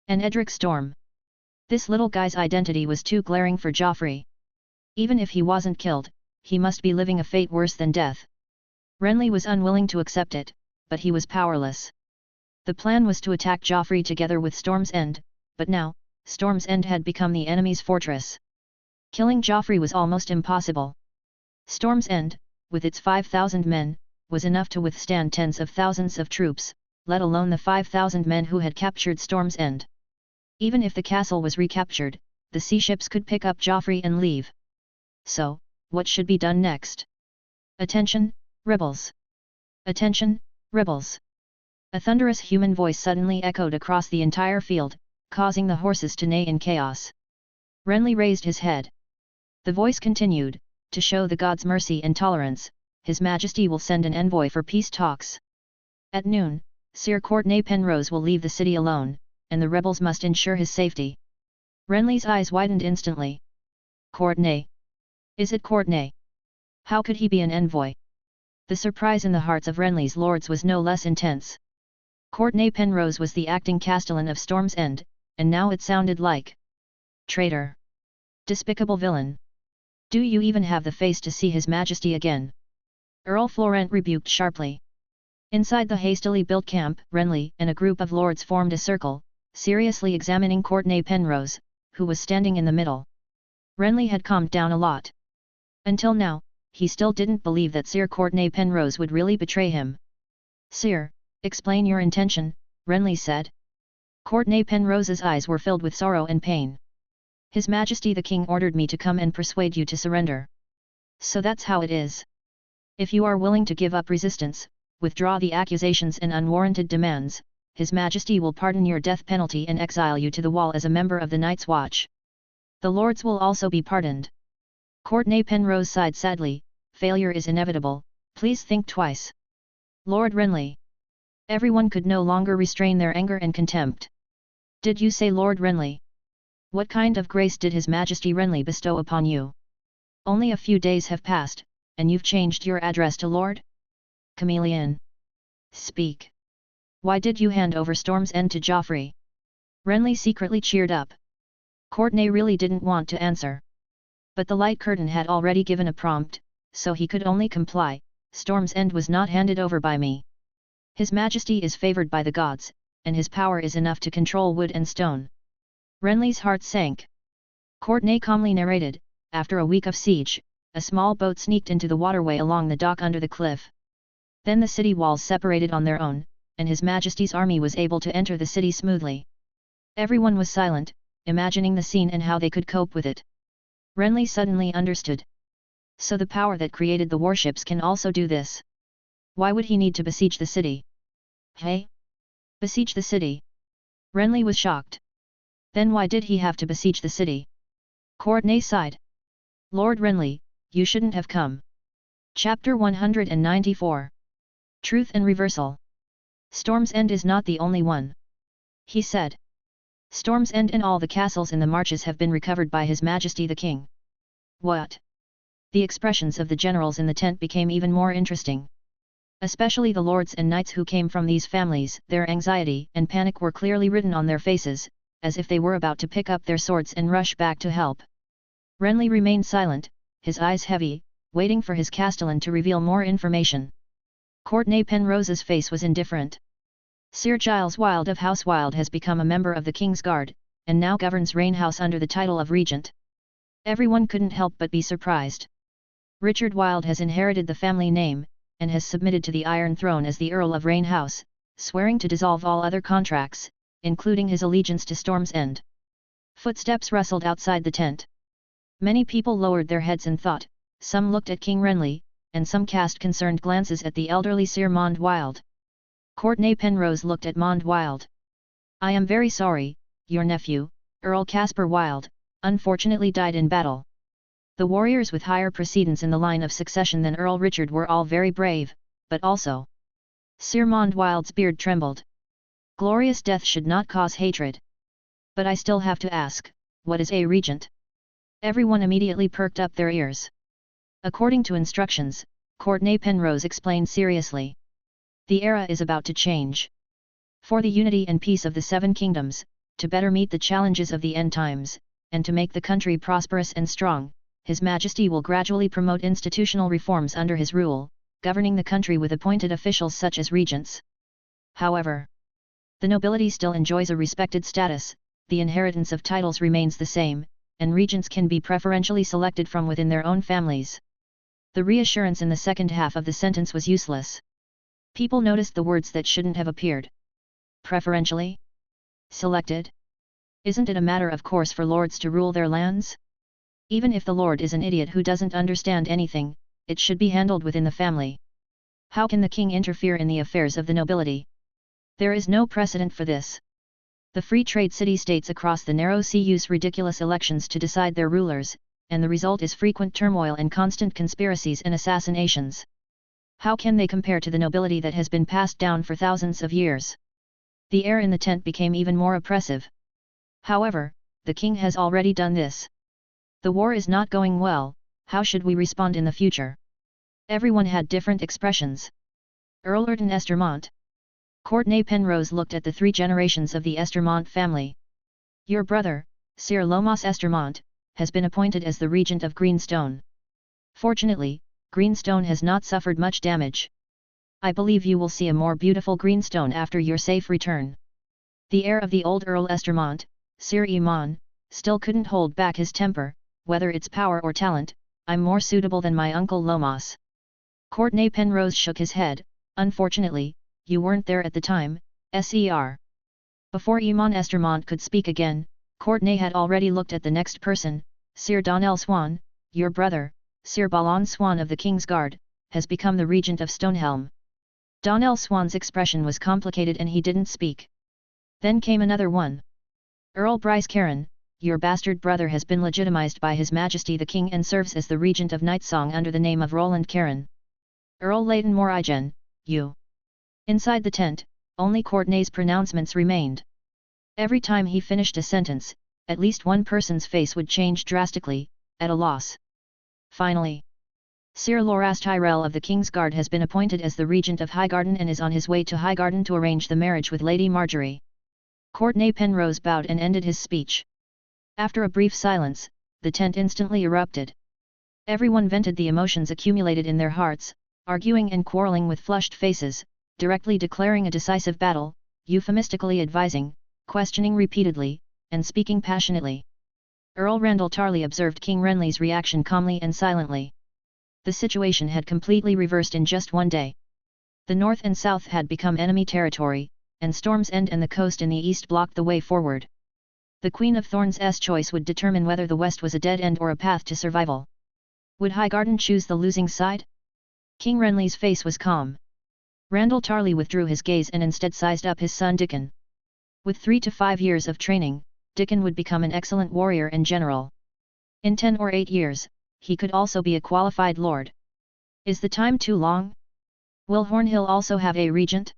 And Edric Storm. This little guy's identity was too glaring for Joffrey. Even if he wasn't killed, he must be living a fate worse than death. Renly was unwilling to accept it, but he was powerless. The plan was to attack Joffrey together with Storm's End, but now, Storm's End had become the enemy's fortress. Killing Joffrey was almost impossible. Storm's End, with its 5,000 men, was enough to withstand tens of thousands of troops, let alone the 5,000 men who had captured Storm's End. Even if the castle was recaptured, the sea ships could pick up Joffrey and leave. So, what should be done next? Attention, rebels! Attention, rebels! A thunderous human voice suddenly echoed across the entire field, causing the horses to neigh in chaos. Renly raised his head. The voice continued, to show the gods mercy and tolerance, His Majesty will send an envoy for peace talks. At noon, Sir Courtenay Penrose will leave the city alone, and the rebels must ensure his safety. Renly's eyes widened instantly. Courtenay? Is it Courtenay? How could he be an envoy? The surprise in the hearts of Renly's lords was no less intense. Courtenay Penrose was the acting castellan of Storm's End, and now it sounded like traitor. Despicable villain. Do you even have the face to see His Majesty again? Earl Florent rebuked sharply. Inside the hastily built camp, Renly and a group of lords formed a circle, seriously examining Courtenay Penrose, who was standing in the middle. Renly had calmed down a lot. Until now, he still didn't believe that Sir Courtenay Penrose would really betray him. Sir, explain your intention, Renly said. Courtenay Penrose's eyes were filled with sorrow and pain. His Majesty the King ordered me to come and persuade you to surrender. So that's how it is. If you are willing to give up resistance, withdraw the accusations and unwarranted demands, His Majesty will pardon your death penalty and exile you to the wall as a member of the Night's Watch. The lords will also be pardoned. Courtenay Penrose sighed sadly, failure is inevitable, please think twice. Lord Renly. Everyone could no longer restrain their anger and contempt. Did you say Lord Renly? What kind of grace did His Majesty Renly bestow upon you? Only a few days have passed, and you've changed your address to Lord? chameleon. Speak. Why did you hand over Storm's End to Joffrey? Renley secretly cheered up. Courtenay really didn't want to answer. But the light curtain had already given a prompt, so he could only comply. Storm's End was not handed over by me. His Majesty is favored by the gods, and his power is enough to control wood and stone. Renly's heart sank. Courtenay calmly narrated, after a week of siege, a small boat sneaked into the waterway along the dock under the cliff. Then the city walls separated on their own, and His Majesty's army was able to enter the city smoothly. Everyone was silent, imagining the scene and how they could cope with it. Renly suddenly understood. So the power that created the warships can also do this. Why would he need to besiege the city? Hey? Besiege the city? Renly was shocked. Then why did he have to besiege the city? Courtenay sighed. Lord Renly, you shouldn't have come. Chapter 194. Truth and Reversal. Storm's End is not the only one. He said. Storm's End and all the castles in the marches have been recovered by His Majesty the King. What? The expressions of the generals in the tent became even more interesting. Especially the lords and knights who came from these families, their anxiety and panic were clearly written on their faces, as if they were about to pick up their swords and rush back to help. Renly remained silent, his eyes heavy, waiting for his castellan to reveal more information. Courtenay Penrose's face was indifferent. Sir Giles Wilde of House Wilde has become a member of the King's Guard, and now governs Rainhouse under the title of Regent. Everyone couldn't help but be surprised. Richard Wilde has inherited the family name, and has submitted to the Iron Throne as the Earl of Rainhouse, swearing to dissolve all other contracts, including his allegiance to Storm's End. Footsteps rustled outside the tent. Many people lowered their heads in thought, some looked at King Renly, and some cast concerned glances at the elderly Sir Mond Wilde. Courtenay Penrose looked at Mond Wilde. I am very sorry, your nephew, Earl Caspar Wilde, unfortunately died in battle. The warriors with higher precedence in the line of succession than Earl Richard were all very brave, but also. Sir Mond Wilde's beard trembled. Glorious death should not cause hatred. But I still have to ask, what is a regent? Everyone immediately perked up their ears. According to instructions, Courtenay Penrose explained seriously. The era is about to change. For the unity and peace of the Seven Kingdoms, to better meet the challenges of the end times, and to make the country prosperous and strong, His Majesty will gradually promote institutional reforms under his rule, governing the country with appointed officials such as regents. However, the nobility still enjoys a respected status, the inheritance of titles remains the same, and regents can be preferentially selected from within their own families. The reassurance in the second half of the sentence was useless. People noticed the words that shouldn't have appeared. Preferentially? Selected? Isn't it a matter of course for lords to rule their lands? Even if the lord is an idiot who doesn't understand anything, it should be handled within the family. How can the king interfere in the affairs of the nobility? There is no precedent for this. The free trade city-states across the narrow sea use ridiculous elections to decide their rulers, and the result is frequent turmoil and constant conspiracies and assassinations. How can they compare to the nobility that has been passed down for thousands of years? The air in the tent became even more oppressive. However, the king has already done this. The war is not going well, how should we respond in the future? Everyone had different expressions. Earl Urton Estermont. Courtenay Penrose looked at the three generations of the Estermont family. Your brother, Sir Lomas Estermont, has been appointed as the regent of Greenstone. Fortunately, Greenstone has not suffered much damage. I believe you will see a more beautiful Greenstone after your safe return. The heir of the old Earl Estermont, Sir Iman, still couldn't hold back his temper, whether it's power or talent, I'm more suitable than my uncle Lomas. Courtenay Penrose shook his head, unfortunately, you weren't there at the time, Sir. Before Iman Estermont could speak again, Courtenay had already looked at the next person, Sir Donnell Swan, your brother, Sir Balon Swan of the King's Guard, has become the regent of Stonehelm. Donnell Swan's expression was complicated and he didn't speak. Then came another one. Earl Bryce Caron, your bastard brother has been legitimized by His Majesty the King and serves as the regent of Nightsong under the name of Roland Caron. Earl Leighton Morigen, you. Inside the tent, only Courtenay's pronouncements remained. Every time he finished a sentence, at least one person's face would change drastically, at a loss. Finally, Sir Loras Tyrell of the King's Guard has been appointed as the Regent of Highgarden and is on his way to Highgarden to arrange the marriage with Lady Marjorie. Courtenay Penrose bowed and ended his speech. After a brief silence, the tent instantly erupted. Everyone vented the emotions accumulated in their hearts, arguing and quarreling with flushed faces, directly declaring a decisive battle, euphemistically advising, questioning repeatedly, and speaking passionately. Earl Randall Tarley observed King Renly's reaction calmly and silently. The situation had completely reversed in just one day. The north and south had become enemy territory, and Storm's End and the coast in the east blocked the way forward. The Queen of Thorns' choice would determine whether the west was a dead end or a path to survival. Would Highgarden choose the losing side? King Renly's face was calm. Randall Tarley withdrew his gaze and instead sized up his son Dickon. With 3 to 5 years of training, Dickon would become an excellent warrior and general. In 10 or 8 years, he could also be a qualified lord. Is the time too long? Will Hornhill also have a regent?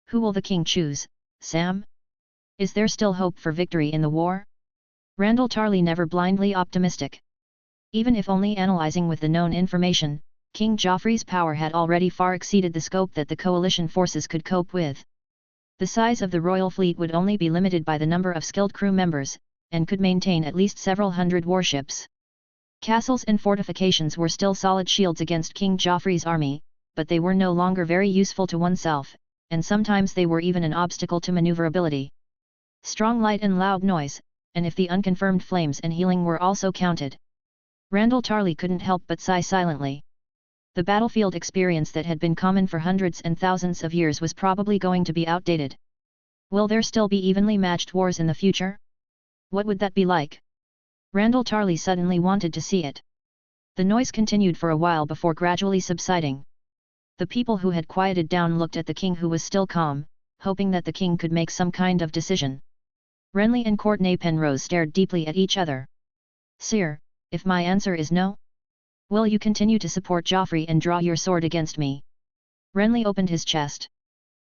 Who will the king choose, Sam? Is there still hope for victory in the war? Randall Tarley never blindly optimistic. Even if only analyzing with the known information, King Joffrey's power had already far exceeded the scope that the coalition forces could cope with. The size of the royal fleet would only be limited by the number of skilled crew members, and could maintain at least several hundred warships. Castles and fortifications were still solid shields against King Joffrey's army, but they were no longer very useful to oneself, and sometimes they were even an obstacle to maneuverability. Strong light and loud noise, and if the unconfirmed flames and healing were also counted. Randall Tarley couldn't help but sigh silently. The battlefield experience that had been common for hundreds and thousands of years was probably going to be outdated. Will there still be evenly matched wars in the future? What would that be like? Randall Tarley suddenly wanted to see it. The noise continued for a while before gradually subsiding. The people who had quieted down looked at the king, who was still calm, hoping that the king could make some kind of decision. Renly and Courtenay Penrose stared deeply at each other. Sire, if my answer is no? Will you continue to support Joffrey and draw your sword against me? Renly opened his chest.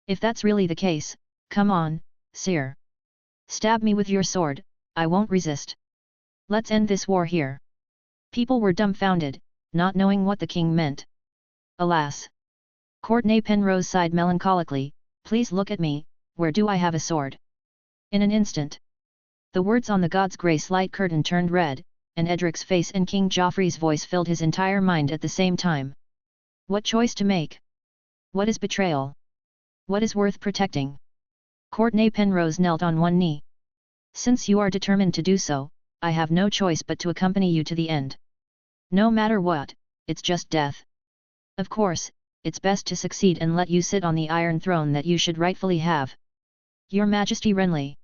If that's really the case, come on, sire. Stab me with your sword, I won't resist. Let's end this war here. People were dumbfounded, not knowing what the king meant. Alas! Courtenay Penrose sighed melancholically, please look at me, where do I have a sword? In an instant. The words on the God's Grace light curtain turned red, and Edric's face and King Joffrey's voice filled his entire mind at the same time. What choice to make? What is betrayal? What is worth protecting? Courtenay Penrose knelt on one knee. Since you are determined to do so, I have no choice but to accompany you to the end. No matter what, it's just death. Of course, it's best to succeed and let you sit on the Iron Throne that you should rightfully have. Your Majesty Renly.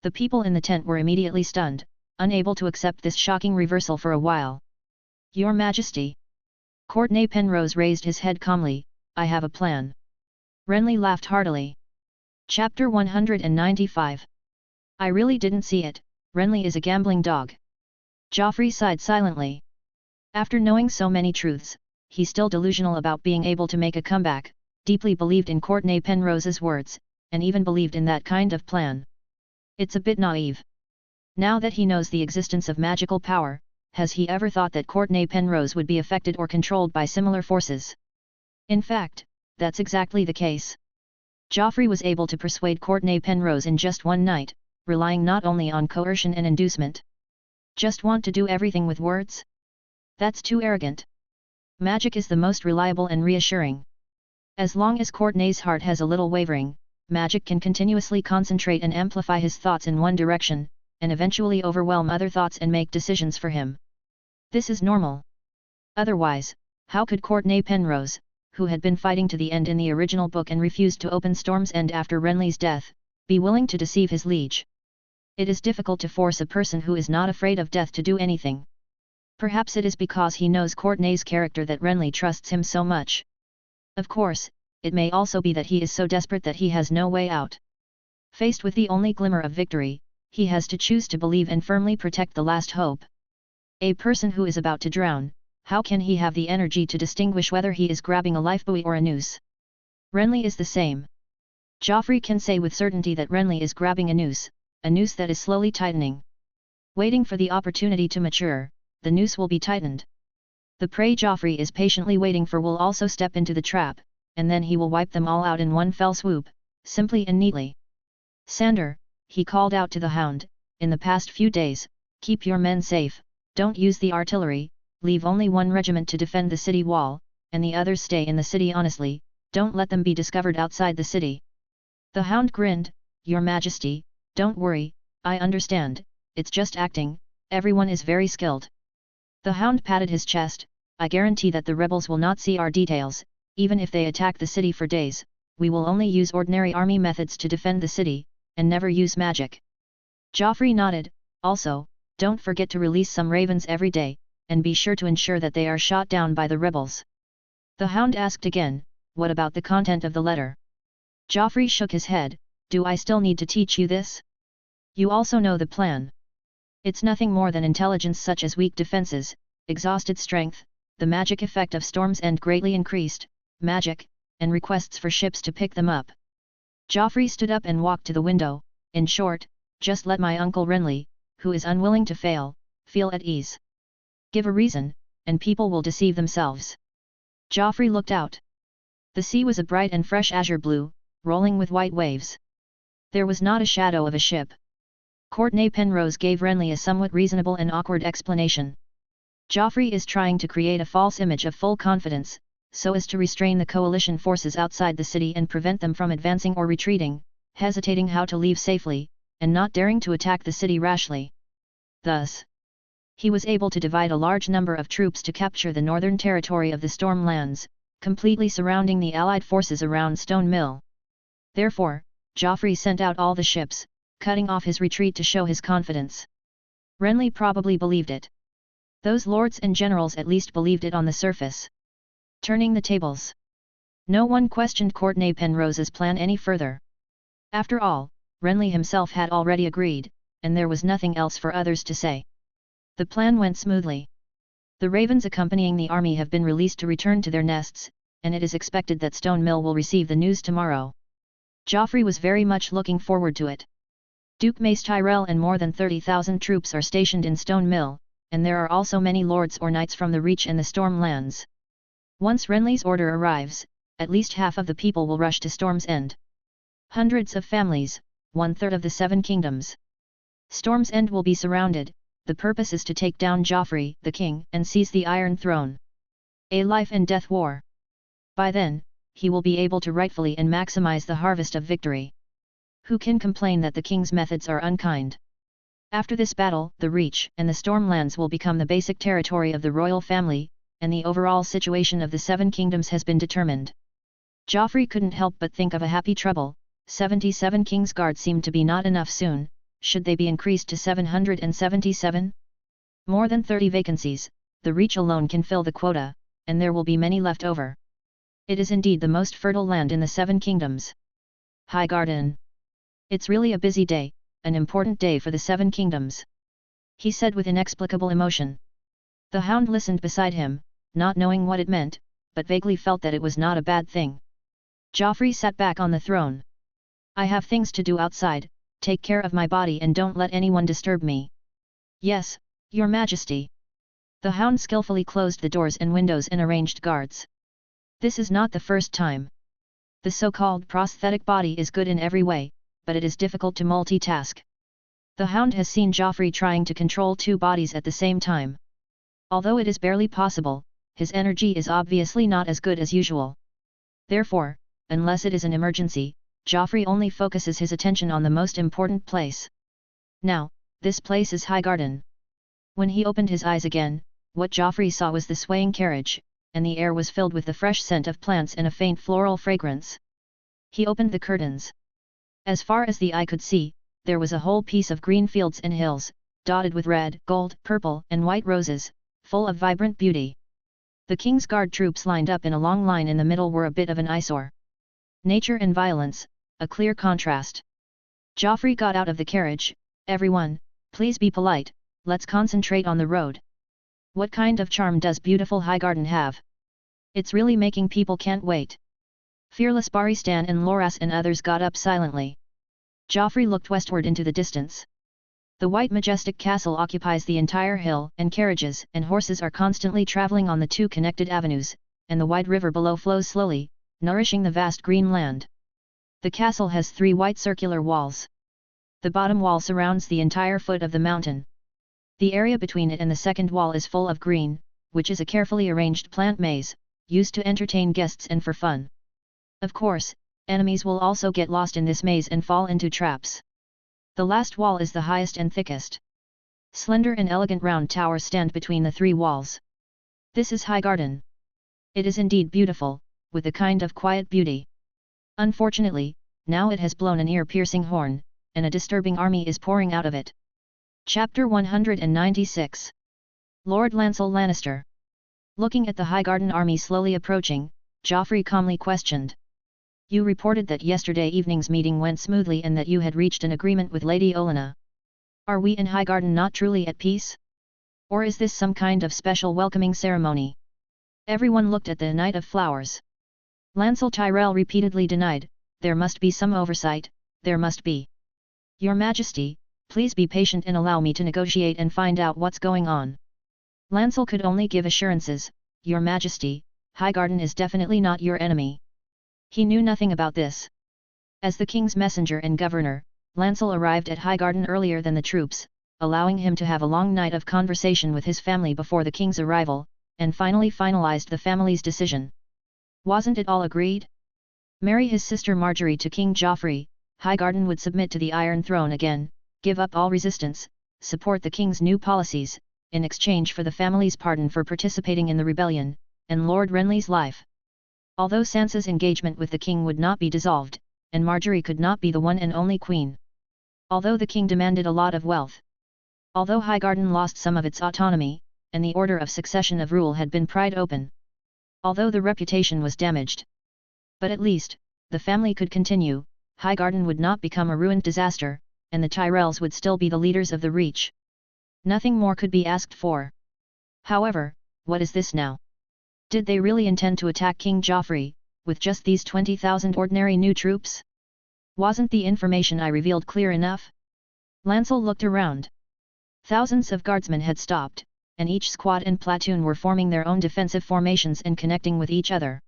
The people in the tent were immediately stunned, unable to accept this shocking reversal for a while. Your Majesty. Courtenay Penrose raised his head calmly, I have a plan. Renly laughed heartily. Chapter 195. I really didn't see it, Renly is a gambling dog. Joffrey sighed silently. After knowing so many truths, he's still delusional about being able to make a comeback, deeply believed in Courtenay Penrose's words, and even believed in that kind of plan. It's a bit naive. Now that he knows the existence of magical power, has he ever thought that Courtenay Penrose would be affected or controlled by similar forces? In fact, that's exactly the case. Joffrey was able to persuade Courtenay Penrose in just one night, relying not only on coercion and inducement. Just want to do everything with words? That's too arrogant. Magic is the most reliable and reassuring. As long as Courtenay's heart has a little wavering, magic can continuously concentrate and amplify his thoughts in one direction, and eventually overwhelm other thoughts and make decisions for him. This is normal. Otherwise, how could Courtenay Penrose, who had been fighting to the end in the original book and refused to open Storm's End after Renly's death, be willing to deceive his liege? It is difficult to force a person who is not afraid of death to do anything. Perhaps it is because he knows Courtenay's character that Renly trusts him so much. Of course, it may also be that he is so desperate that he has no way out. Faced with the only glimmer of victory, he has to choose to believe and firmly protect the last hope. A person who is about to drown, how can he have the energy to distinguish whether he is grabbing a lifebuoy or a noose? Renly is the same. Joffrey can say with certainty that Renly is grabbing a noose that is slowly tightening. Waiting for the opportunity to mature, the noose will be tightened. The prey Joffrey is patiently waiting for will also step into the trap, and then he will wipe them all out in one fell swoop, simply and neatly. Sandor, he called out to the hound, in the past few days, keep your men safe, don't use the artillery, leave only one regiment to defend the city wall, and the others stay in the city honestly, don't let them be discovered outside the city. The hound grinned, Your Majesty, don't worry, I understand, it's just acting, everyone is very skilled. The hound patted his chest, I guarantee that the rebels will not see our details, even if they attack the city for days, we will only use ordinary army methods to defend the city, and never use magic. Joffrey nodded, also, don't forget to release some ravens every day, and be sure to ensure that they are shot down by the rebels. The hound asked again, what about the content of the letter? Joffrey shook his head, do I still need to teach you this? You also know the plan. It's nothing more than intelligence such as weak defenses, exhausted strength, the magic effect of Storm's End greatly increased, magic, and requests for ships to pick them up. Joffrey stood up and walked to the window, in short, just let my uncle Renley, who is unwilling to fail, feel at ease. Give a reason, and people will deceive themselves. Joffrey looked out. The sea was a bright and fresh azure blue, rolling with white waves. There was not a shadow of a ship. Courtney Penrose gave Renley a somewhat reasonable and awkward explanation. Joffrey is trying to create a false image of full confidence, so as to restrain the coalition forces outside the city and prevent them from advancing or retreating, hesitating how to leave safely, and not daring to attack the city rashly. Thus, he was able to divide a large number of troops to capture the northern territory of the Stormlands, completely surrounding the allied forces around Stone Mill. Therefore, Joffrey sent out all the ships, cutting off his retreat to show his confidence. Renley probably believed it. Those lords and generals at least believed it on the surface. Turning the tables. No one questioned Courtney Penrose's plan any further. After all, Renley himself had already agreed, and there was nothing else for others to say. The plan went smoothly. The ravens accompanying the army have been released to return to their nests, and it is expected that Stone Mill will receive the news tomorrow. Joffrey was very much looking forward to it. Duke Mace Tyrell and more than 30,000 troops are stationed in Stone Mill, and there are also many lords or knights from the Reach and the Stormlands. Once Renly's order arrives, at least half of the people will rush to Storm's End. Hundreds of families, 1/3 of the 7 kingdoms. Storm's End will be surrounded, the purpose is to take down Joffrey, the king, and seize the Iron Throne. A life and death war. By then, he will be able to rightfully and maximize the harvest of victory. Who can complain that the king's methods are unkind? After this battle, the Reach and the Stormlands will become the basic territory of the royal family, and the overall situation of the 7 kingdoms has been determined. Joffrey couldn't help but think of a happy trouble. 77 King's Guard seemed to be not enough soon, should they be increased to 777? More than 30 vacancies, the Reach alone can fill the quota, and there will be many left over. It is indeed the most fertile land in the 7 kingdoms. Highgarden. It's really a busy day, an important day for the 7 kingdoms. He said with inexplicable emotion. The hound listened beside him, not knowing what it meant, but vaguely felt that it was not a bad thing. Joffrey sat back on the throne. I have things to do outside, take care of my body and don't let anyone disturb me. Yes, Your Majesty. The hound skillfully closed the doors and windows and arranged guards. This is not the first time. The so-called prosthetic body is good in every way, but it is difficult to multitask. The hound has seen Joffrey trying to control 2 bodies at the same time. Although it is barely possible, his energy is obviously not as good as usual. Therefore, unless it is an emergency, Joffrey only focuses his attention on the most important place. Now, this place is Highgarden. When he opened his eyes again, what Joffrey saw was the swaying carriage, and the air was filled with the fresh scent of plants and a faint floral fragrance. He opened the curtains. As far as the eye could see, there was a whole piece of green fields and hills, dotted with red, gold, purple, and white roses, full of vibrant beauty. The King's Guard troops lined up in a long line in the middle were a bit of an eyesore. Nature and violence, a clear contrast. Joffrey got out of the carriage. Everyone, please be polite, let's concentrate on the road. What kind of charm does beautiful Highgarden have? It's really making people can't wait. Fearless Baristan and Loras and others got up silently. Joffrey looked westward into the distance. The white majestic castle occupies the entire hill, and carriages and horses are constantly travelling on the two connected avenues, and the wide river below flows slowly, nourishing the vast green land. The castle has 3 white circular walls. The bottom wall surrounds the entire foot of the mountain. The area between it and the second wall is full of green, which is a carefully arranged plant maze, used to entertain guests and for fun. Of course, enemies will also get lost in this maze and fall into traps. The last wall is the highest and thickest. Slender and elegant round towers stand between the 3 walls. This is Highgarden. It is indeed beautiful, with a kind of quiet beauty. Unfortunately, now it has blown an ear-piercing horn, and a disturbing army is pouring out of it. Chapter 196. Lord Lancel Lannister. Looking at the Highgarden army slowly approaching, Joffrey calmly questioned. You reported that yesterday evening's meeting went smoothly and that you had reached an agreement with Lady Olenna. Are we in Highgarden not truly at peace? Or is this some kind of special welcoming ceremony? Everyone looked at the Knight of Flowers. Lancel Tyrell repeatedly denied, there must be some oversight, there must be. Your Majesty, please be patient and allow me to negotiate and find out what's going on. Lancel could only give assurances, Your Majesty, Highgarden is definitely not your enemy. He knew nothing about this. As the king's messenger and governor, Lancel arrived at Highgarden earlier than the troops, allowing him to have a long night of conversation with his family before the king's arrival, and finally finalized the family's decision. Wasn't it all agreed? Marry his sister Marjorie to King Joffrey, Highgarden would submit to the Iron Throne again, give up all resistance, support the king's new policies, in exchange for the family's pardon for participating in the rebellion, and Lord Renley's life. Although Sansa's engagement with the king would not be dissolved, and Marjorie could not be the one and only queen. Although the king demanded a lot of wealth. Although Highgarden lost some of its autonomy, and the order of succession of rule had been pried open. Although the reputation was damaged. But at least, the family could continue, Highgarden would not become a ruined disaster, and the Tyrells would still be the leaders of the Reach. Nothing more could be asked for. However, what is this now? Did they really intend to attack King Joffrey, with just these 20,000 ordinary new troops? Wasn't the information I revealed clear enough? Lancel looked around. Thousands of guardsmen had stopped, and each squad and platoon were forming their own defensive formations and connecting with each other.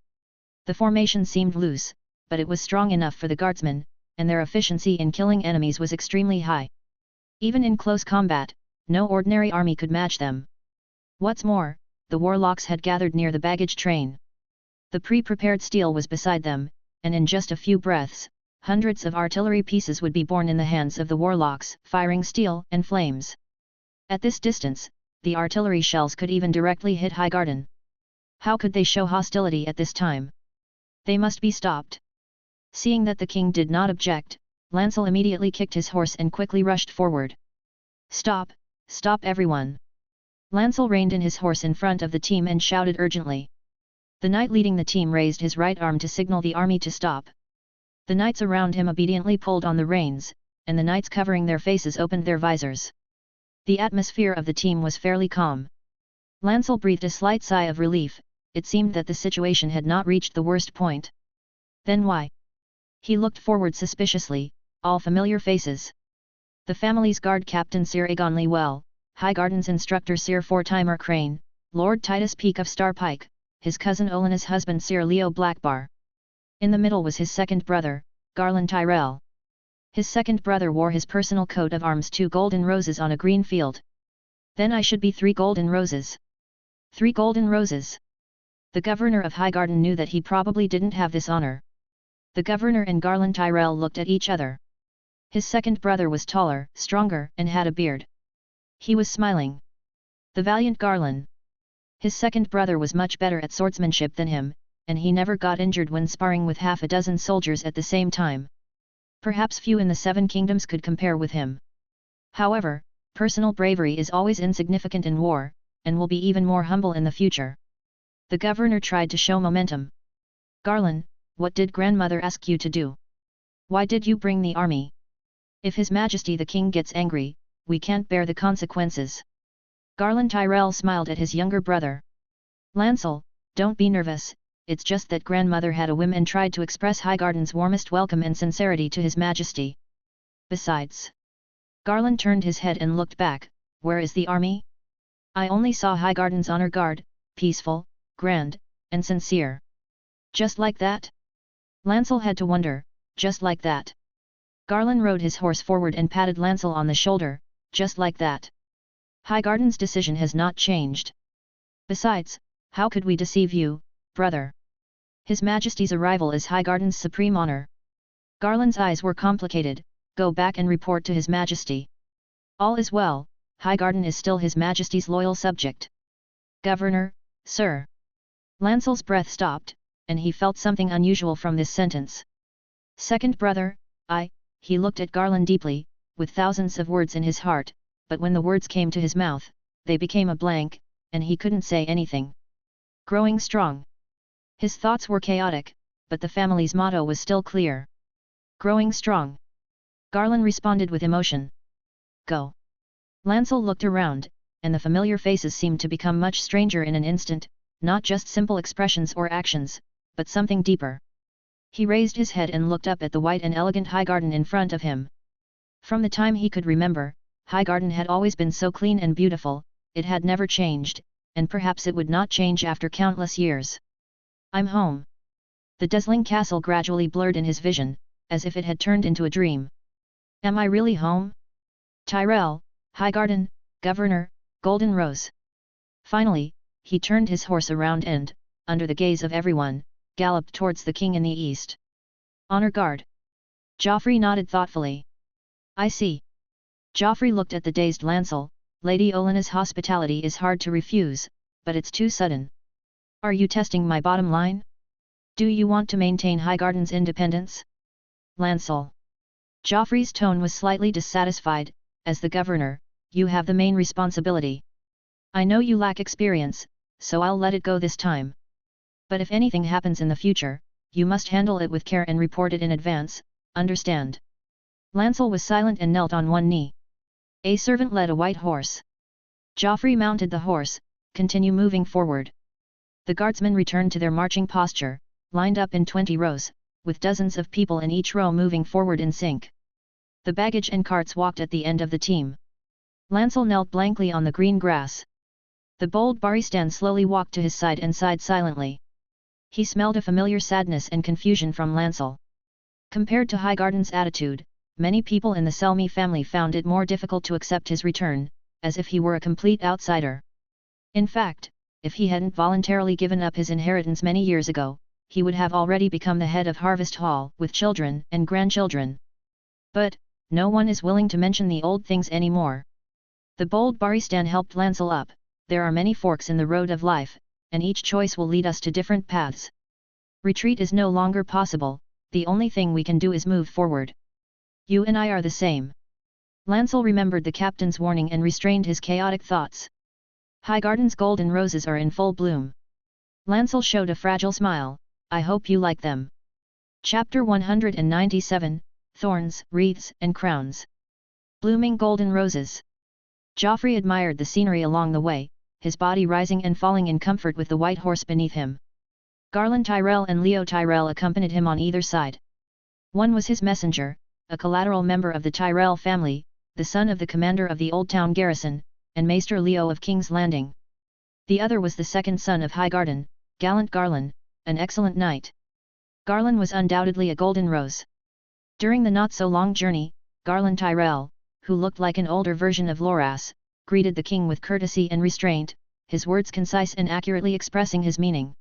The formation seemed loose, but it was strong enough for the guardsmen, and their efficiency in killing enemies was extremely high. Even in close combat, no ordinary army could match them. What's more, the warlocks had gathered near the baggage train. The pre-prepared steel was beside them, and in just a few breaths, hundreds of artillery pieces would be borne in the hands of the warlocks, firing steel and flames. At this distance, the artillery shells could even directly hit Highgarden. How could they show hostility at this time? They must be stopped. Seeing that the king did not object, Lancel immediately kicked his horse and quickly rushed forward. Stop, stop everyone! Lancel reined in his horse in front of the team and shouted urgently. The knight leading the team raised his right arm to signal the army to stop. The knights around him obediently pulled on the reins, and the knights covering their faces opened their visors. The atmosphere of the team was fairly calm. Lancel breathed a slight sigh of relief, it seemed that the situation had not reached the worst point. Then why? He looked forward suspiciously, all familiar faces. The family's guard captain Sir Aegon Lewell, Highgarden's instructor Sir Fortimer Crane, Lord Titus Peake of Starpike, his cousin Olenna's husband Sir Leo Blackbar. In the middle was his second brother, Garland Tyrell. His second brother wore his personal coat of arms 2 golden roses on a green field. Then I should be 3 golden roses. 3 golden roses. The governor of Highgarden knew that he probably didn't have this honor. The governor and Garland Tyrell looked at each other. His second brother was taller, stronger, and had a beard. He was smiling. The valiant Garland. His second brother was much better at swordsmanship than him, and he never got injured when sparring with half a dozen soldiers at the same time. Perhaps few in the 7 kingdoms could compare with him. However, personal bravery is always insignificant in war, and will be even more humble in the future. The governor tried to show momentum. Garland, what did grandmother ask you to do? Why did you bring the army? If His Majesty the King gets angry, we can't bear the consequences. Garland Tyrell smiled at his younger brother. Lancel, don't be nervous, it's just that grandmother had a whim and tried to express Highgarden's warmest welcome and sincerity to His Majesty. Besides, Garland turned his head and looked back. Where is the army? I only saw Highgarden's honor guard, peaceful, grand, and sincere. Just like that? Lancel had to wonder, just like that. Garland rode his horse forward and patted Lancel on the shoulder, just like that. Highgarden's decision has not changed. Besides, how could we deceive you, brother? His Majesty's arrival is Highgarden's supreme honor. Garland's eyes were complicated. Go back and report to His Majesty. All is well, Highgarden is still His Majesty's loyal subject. Governor, sir. Lancel's breath stopped, and he felt something unusual from this sentence. Second brother, he looked at Garland deeply, with thousands of words in his heart, but when the words came to his mouth, they became a blank, and he couldn't say anything. Growing strong. His thoughts were chaotic, but the family's motto was still clear. Growing strong. Garland responded with emotion. Go. Lancel looked around, and the familiar faces seemed to become much stranger in an instant, not just simple expressions or actions, but something deeper. He raised his head and looked up at the white and elegant Highgarden in front of him. From the time he could remember, Highgarden had always been so clean and beautiful, it had never changed, and perhaps it would not change after countless years. I'm home. The dazzling castle gradually blurred in his vision, as if it had turned into a dream. Am I really home? Tyrell, Highgarden, Governor, Golden Rose. Finally, he turned his horse around and, under the gaze of everyone, galloped towards the king in the east. Honor guard. Joffrey nodded thoughtfully. I see. Joffrey looked at the dazed Lancel. Lady Olenna's hospitality is hard to refuse, but it's too sudden. Are you testing my bottom line? Do you want to maintain Highgarden's independence? Lancel. Joffrey's tone was slightly dissatisfied. As the governor, you have the main responsibility. I know you lack experience, so I'll let it go this time. But if anything happens in the future, you must handle it with care and report it in advance, understand? Lancel was silent and knelt on one knee. A servant led a white horse. Joffrey mounted the horse, continue moving forward. The guardsmen returned to their marching posture, lined up in 20 rows, with dozens of people in each row moving forward in sync. The baggage and carts walked at the end of the team. Lancel knelt blankly on the green grass. The bold Baristan slowly walked to his side and sighed silently. He smelled a familiar sadness and confusion from Lancel. Compared to Highgarden's attitude, many people in the Selmy family found it more difficult to accept his return, as if he were a complete outsider. In fact, if he hadn't voluntarily given up his inheritance many years ago, he would have already become the head of Harvest Hall with children and grandchildren. But, no one is willing to mention the old things anymore. The bold Baristan helped Lancel up. There are many forks in the road of life, and each choice will lead us to different paths. Retreat is no longer possible, the only thing we can do is move forward. You and I are the same. Lancel remembered the captain's warning and restrained his chaotic thoughts. Highgarden's golden roses are in full bloom. Lancel showed a fragile smile. I hope you like them. Chapter 197, Thorns, Wreaths and Crowns. Blooming golden roses. Joffrey admired the scenery along the way, his body rising and falling in comfort with the white horse beneath him. Garland Tyrell and Leo Tyrell accompanied him on either side. One was his messenger, a collateral member of the Tyrell family, the son of the commander of the Old Town garrison, and Maester Leo of King's Landing. The other was the second son of Highgarden, gallant Garland, an excellent knight. Garland was undoubtedly a golden rose. During the not-so-long journey, Garland Tyrell, who looked like an older version of Loras, greeted the king with courtesy and restraint, his words concise and accurately expressing his meaning.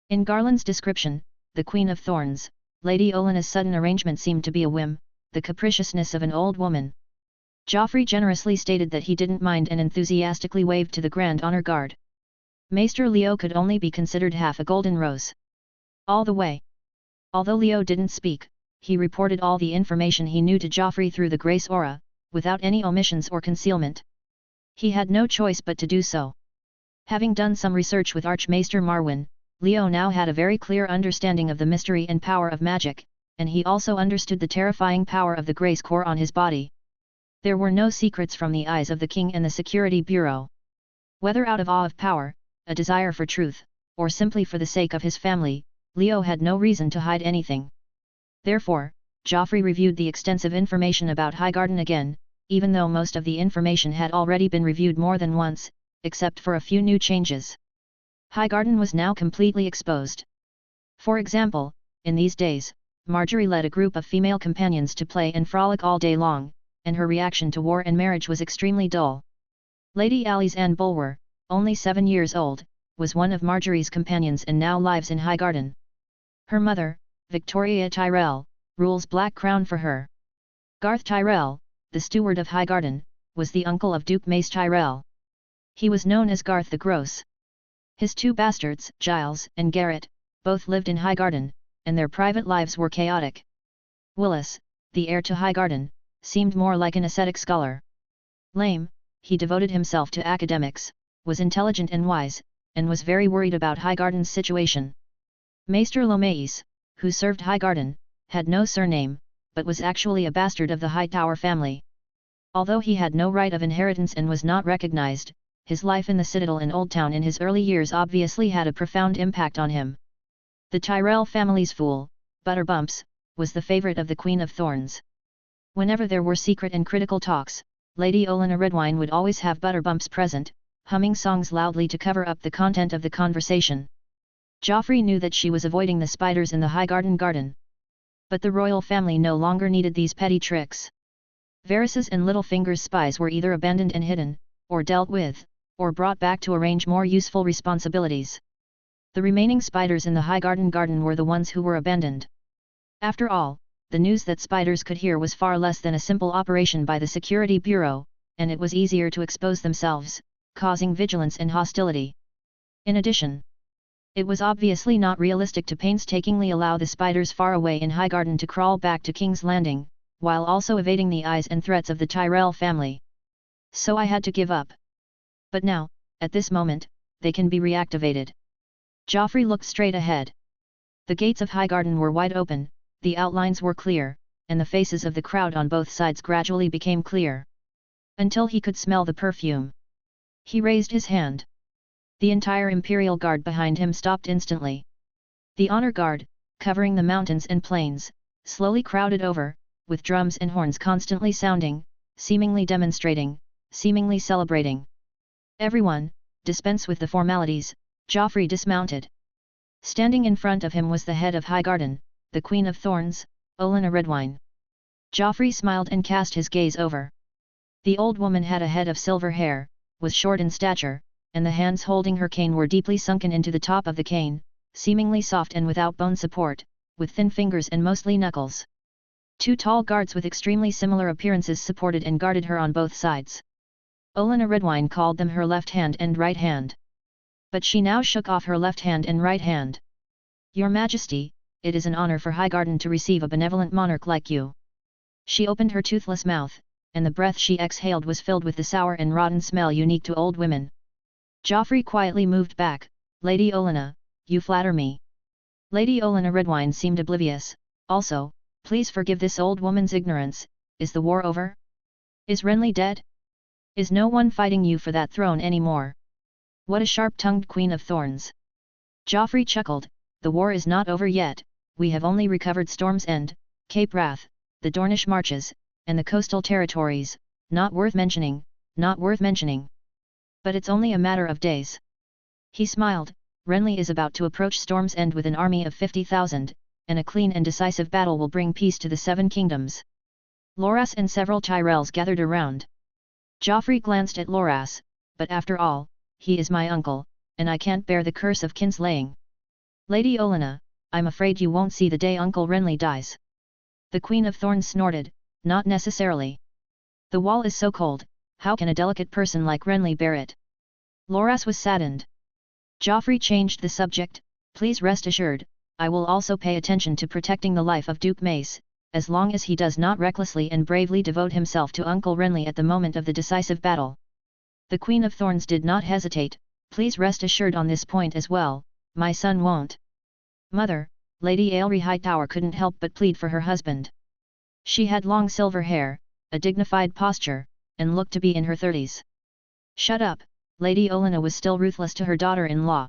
In Garland's description, the Queen of Thorns, Lady Olenna's sudden arrangement seemed to be a whim, the capriciousness of an old woman. Joffrey generously stated that he didn't mind and enthusiastically waved to the Grand Honor Guard. Maester Leo could only be considered half a golden rose. All the way. Although Leo didn't speak, he reported all the information he knew to Joffrey through the Grace Aura, without any omissions or concealment. He had no choice but to do so. Having done some research with Archmaester Marwyn, Leo now had a very clear understanding of the mystery and power of magic, and he also understood the terrifying power of the Grace Core on his body. There were no secrets from the eyes of the king and the Security Bureau. Whether out of awe of power, a desire for truth, or simply for the sake of his family, Leo had no reason to hide anything. Therefore, Joffrey reviewed the extensive information about Highgarden again, even though most of the information had already been reviewed more than once, except for a few new changes. Highgarden was now completely exposed. For example, in these days, Marjorie led a group of female companions to play and frolic all day long, and her reaction to war and marriage was extremely dull. Lady Alice Anne Bulwer, only 7 years old, was one of Marjorie's companions and now lives in Highgarden. Her mother, Victoria Tyrell, rules Black Crown for her. Garth Tyrell, the steward of Highgarden, was the uncle of Duke Mace Tyrell. He was known as Garth the Gross. His 2 bastards, Giles and Garrett, both lived in Highgarden, and their private lives were chaotic. Willis, the heir to Highgarden, seemed more like an ascetic scholar. Lame, he devoted himself to academics, was intelligent and wise, and was very worried about Highgarden's situation. Maester Lomaeus, who served Highgarden, had no surname, but was actually a bastard of the Hightower family. Although he had no right of inheritance and was not recognized, his life in the Citadel and Old Town in his early years obviously had a profound impact on him. The Tyrell family's fool, Butterbumps, was the favorite of the Queen of Thorns. Whenever there were secret and critical talks, Lady Olenna Redwine would always have Butterbumps present, humming songs loudly to cover up the content of the conversation. Joffrey knew that she was avoiding the spiders in the Highgarden garden. But the royal family no longer needed these petty tricks. Varys's and Littlefinger's spies were either abandoned and hidden, or dealt with, or brought back to arrange more useful responsibilities. The remaining spiders in the Highgarden garden were the ones who were abandoned. After all, the news that spiders could hear was far less than a simple operation by the Security Bureau, and it was easier to expose themselves, causing vigilance and hostility. In addition, it was obviously not realistic to painstakingly allow the spiders far away in Highgarden to crawl back to King's Landing, while also evading the eyes and threats of the Tyrell family. So I had to give up. But now, at this moment, they can be reactivated. Joffrey looked straight ahead. The gates of Highgarden were wide open, the outlines were clear, and the faces of the crowd on both sides gradually became clear. Until he could smell the perfume. He raised his hand. The entire Imperial Guard behind him stopped instantly. The Honor Guard, covering the mountains and plains, slowly crowded over, with drums and horns constantly sounding, seemingly demonstrating, seemingly celebrating. Everyone, dispense with the formalities. Joffrey dismounted. Standing in front of him was the head of Highgarden, the Queen of Thorns, Olenna Redwine. Joffrey smiled and cast his gaze over. The old woman had a head of silver hair, was short in stature, and the hands holding her cane were deeply sunken into the top of the cane, seemingly soft and without bone support, with thin fingers and mostly knuckles. 2 tall guards with extremely similar appearances supported and guarded her on both sides. Olenna Redwine called them her left hand and right hand. But she now shook off her left hand and right hand. Your Majesty, it is an honor for Highgarden to receive a benevolent monarch like you. She opened her toothless mouth, and the breath she exhaled was filled with the sour and rotten smell unique to old women. Joffrey quietly moved back. Lady Olenna, you flatter me. Lady Olenna Redwine seemed oblivious. Also, please forgive this old woman's ignorance. Is the war over? Is Renley dead? Is no one fighting you for that throne anymore? What a sharp-tongued Queen of Thorns. Joffrey chuckled. The war is not over yet. We have only recovered Storm's End, Cape Wrath, the Dornish Marches, and the coastal territories. Not worth mentioning, not worth mentioning. But it's only a matter of days. He smiled. Renley is about to approach Storm's End with an army of 50,000, and a clean and decisive battle will bring peace to the 7 kingdoms. Loras and several Tyrells gathered around. Joffrey glanced at Loras, but after all, he is my uncle, and I can't bear the curse of kinslaying. Lady Olenna, I'm afraid you won't see the day Uncle Renley dies. The Queen of Thorns snorted, not necessarily. The wall is so cold, how can a delicate person like Renley bear it? Loras was saddened. Joffrey changed the subject. Please rest assured, I will also pay attention to protecting the life of Duke Mace, as long as he does not recklessly and bravely devote himself to Uncle Renley at the moment of the decisive battle. The Queen of Thorns did not hesitate. Please rest assured on this point as well, my son won't. Mother, Lady Aelry Hightower couldn't help but plead for her husband. She had long silver hair, a dignified posture, and looked to be in her 30s. Shut up, Lady Olenna was still ruthless to her daughter-in-law.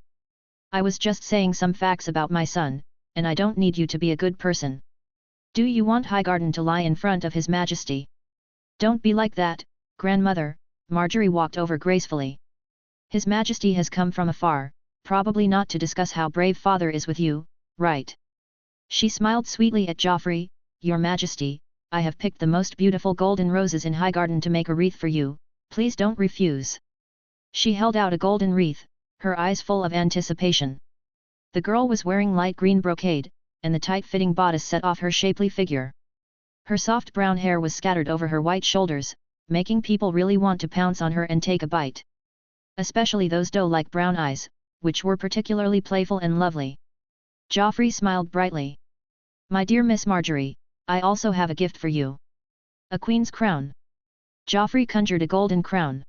I was just saying some facts about my son, and I don't need you to be a good person. Do you want Highgarden to lie in front of His Majesty? Don't be like that, grandmother, Marjorie walked over gracefully. His Majesty has come from afar, probably not to discuss how brave father is with you, right? She smiled sweetly at Joffrey. Your Majesty, I have picked the most beautiful golden roses in Highgarden to make a wreath for you, please don't refuse. She held out a golden wreath, her eyes full of anticipation. The girl was wearing light green brocade, and the tight-fitting bodice set off her shapely figure. Her soft brown hair was scattered over her white shoulders, making people really want to pounce on her and take a bite. Especially those doe-like brown eyes, which were particularly playful and lovely. Joffrey smiled brightly. My dear Miss Marjorie, I also have a gift for you. A queen's crown. Joffrey conjured a golden crown.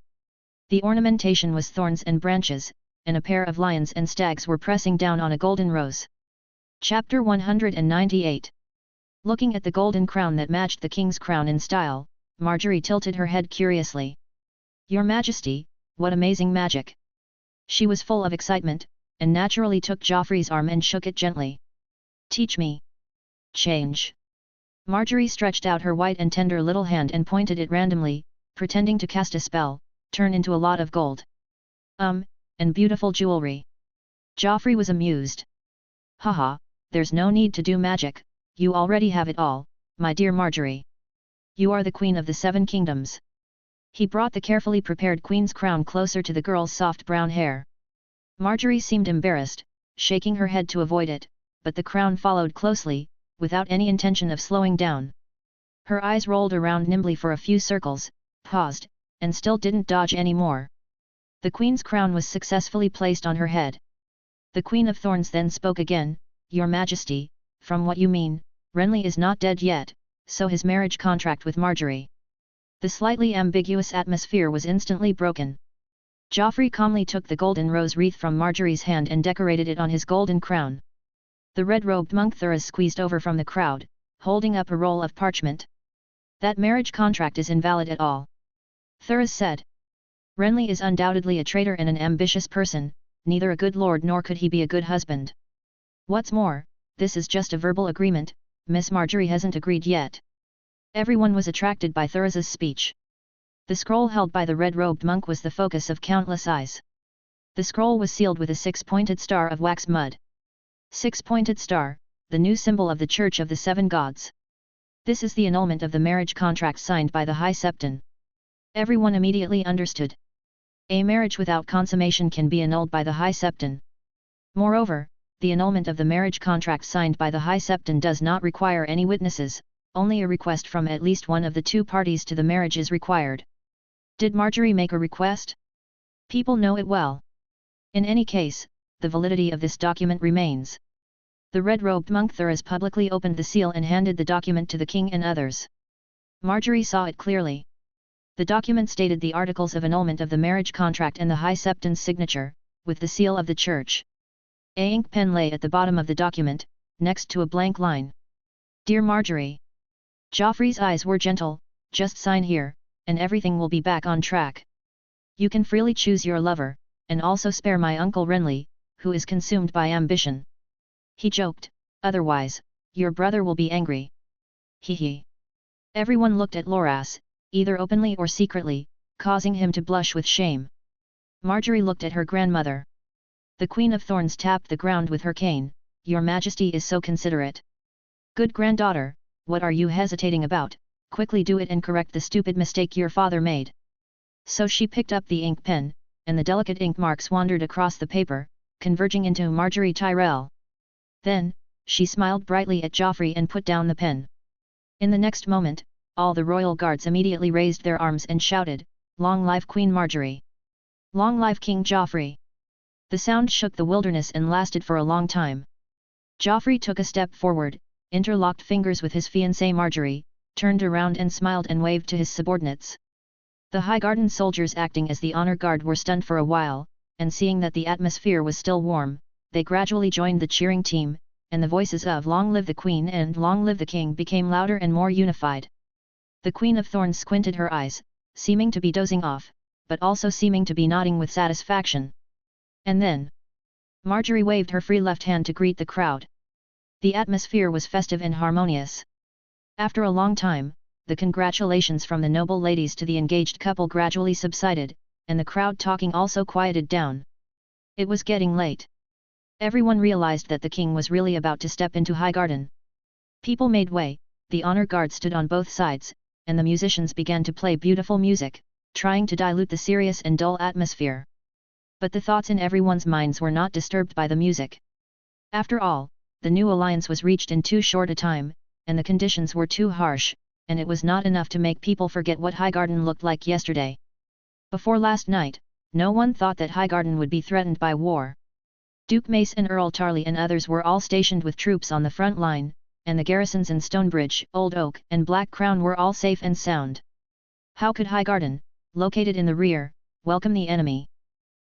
The ornamentation was thorns and branches, and a pair of lions and stags were pressing down on a golden rose. Chapter 198. Looking at the golden crown that matched the king's crown in style, Marjorie tilted her head curiously. Your Majesty, what amazing magic! She was full of excitement, and naturally took Joffrey's arm and shook it gently. Teach me. Change. Marjorie stretched out her white and tender little hand and pointed it randomly, pretending to cast a spell, turn into a lot of gold. And beautiful jewelry. Joffrey was amused. Haha, there's no need to do magic, you already have it all, my dear Marjorie. You are the Queen of the Seven Kingdoms. He brought the carefully prepared queen's crown closer to the girl's soft brown hair. Marjorie seemed embarrassed, shaking her head to avoid it, but the crown followed closely, without any intention of slowing down. Her eyes rolled around nimbly for a few circles, paused, and still didn't dodge any more. The queen's crown was successfully placed on her head. The Queen of Thorns then spoke again, Your Majesty, from what you mean, Renley is not dead yet, so his marriage contract with Marjorie. The slightly ambiguous atmosphere was instantly broken. Joffrey calmly took the golden rose wreath from Marjorie's hand and decorated it on his golden crown. The red-robed monk Thunderous squeezed over from the crowd, holding up a roll of parchment. That marriage contract is invalid at all. Thunderous said. Renley is undoubtedly a traitor and an ambitious person, neither a good lord nor could he be a good husband. What's more, this is just a verbal agreement, Miss Marjorie hasn't agreed yet. Everyone was attracted by Thunderous's speech. The scroll held by the red-robed monk was the focus of countless eyes. The scroll was sealed with a six-pointed star of wax mud. Six-pointed star, the new symbol of the Church of the Seven Gods. This is the annulment of the marriage contract signed by the High Septon. Everyone immediately understood. A marriage without consummation can be annulled by the High Septon. Moreover, the annulment of the marriage contract signed by the High Septon does not require any witnesses, only a request from at least one of the two parties to the marriage is required. Did Marjorie make a request? People know it well. In any case, the validity of this document remains. The red-robed monk Thunderous publicly opened the seal and handed the document to the king and others. Marjorie saw it clearly. The document stated the articles of annulment of the marriage contract and the High Septon's signature, with the seal of the church. A ink pen lay at the bottom of the document, next to a blank line. Dear Marjorie. Joffrey's eyes were gentle, just sign here, and everything will be back on track. You can freely choose your lover, and also spare my uncle Renley, who is consumed by ambition. He joked, otherwise, your brother will be angry. Hee. Everyone looked at Loras, either openly or secretly, causing him to blush with shame. Marjorie looked at her grandmother. The Queen of Thorns tapped the ground with her cane. Your Majesty is so considerate. Good granddaughter, what are you hesitating about? Quickly do it and correct the stupid mistake your father made. So she picked up the ink pen, and the delicate ink marks wandered across the paper, converging into Marjorie Tyrell. Then, she smiled brightly at Joffrey and put down the pen. In the next moment, all the royal guards immediately raised their arms and shouted, Long live Queen Marjorie! Long live King Joffrey! The sound shook the wilderness and lasted for a long time. Joffrey took a step forward, interlocked fingers with his fiancée Marjorie, turned around and smiled and waved to his subordinates. The Highgarden soldiers acting as the honor guard were stunned for a while, and seeing that the atmosphere was still warm, they gradually joined the cheering team, and the voices of Long live the Queen and Long live the King became louder and more unified. The Queen of Thorns squinted her eyes, seeming to be dozing off, but also seeming to be nodding with satisfaction. And then, Marjorie waved her free left hand to greet the crowd. The atmosphere was festive and harmonious. After a long time, the congratulations from the noble ladies to the engaged couple gradually subsided, and the crowd talking also quieted down. It was getting late. Everyone realized that the king was really about to step into Highgarden. People made way, the honor guard stood on both sides, and the musicians began to play beautiful music, trying to dilute the serious and dull atmosphere. But the thoughts in everyone's minds were not disturbed by the music. After all, the new alliance was reached in too short a time, and the conditions were too harsh, and it was not enough to make people forget what Highgarden looked like yesterday. Before last night, no one thought that Highgarden would be threatened by war. Duke Mace and Earl Tarley and others were all stationed with troops on the front line, and the garrisons in Stonebridge, Old Oak and Black Crown were all safe and sound. How could Highgarden, located in the rear, welcome the enemy?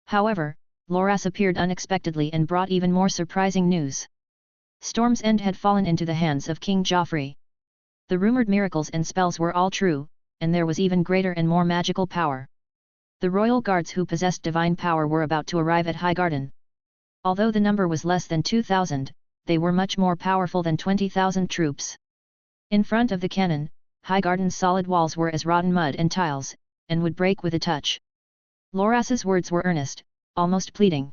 However, Loras appeared unexpectedly and brought even more surprising news. Storm's End had fallen into the hands of King Joffrey. The rumored miracles and spells were all true, and there was even greater and more magical power. The royal guards who possessed divine power were about to arrive at Highgarden. Although the number was less than 2,000, they were much more powerful than 20,000 troops. In front of the cannon, Highgarden's solid walls were as rotten mud and tiles, and would break with a touch. Loras's words were earnest, almost pleading.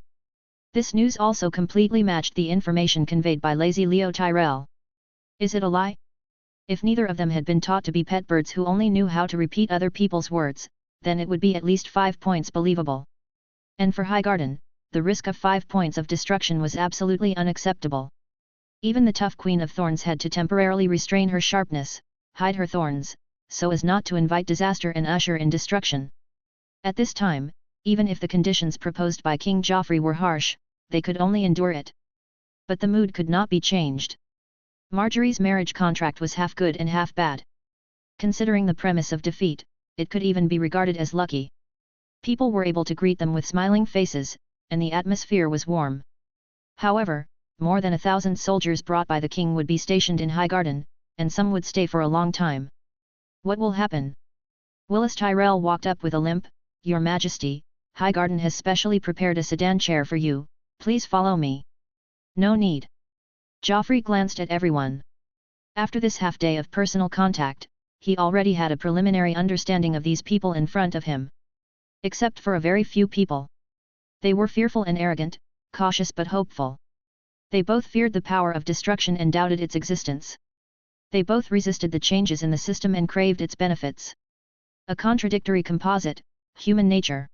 This news also completely matched the information conveyed by lazy Leo Tyrell. Is it a lie? If neither of them had been taught to be pet birds who only knew how to repeat other people's words, then it would be at least 5 points believable. And for Highgarden, the risk of 5 points of destruction was absolutely unacceptable. Even the tough Queen of Thorns had to temporarily restrain her sharpness, hide her thorns, so as not to invite disaster and usher in destruction. At this time, even if the conditions proposed by King Joffrey were harsh, they could only endure it. But the mood could not be changed. Marjorie's marriage contract was half good and half bad. Considering the premise of defeat, it could even be regarded as lucky. People were able to greet them with smiling faces, and the atmosphere was warm. However, more than 1,000 soldiers brought by the king would be stationed in Highgarden, and some would stay for a long time. What will happen? Willis Tyrell walked up with a limp. Your Majesty, Highgarden has specially prepared a sedan chair for you, please follow me. No need. Joffrey glanced at everyone. After this half day of personal contact, he already had a preliminary understanding of these people in front of him. Except for a very few people. They were fearful and arrogant, cautious but hopeful. They both feared the power of destruction and doubted its existence. They both resisted the changes in the system and craved its benefits. A contradictory composite, human nature.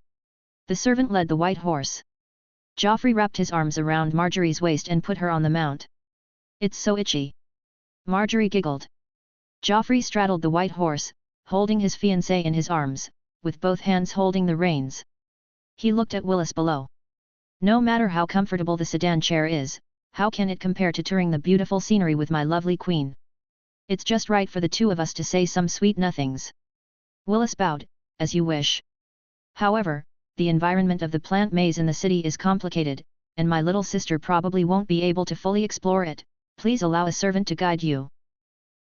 The servant led the white horse. Joffrey wrapped his arms around Marjorie's waist and put her on the mount. It's so itchy. Marjorie giggled. Joffrey straddled the white horse, holding his fiancée in his arms, with both hands holding the reins. He looked at Willis below. No matter how comfortable the sedan chair is, how can it compare to touring the beautiful scenery with my lovely queen? It's just right for the two of us to say some sweet nothings. Willis bowed, as you wish. However, the environment of the plant maze in the city is complicated, and my little sister probably won't be able to fully explore it. Please allow a servant to guide you.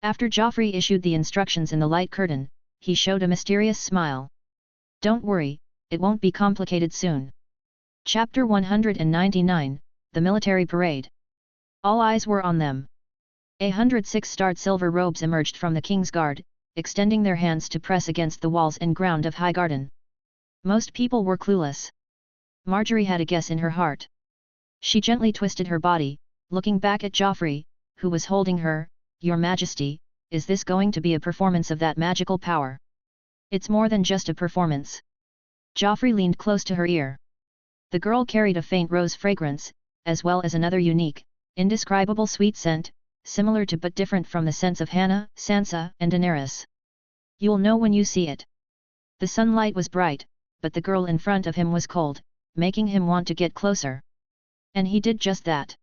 After Joffrey issued the instructions in the light curtain, he showed a mysterious smile. Don't worry, it won't be complicated soon. Chapter 199, The Military Parade. All eyes were on them. 106-starred silver robes emerged from the King's Guard, extending their hands to press against the walls and ground of Highgarden. Most people were clueless. Marjorie had a guess in her heart. She gently twisted her body, looking back at Joffrey, who was holding her. Your Majesty, is this going to be a performance of that magical power? It's more than just a performance. Joffrey leaned close to her ear. The girl carried a faint rose fragrance, as well as another unique, indescribable sweet scent, similar to but different from the scents of Hannah, Sansa, and Daenerys. You'll know when you see it. The sunlight was bright, but the girl in front of him was cold, making him want to get closer. And he did just that.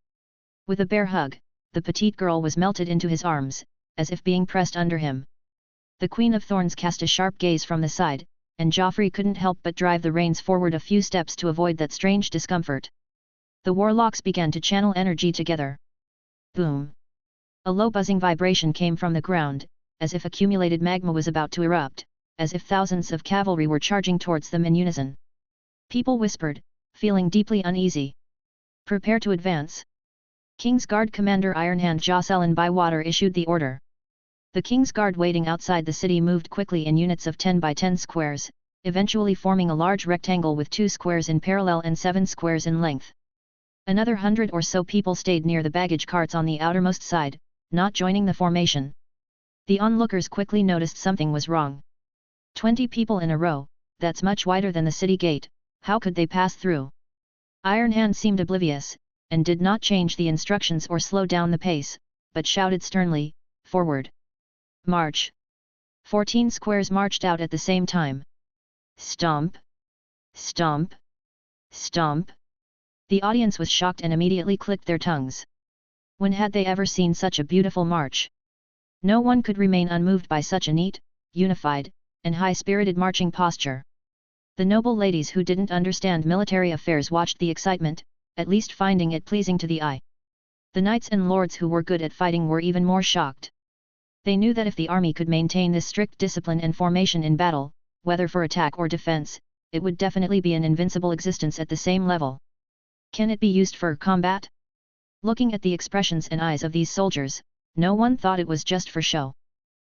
With a bare hug, the petite girl was melted into his arms, as if being pressed under him. The Queen of Thorns cast a sharp gaze from the side, and Joffrey couldn't help but drive the reins forward a few steps to avoid that strange discomfort. The warlocks began to channel energy together. Boom! A low buzzing vibration came from the ground, as if accumulated magma was about to erupt, as if thousands of cavalry were charging towards them in unison. People whispered, feeling deeply uneasy. Prepare to advance. King's Guard Commander Ironhand Jocelyn Bywater issued the order. The king's guard waiting outside the city moved quickly in units of 10 by 10 squares, eventually forming a large rectangle with 2 squares in parallel and 7 squares in length. Another 100 or so people stayed near the baggage carts on the outermost side, not joining the formation. The onlookers quickly noticed something was wrong. 20 people in a row, that's much wider than the city gate, how could they pass through? Iron Hand seemed oblivious, and did not change the instructions or slow down the pace, but shouted sternly, "Forward! March!" 14 squares marched out at the same time. Stomp! Stomp! Stomp! The audience was shocked and immediately clicked their tongues. When had they ever seen such a beautiful march? No one could remain unmoved by such a neat, unified, and high-spirited marching posture. The noble ladies who didn't understand military affairs watched the excitement, at least finding it pleasing to the eye. The knights and lords who were good at fighting were even more shocked. They knew that if the army could maintain this strict discipline and formation in battle, whether for attack or defense, it would definitely be an invincible existence at the same level. Can it be used for combat? Looking at the expressions and eyes of these soldiers, no one thought it was just for show.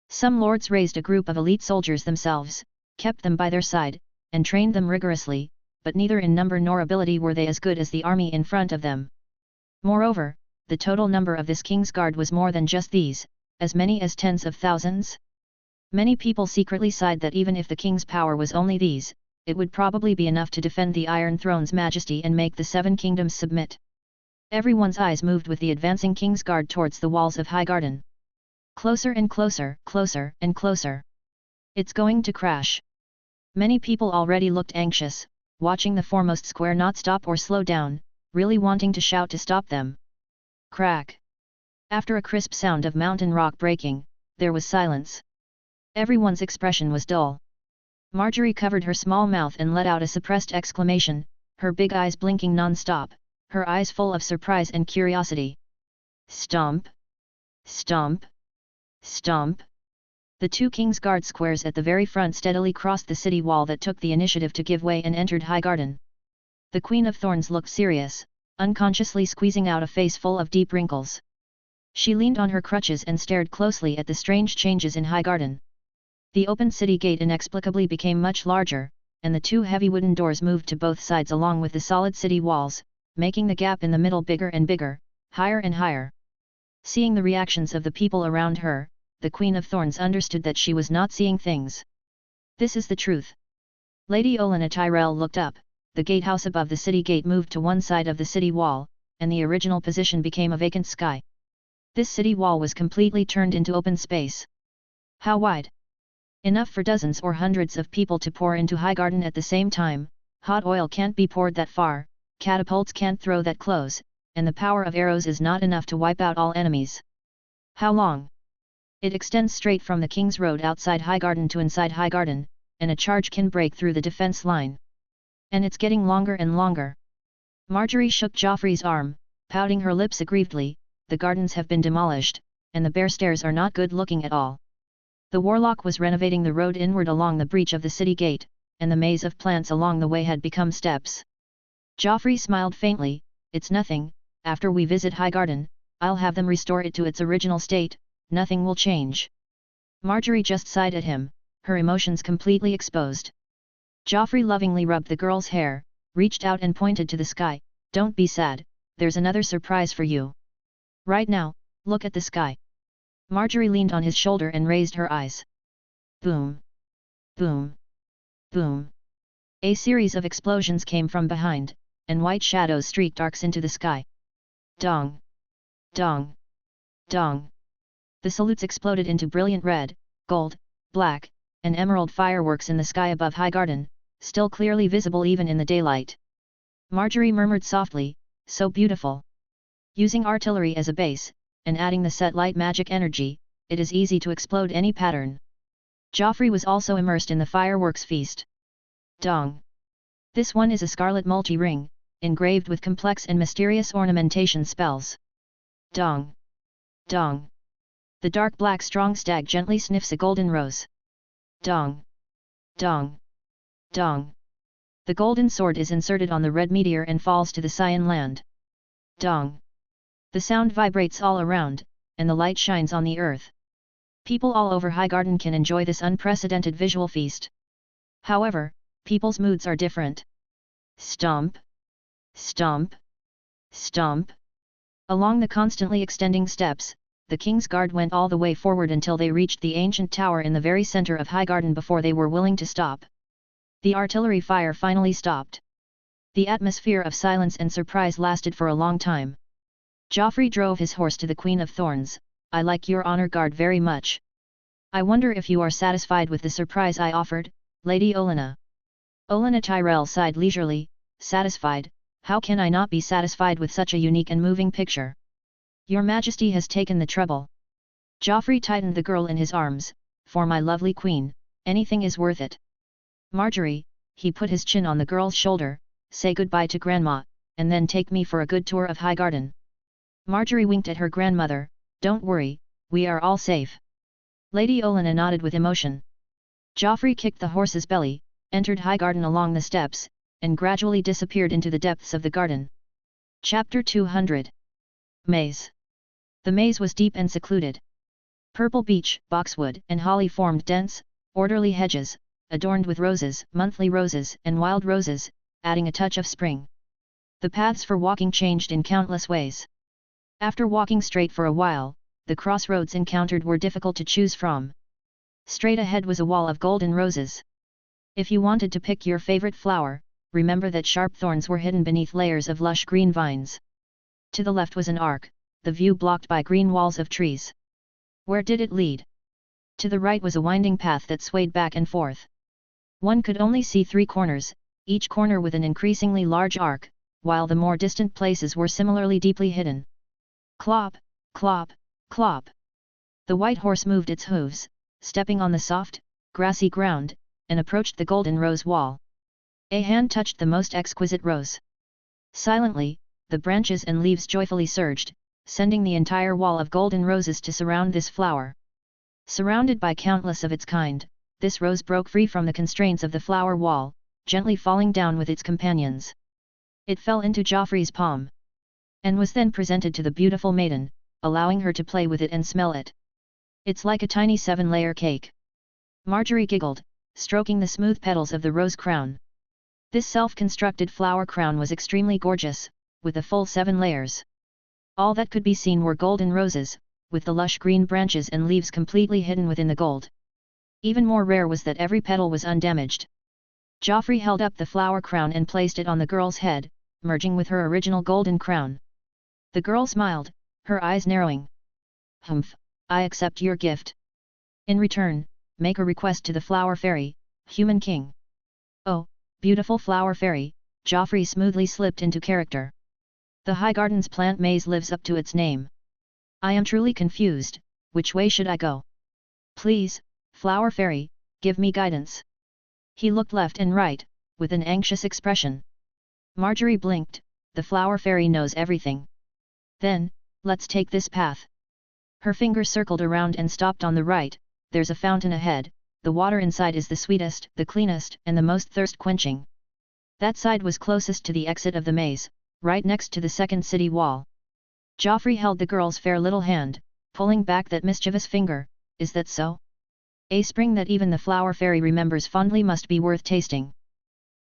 Some lords raised a group of elite soldiers themselves, kept them by their side, and trained them rigorously, but neither in number nor ability were they as good as the army in front of them. Moreover, the total number of this king's guard was more than just these, as many as tens of thousands. Many people secretly sighed that even if the king's power was only these, it would probably be enough to defend the Iron Throne's majesty and make the 7 kingdoms submit. Everyone's eyes moved with the advancing king's guard towards the walls of Highgarden. Closer and closer, closer and closer. It's going to crash. Many people already looked anxious, watching the foremost square not stop or slow down, really wanting to shout to stop them. Crack! After a crisp sound of mountain rock breaking, there was silence. Everyone's expression was dull. Marjorie covered her small mouth and let out a suppressed exclamation, her big eyes blinking non-stop, her eyes full of surprise and curiosity. Stomp! Stomp! Stomp! The 2 King's Guard squares at the very front steadily crossed the city wall that took the initiative to give way and entered Highgarden. The Queen of Thorns looked serious, unconsciously squeezing out a face full of deep wrinkles. She leaned on her crutches and stared closely at the strange changes in Highgarden. The open city gate inexplicably became much larger, and the 2 heavy wooden doors moved to both sides along with the solid city walls, making the gap in the middle bigger and bigger, higher and higher. Seeing the reactions of the people around her, the Queen of Thorns understood that she was not seeing things. This is the truth. Lady Olenna Tyrell looked up, the gatehouse above the city gate moved to one side of the city wall, and the original position became a vacant sky. This city wall was completely turned into open space. How wide? Enough for dozens or hundreds of people to pour into Highgarden at the same time. Hot oil can't be poured that far, catapults can't throw that close, and the power of arrows is not enough to wipe out all enemies. How long? It extends straight from the King's Road outside Highgarden to inside Highgarden, and a charge can break through the defense line. And it's getting longer and longer. Marjorie shook Joffrey's arm, pouting her lips aggrievedly. The gardens have been demolished, and the bare stairs are not good looking at all. The warlock was renovating the road inward along the breach of the city gate, and the maze of plants along the way had become steps. Joffrey smiled faintly, "It's nothing, after we visit Highgarden, I'll have them restore it to its original state, nothing will change." Marjorie just sighed at him, her emotions completely exposed. Joffrey lovingly rubbed the girl's hair, reached out and pointed to the sky, "Don't be sad, there's another surprise for you. Right now, look at the sky." Marjorie leaned on his shoulder and raised her eyes. Boom! Boom! Boom! A series of explosions came from behind, and white shadows streaked arcs into the sky. Dong! Dong! Dong! The salutes exploded into brilliant red, gold, black, and emerald fireworks in the sky above Highgarden, still clearly visible even in the daylight. Marjorie murmured softly, "So beautiful." Using artillery as a base, and adding the set light magic energy, it is easy to explode any pattern. Joffrey was also immersed in the fireworks feast. Dong! This one is a scarlet multi-ring, engraved with complex and mysterious ornamentation spells. Dong! Dong! The dark black strong stag gently sniffs a golden rose. Dong! Dong! Dong! The golden sword is inserted on the red meteor and falls to the cyan land. Dong! The sound vibrates all around, and the light shines on the earth. People all over Highgarden can enjoy this unprecedented visual feast. However, people's moods are different. Stomp! Stomp! Stomp! Along the constantly extending steps, the King's Guard went all the way forward until they reached the ancient tower in the very center of Highgarden before they were willing to stop. The artillery fire finally stopped. The atmosphere of silence and surprise lasted for a long time. Joffrey drove his horse to the Queen of Thorns. I like your honor guard very much. I wonder if you are satisfied with the surprise I offered, Lady Olenna. Olenna Tyrell sighed leisurely, satisfied, how can I not be satisfied with such a unique and moving picture? Your Majesty has taken the trouble. Joffrey tightened the girl in his arms, for my lovely queen, anything is worth it. Marjorie, he put his chin on the girl's shoulder, say goodbye to Grandma, and then take me for a good tour of Highgarden. Marjorie winked at her grandmother, don't worry, we are all safe. Lady Olenna nodded with emotion. Joffrey kicked the horse's belly, entered Highgarden along the steps, and gradually disappeared into the depths of the garden. Chapter 200. Maze. The maze was deep and secluded. Purple beech, boxwood, and holly formed dense, orderly hedges, adorned with roses, monthly roses, and wild roses, adding a touch of spring. The paths for walking changed in countless ways. After walking straight for a while, the crossroads encountered were difficult to choose from. Straight ahead was a wall of golden roses. If you wanted to pick your favorite flower, remember that sharp thorns were hidden beneath layers of lush green vines. To the left was an arc, the view blocked by green walls of trees. Where did it lead? To the right was a winding path that swayed back and forth. One could only see 3 corners, each corner with an increasingly large arc, while the more distant places were similarly deeply hidden. Clop, clop, clop. The white horse moved its hooves, stepping on the soft, grassy ground, and approached the golden rose wall. A hand touched the most exquisite rose. Silently, the branches and leaves joyfully surged, sending the entire wall of golden roses to surround this flower. Surrounded by countless of its kind, this rose broke free from the constraints of the flower wall, gently falling down with its companions. It fell into Joffrey's palm, and was then presented to the beautiful maiden, allowing her to play with it and smell it. It's like a tiny 7-layer cake. Marjorie giggled, stroking the smooth petals of the rose crown. This self-constructed flower crown was extremely gorgeous, with a full 7 layers. All that could be seen were golden roses, with the lush green branches and leaves completely hidden within the gold. Even more rare was that every petal was undamaged. Joffrey held up the flower crown and placed it on the girl's head, merging with her original golden crown. The girl smiled, her eyes narrowing. Humph, I accept your gift. In return, make a request to the Flower Fairy, Human King. Oh, beautiful Flower Fairy, Joffrey smoothly slipped into character. The Highgarden's plant maze lives up to its name. I am truly confused, which way should I go? Please, Flower Fairy, give me guidance. He looked left and right, with an anxious expression. Marjorie blinked, the Flower Fairy knows everything. Then, let's take this path. Her finger circled around and stopped on the right. There's a fountain ahead, the water inside is the sweetest, the cleanest, and the most thirst-quenching. That side was closest to the exit of the maze, right next to the second city wall. Joffrey held the girl's fair little hand, pulling back that mischievous finger. Is that so? A spring that even the Flower Fairy remembers fondly must be worth tasting.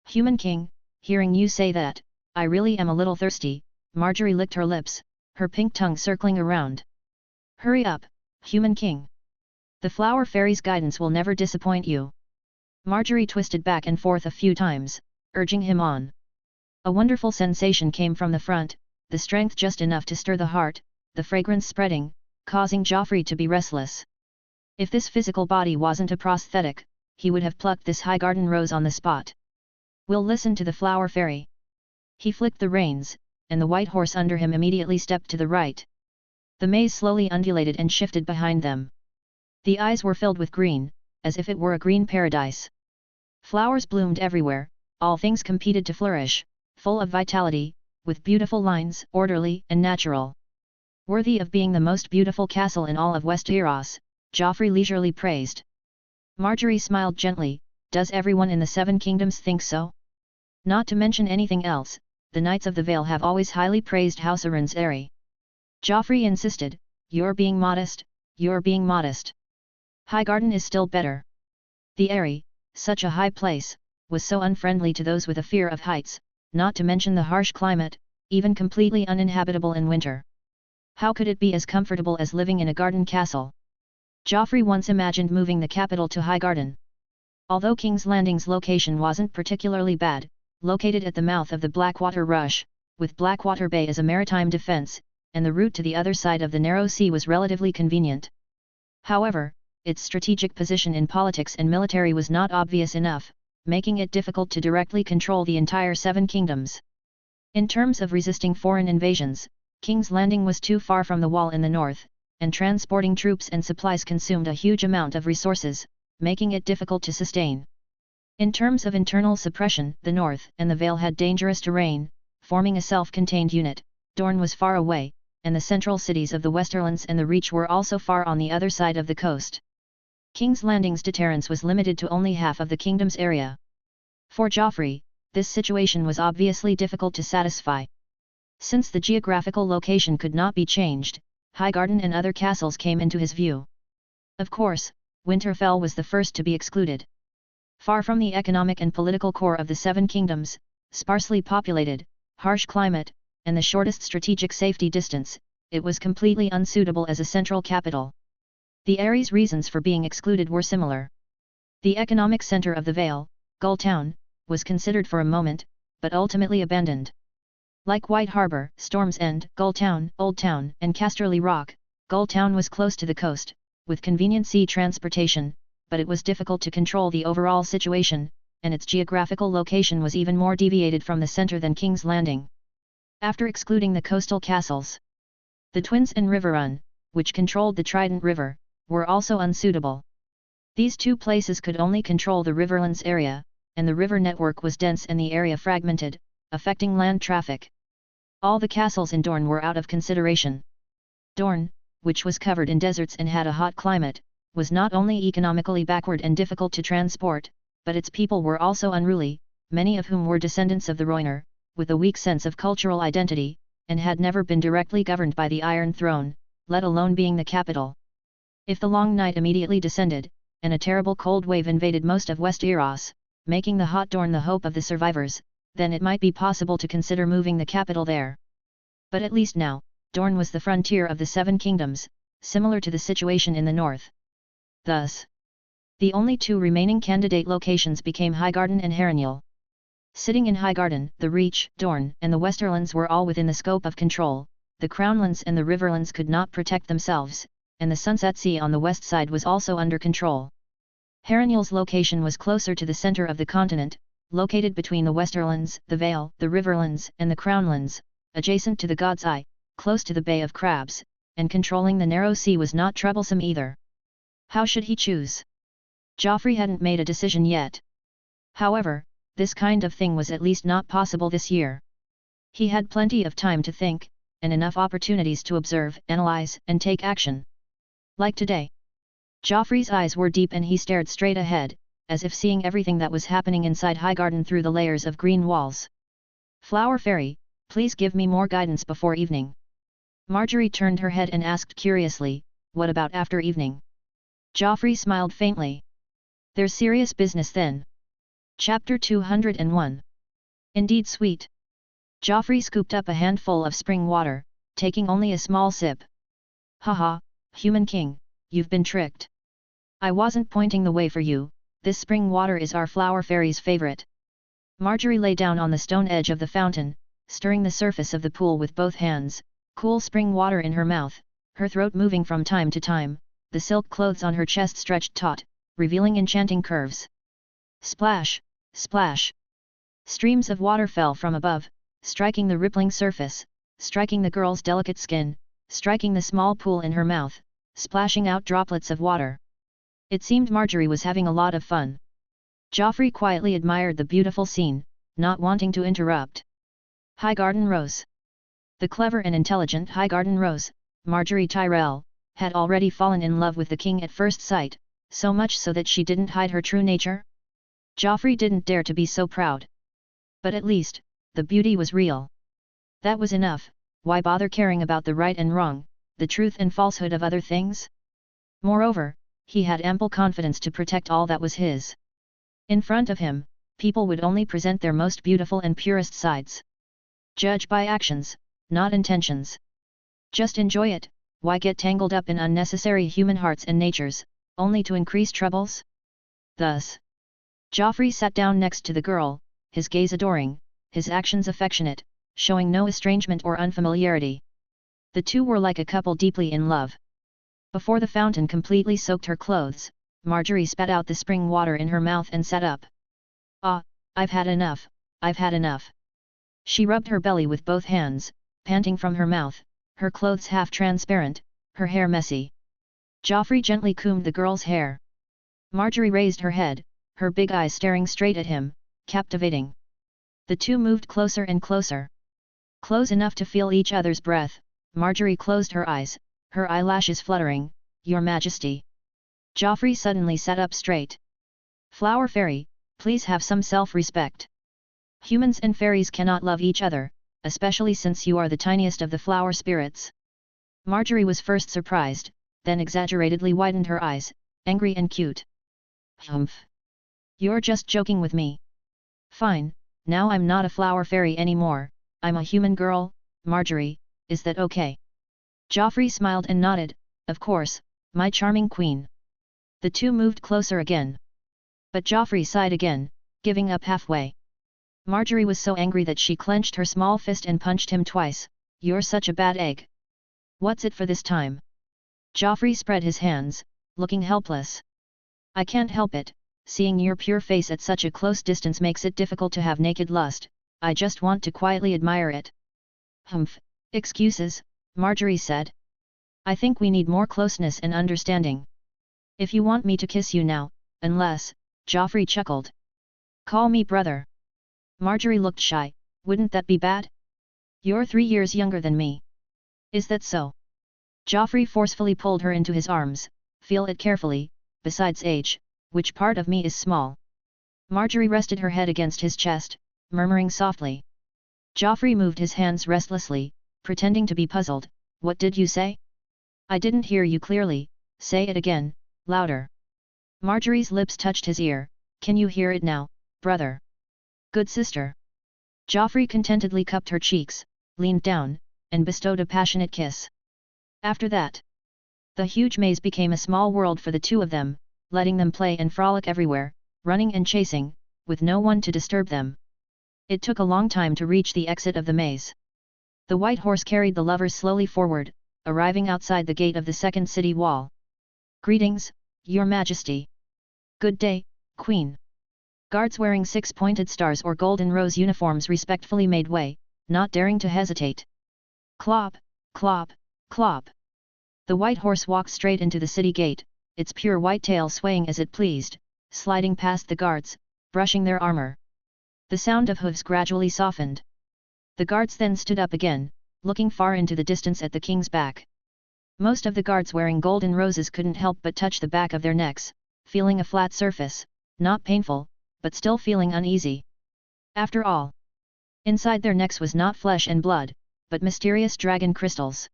Human King, hearing you say that, I really am a little thirsty. Marjorie licked her lips, her pink tongue circling around. Hurry up, Human King. The Flower Fairy's guidance will never disappoint you. Marjorie twisted back and forth a few times, urging him on. A wonderful sensation came from the front, the strength just enough to stir the heart, the fragrance spreading, causing Joffrey to be restless. If this physical body wasn't a prosthetic, he would have plucked this Highgarden rose on the spot. We'll listen to the Flower Fairy. He flicked the reins, and the white horse under him immediately stepped to the right. The maze slowly undulated and shifted behind them. The eyes were filled with green, as if it were a green paradise. Flowers bloomed everywhere, all things competed to flourish, full of vitality, with beautiful lines, orderly and natural. Worthy of being the most beautiful castle in all of Westeros, Joffrey leisurely praised. Marjorie smiled gently, does everyone in the 7 Kingdoms think so? Not to mention anything else, the Knights of the Vale have always highly praised House Arryn's Eyrie. Joffrey insisted, you're being modest, you're being modest. Highgarden is still better. The Eyrie, such a high place, was so unfriendly to those with a fear of heights, not to mention the harsh climate, even completely uninhabitable in winter. How could it be as comfortable as living in a garden castle? Joffrey once imagined moving the capital to Highgarden. Although King's Landing's location wasn't particularly bad, located at the mouth of the Blackwater Rush, with Blackwater Bay as a maritime defense, and the route to the other side of the narrow sea was relatively convenient. However, its strategic position in politics and military was not obvious enough, making it difficult to directly control the entire Seven Kingdoms. In terms of resisting foreign invasions, King's Landing was too far from the wall in the north, and transporting troops and supplies consumed a huge amount of resources, making it difficult to sustain. In terms of internal suppression, the north and the Vale had dangerous terrain, forming a self-contained unit. Dorne was far away, and the central cities of the Westerlands and the Reach were also far on the other side of the coast. King's Landing's deterrence was limited to only half of the kingdom's area. For Joffrey, this situation was obviously difficult to satisfy. Since the geographical location could not be changed, Highgarden and other castles came into his view. Of course, Winterfell was the first to be excluded. Far from the economic and political core of the Seven Kingdoms, sparsely populated, harsh climate, and the shortest strategic safety distance, it was completely unsuitable as a central capital. The Eyries' reasons for being excluded were similar. The economic center of the Vale, Gulltown, was considered for a moment, but ultimately abandoned. Like White Harbour, Storm's End, Gulltown, Old Town, and Casterly Rock, Gulltown was close to the coast, with convenient sea transportation, but it was difficult to control the overall situation, and its geographical location was even more deviated from the center than King's Landing. After excluding the coastal castles, the Twins and Riverrun, which controlled the Trident River, were also unsuitable. These two places could only control the Riverlands area, and the river network was dense and the area fragmented, affecting land traffic. All the castles in Dorne were out of consideration. Dorne, which was covered in deserts and had a hot climate, was not only economically backward and difficult to transport, but its people were also unruly, many of whom were descendants of the Rhoynar, with a weak sense of cultural identity, and had never been directly governed by the Iron Throne, let alone being the capital. If the long night immediately descended, and a terrible cold wave invaded most of West Eros, making the hot Dorne the hope of the survivors, then it might be possible to consider moving the capital there. But at least now, Dorne was the frontier of the Seven Kingdoms, similar to the situation in the north. Thus, the only two remaining candidate locations became Highgarden and Harrenhal. Sitting in Highgarden, the Reach, Dorne, and the Westerlands were all within the scope of control. The Crownlands and the Riverlands could not protect themselves, and the Sunset Sea on the west side was also under control. Harrenhal's location was closer to the center of the continent, located between the Westerlands, the Vale, the Riverlands, and the Crownlands, adjacent to the God's Eye, close to the Bay of Crabs, and controlling the narrow sea was not troublesome either. How should he choose? Joffrey hadn't made a decision yet. However, this kind of thing was at least not possible this year. He had plenty of time to think, and enough opportunities to observe, analyze, and take action. Like today. Joffrey's eyes were deep and he stared straight ahead, as if seeing everything that was happening inside Highgarden through the layers of green walls. Flower Fairy, please give me more guidance before evening. Marjorie turned her head and asked curiously, what about after evening? Joffrey smiled faintly. There's serious business then. Chapter 201. Indeed sweet. Joffrey scooped up a handful of spring water, taking only a small sip. Haha, human king, you've been tricked. I wasn't pointing the way for you, this spring water is our Flower Fairy's favorite. Marjorie lay down on the stone edge of the fountain, stirring the surface of the pool with both hands, cool spring water in her mouth, her throat moving from time to time, the silk clothes on her chest stretched taut, revealing enchanting curves. Splash, splash. Streams of water fell from above, striking the rippling surface, striking the girl's delicate skin, striking the small pool in her mouth, splashing out droplets of water. It seemed Marjorie was having a lot of fun. Joffrey quietly admired the beautiful scene, not wanting to interrupt. Highgarden Rose. The clever and intelligent Highgarden Rose, Marjorie Tyrell, had already fallen in love with the king at first sight, so much so that she didn't hide her true nature. Joffrey didn't dare to be so proud. But at least, the beauty was real. That was enough. Why bother caring about the right and wrong, the truth and falsehood of other things? Moreover, he had ample confidence to protect all that was his. In front of him, people would only present their most beautiful and purest sides. Judge by actions, not intentions. Just enjoy it, why get tangled up in unnecessary human hearts and natures, only to increase troubles? Thus, Joffrey sat down next to the girl, his gaze adoring, his actions affectionate, showing no estrangement or unfamiliarity. The two were like a couple deeply in love. Before the fountain completely soaked her clothes, Marjorie spat out the spring water in her mouth and sat up. "Ah, I've had enough, I've had enough." She rubbed her belly with both hands, panting from her mouth, her clothes half transparent, her hair messy. Joffrey gently combed the girl's hair. Marjorie raised her head, her big eyes staring straight at him, captivating. The two moved closer and closer. Close enough to feel each other's breath, Marjorie closed her eyes, her eyelashes fluttering. "Your Majesty." Joffrey suddenly sat up straight. "Flower Fairy, please have some self-respect. Humans and fairies cannot love each other, especially since you are the tiniest of the flower spirits." Marjorie was first surprised, then exaggeratedly widened her eyes, angry and cute. "Humph! You're just joking with me. Fine, now I'm not a flower fairy anymore, I'm a human girl, Marjorie, is that okay?" Joffrey smiled and nodded, "Of course, my charming queen." The two moved closer again. But Joffrey sighed again, giving up halfway. Marjorie was so angry that she clenched her small fist and punched him twice. "You're such a bad egg. What's it for this time?" Joffrey spread his hands, looking helpless. "I can't help it, seeing your pure face at such a close distance makes it difficult to have naked lust, I just want to quietly admire it." "Humph, excuses," Marjorie said. "I think we need more closeness and understanding. If you want me to kiss you now, unless," Joffrey chuckled. "Call me brother." Marjorie looked shy. "Wouldn't that be bad? You're 3 years younger than me." "Is that so?" Joffrey forcefully pulled her into his arms. "Feel it carefully, besides age, which part of me is small?" Marjorie rested her head against his chest, murmuring softly. Joffrey moved his hands restlessly, pretending to be puzzled. "What did you say? I didn't hear you clearly, say it again, louder." Marjorie's lips touched his ear. "Can you hear it now, brother? Good sister." Joffrey contentedly cupped her cheeks, leaned down, and bestowed a passionate kiss. After that, the huge maze became a small world for the two of them, letting them play and frolic everywhere, running and chasing, with no one to disturb them. It took a long time to reach the exit of the maze. The white horse carried the lovers slowly forward, arriving outside the gate of the second city wall. "Greetings, Your Majesty." "Good day, Queen." Guards wearing 6-pointed stars or golden rose uniforms respectfully made way, not daring to hesitate. Clop, clop, clop. The white horse walked straight into the city gate, its pure white tail swaying as it pleased, sliding past the guards, brushing their armor. The sound of hooves gradually softened. The guards then stood up again, looking far into the distance at the king's back. Most of the guards wearing golden roses couldn't help but touch the back of their necks, feeling a flat surface, not painful, but still feeling uneasy. After all, inside their necks was not flesh and blood, but mysterious dragon crystals.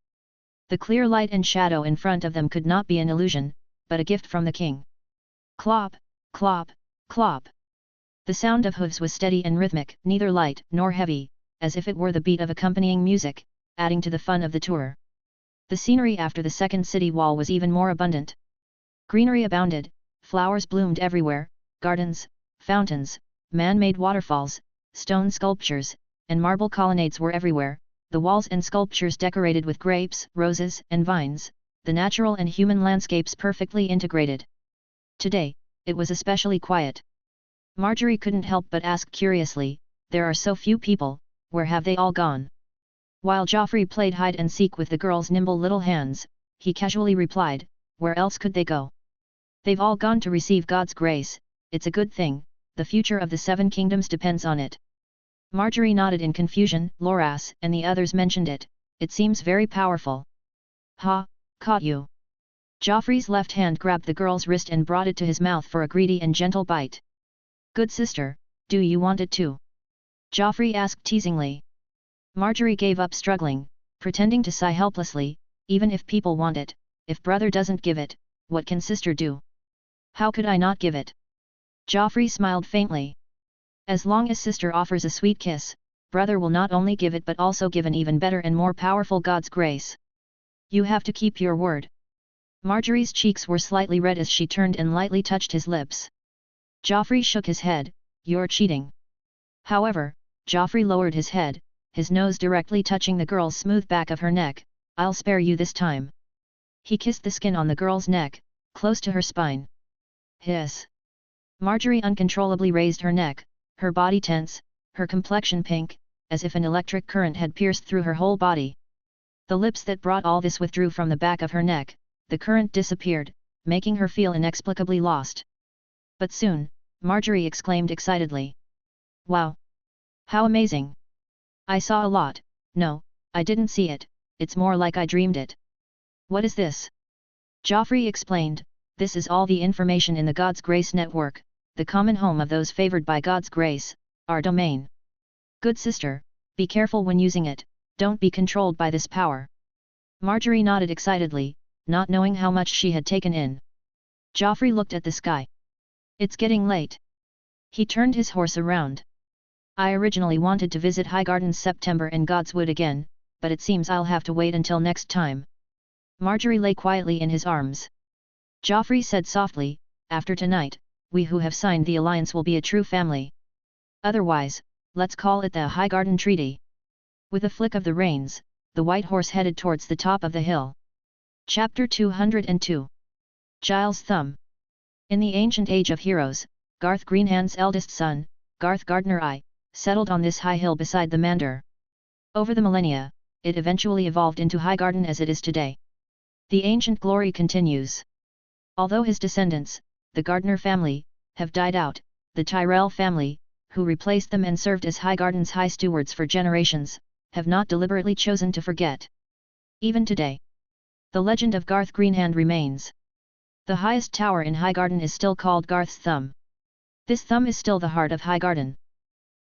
The clear light and shadow in front of them could not be an illusion, but a gift from the king. Clop, clop, clop. The sound of hooves was steady and rhythmic, neither light nor heavy, as if it were the beat of accompanying music, adding to the fun of the tour. The scenery after the second city wall was even more abundant. Greenery abounded, flowers bloomed everywhere, gardens, fountains, man-made waterfalls, stone sculptures, and marble colonnades were everywhere, the walls and sculptures decorated with grapes, roses, and vines, the natural and human landscapes perfectly integrated. Today, it was especially quiet. Marjorie couldn't help but ask curiously, "There are so few people, where have they all gone?" While Joffrey played hide-and-seek with the girl's nimble little hands, he casually replied, "Where else could they go? They've all gone to receive God's grace, it's a good thing, the future of the 7 kingdoms depends on it." Marjorie nodded in confusion. "Loras and the others mentioned it, it seems very powerful." "Ha, caught you." Joffrey's left hand grabbed the girl's wrist and brought it to his mouth for a greedy and gentle bite. "Good sister, do you want it too?" Joffrey asked teasingly. Marjorie gave up struggling, pretending to sigh helplessly. "Even if people want it, if brother doesn't give it, what can sister do? How could I not give it? Joffrey smiled faintly. As long as sister offers a sweet kiss, brother will not only give it but also give an even better and more powerful God's grace. You have to keep your word. Marjorie's cheeks were slightly red as she turned and lightly touched his lips. Joffrey shook his head, you're cheating. However, Joffrey lowered his head, his nose directly touching the girl's smooth back of her neck. I'll spare you this time. He kissed the skin on the girl's neck, close to her spine. Hiss. Marjorie uncontrollably raised her neck, her body tense, her complexion pink, as if an electric current had pierced through her whole body. The lips that brought all this withdrew from the back of her neck, the current disappeared, making her feel inexplicably lost. But soon, Marjorie exclaimed excitedly. Wow! How amazing! I saw a lot. No, I didn't see it, it's more like I dreamed it. What is this? Joffrey explained, this is all the information in the God's Grace Network, the common home of those favored by God's grace, our domain. Good sister, be careful when using it, don't be controlled by this power. Marjorie nodded excitedly, not knowing how much she had taken in. Joffrey looked at the sky. It's getting late. He turned his horse around. I originally wanted to visit Highgarden's September and Godswood again, but it seems I'll have to wait until next time. Marjorie lay quietly in his arms. Joffrey said softly, after tonight, we who have signed the alliance will be a true family. Otherwise, let's call it the Highgarden Treaty. With a flick of the reins, the white horse headed towards the top of the hill. Chapter 202. Giles Thumb. In the ancient age of heroes, Garth Greenhand's eldest son, Garth Gardner I, settled on this high hill beside the Mandar. Over the millennia, it eventually evolved into Highgarden as it is today. The ancient glory continues. Although his descendants, the Gardner family, have died out, the Tyrell family, who replaced them and served as Highgarden's high stewards for generations, have not deliberately chosen to forget. Even today, the legend of Garth Greenhand remains. The highest tower in Highgarden is still called Garth's Thumb. This thumb is still the heart of Highgarden.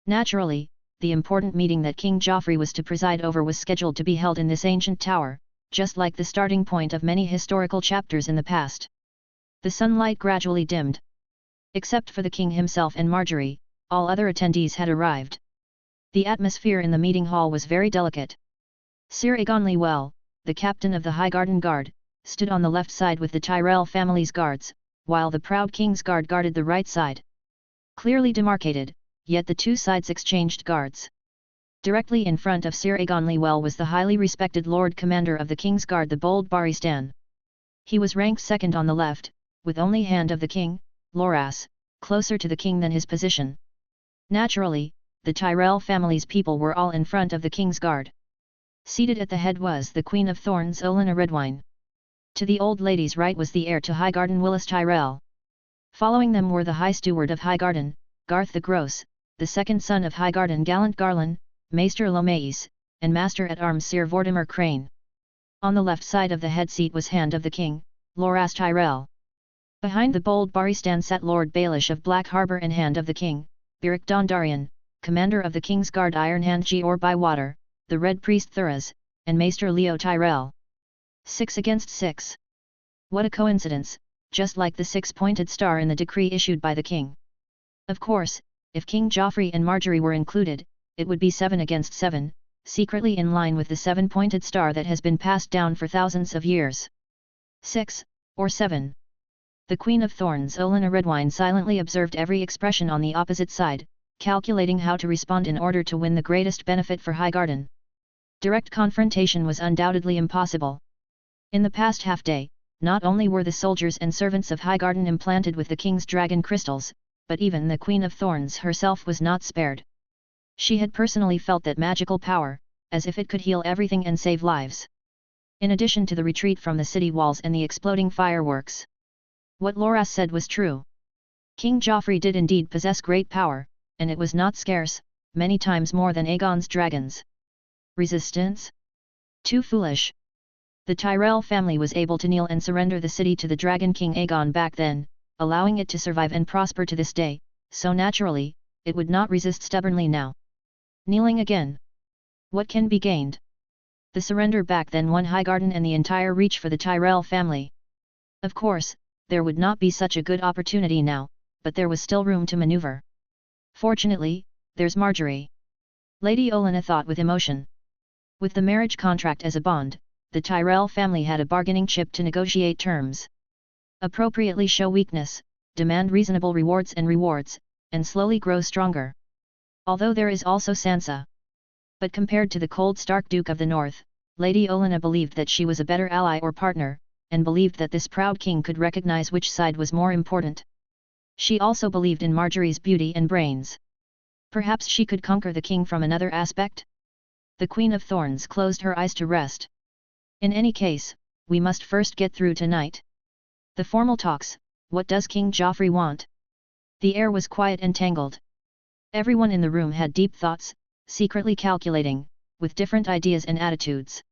Naturally, the important meeting that King Joffrey was to preside over was scheduled to be held in this ancient tower, just like the starting point of many historical chapters in the past. The sunlight gradually dimmed. Except for the king himself and Marjorie, all other attendees had arrived. The atmosphere in the meeting hall was very delicate. Sir Aegon Lywell, the captain of the Highgarden Guard, stood on the left side with the Tyrell family's guards, while the proud King's Guard guarded the right side. Clearly demarcated, yet the two sides exchanged guards. Directly in front of Sir Aegon Lywell was the highly respected Lord Commander of the King's Guard, the bold Barristan. He was ranked second on the left, with only hand of the king, Loras, closer to the king than his position. Naturally, the Tyrell family's people were all in front of the King's Guard. Seated at the head was the Queen of Thorns Olenna Redwine. To the old lady's right was the heir to Highgarden Willis Tyrell. Following them were the High Steward of Highgarden, Garth the Gross, the second son of Highgarden Gallant Garland, Maester Lomaeus, and Master-at-Arms Sir Vortimer Crane. On the left side of the head seat was Hand of the King, Loras Tyrell. Behind the bold Barristan sat Lord Baelish of Black Harbour and Hand of the King, Beric Dondarrion, Commander of the King's Guard Ironhand Gior Bywater, the Red Priest Thunderous, and Maester Leo Tyrell. 6 against 6. What a coincidence, just like the six-pointed star in the decree issued by the king. Of course, if King Joffrey and Marjorie were included, it would be 7 against 7, secretly in line with the seven-pointed star that has been passed down for thousands of years. 6, or 7. The Queen of Thorns Olenna Redwine silently observed every expression on the opposite side, calculating how to respond in order to win the greatest benefit for Highgarden. Direct confrontation was undoubtedly impossible. In the past half-day, not only were the soldiers and servants of Highgarden implanted with the king's dragon crystals, but even the Queen of Thorns herself was not spared. She had personally felt that magical power, as if it could heal everything and save lives. In addition to the retreat from the city walls and the exploding fireworks. What Loras said was true. King Joffrey did indeed possess great power, and it was not scarce, many times more than Aegon's dragons. Resistance? Too foolish. The Tyrell family was able to kneel and surrender the city to the Dragon King Aegon back then, allowing it to survive and prosper to this day, so naturally, it would not resist stubbornly now. Kneeling again. What can be gained? The surrender back then won Highgarden and the entire reach for the Tyrell family. Of course, there would not be such a good opportunity now, but there was still room to maneuver. Fortunately, there's Marjorie. Lady Olenna thought with emotion. With the marriage contract as a bond, the Tyrell family had a bargaining chip to negotiate terms. Appropriately show weakness, demand reasonable rewards, and slowly grow stronger. Although there is also Sansa. But compared to the cold Stark Duke of the North, Lady Olenna believed that she was a better ally or partner, and believed that this proud king could recognize which side was more important. She also believed in Marjorie's beauty and brains. Perhaps she could conquer the king from another aspect? The Queen of Thorns closed her eyes to rest. In any case, we must first get through tonight. The formal talks. What does King Joffrey want? The air was quiet and tangled. Everyone in the room had deep thoughts, secretly calculating, with different ideas and attitudes.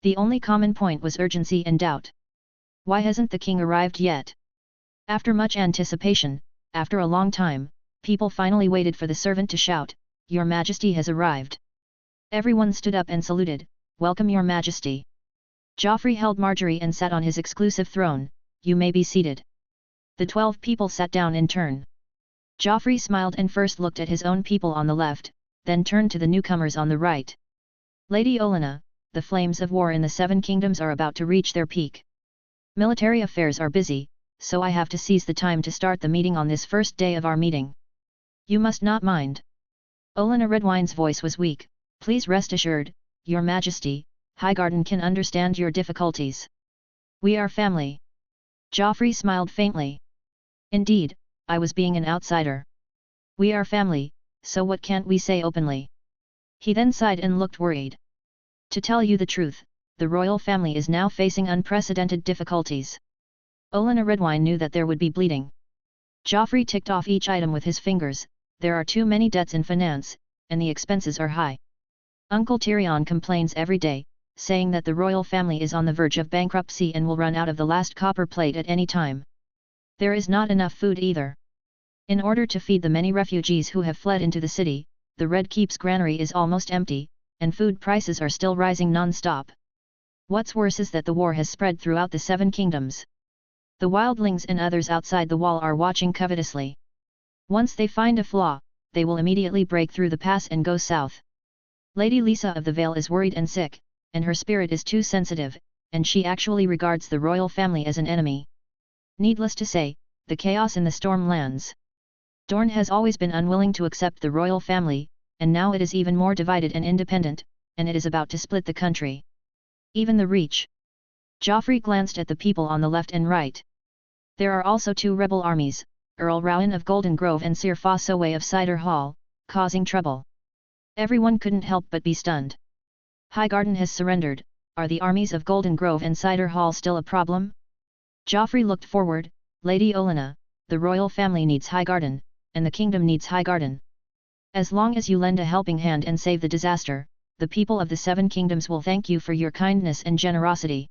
The only common point was urgency and doubt. Why hasn't the king arrived yet? After much anticipation, after a long time, people finally waited for the servant to shout, "Your Majesty has arrived." Everyone stood up and saluted, "Welcome, Your Majesty." Joffrey held Marjorie and sat on his exclusive throne. "You may be seated." The 12 people sat down in turn. Joffrey smiled and first looked at his own people on the left, then turned to the newcomers on the right. "Lady Olenna, the flames of war in the Seven Kingdoms are about to reach their peak. Military affairs are busy, so I have to seize the time to start the meeting on this first day of our meeting. You must not mind." Olenna Redwine's voice was weak. "Please rest assured, Your Majesty, Highgarden can understand your difficulties. We are family." Joffrey smiled faintly. "Indeed, I was being an outsider. We are family, so what can't we say openly?" He then sighed and looked worried. "To tell you the truth, the royal family is now facing unprecedented difficulties." Olenna Redwine knew that there would be bleeding. Joffrey ticked off each item with his fingers. "There are too many debts in finance, and the expenses are high. Uncle Tyrion complains every day, saying that the royal family is on the verge of bankruptcy and will run out of the last copper plate at any time. There is not enough food either. In order to feed the many refugees who have fled into the city, the Red Keep's granary is almost empty, and food prices are still rising non-stop. What's worse is that the war has spread throughout the Seven Kingdoms. The wildlings and others outside the wall are watching covetously. Once they find a flaw, they will immediately break through the pass and go south. Lady Lisa of the Vale is worried and sick, and her spirit is too sensitive, and she actually regards the royal family as an enemy. Needless to say, the chaos in the Stormlands. Dorne has always been unwilling to accept the royal family, and now it is even more divided and independent, and it is about to split the country. Even the Reach." Joffrey glanced at the people on the left and right. "There are also 2 rebel armies, Earl Rowan of Golden Grove and Sir Fossoway of Cider Hall, causing trouble." Everyone couldn't help but be stunned. Highgarden has surrendered. Are the armies of Golden Grove and Cider Hall still a problem? Joffrey looked forward. "Lady Olenna, the royal family needs Highgarden, and the kingdom needs Highgarden. As long as you lend a helping hand and save the disaster, the people of the Seven Kingdoms will thank you for your kindness and generosity."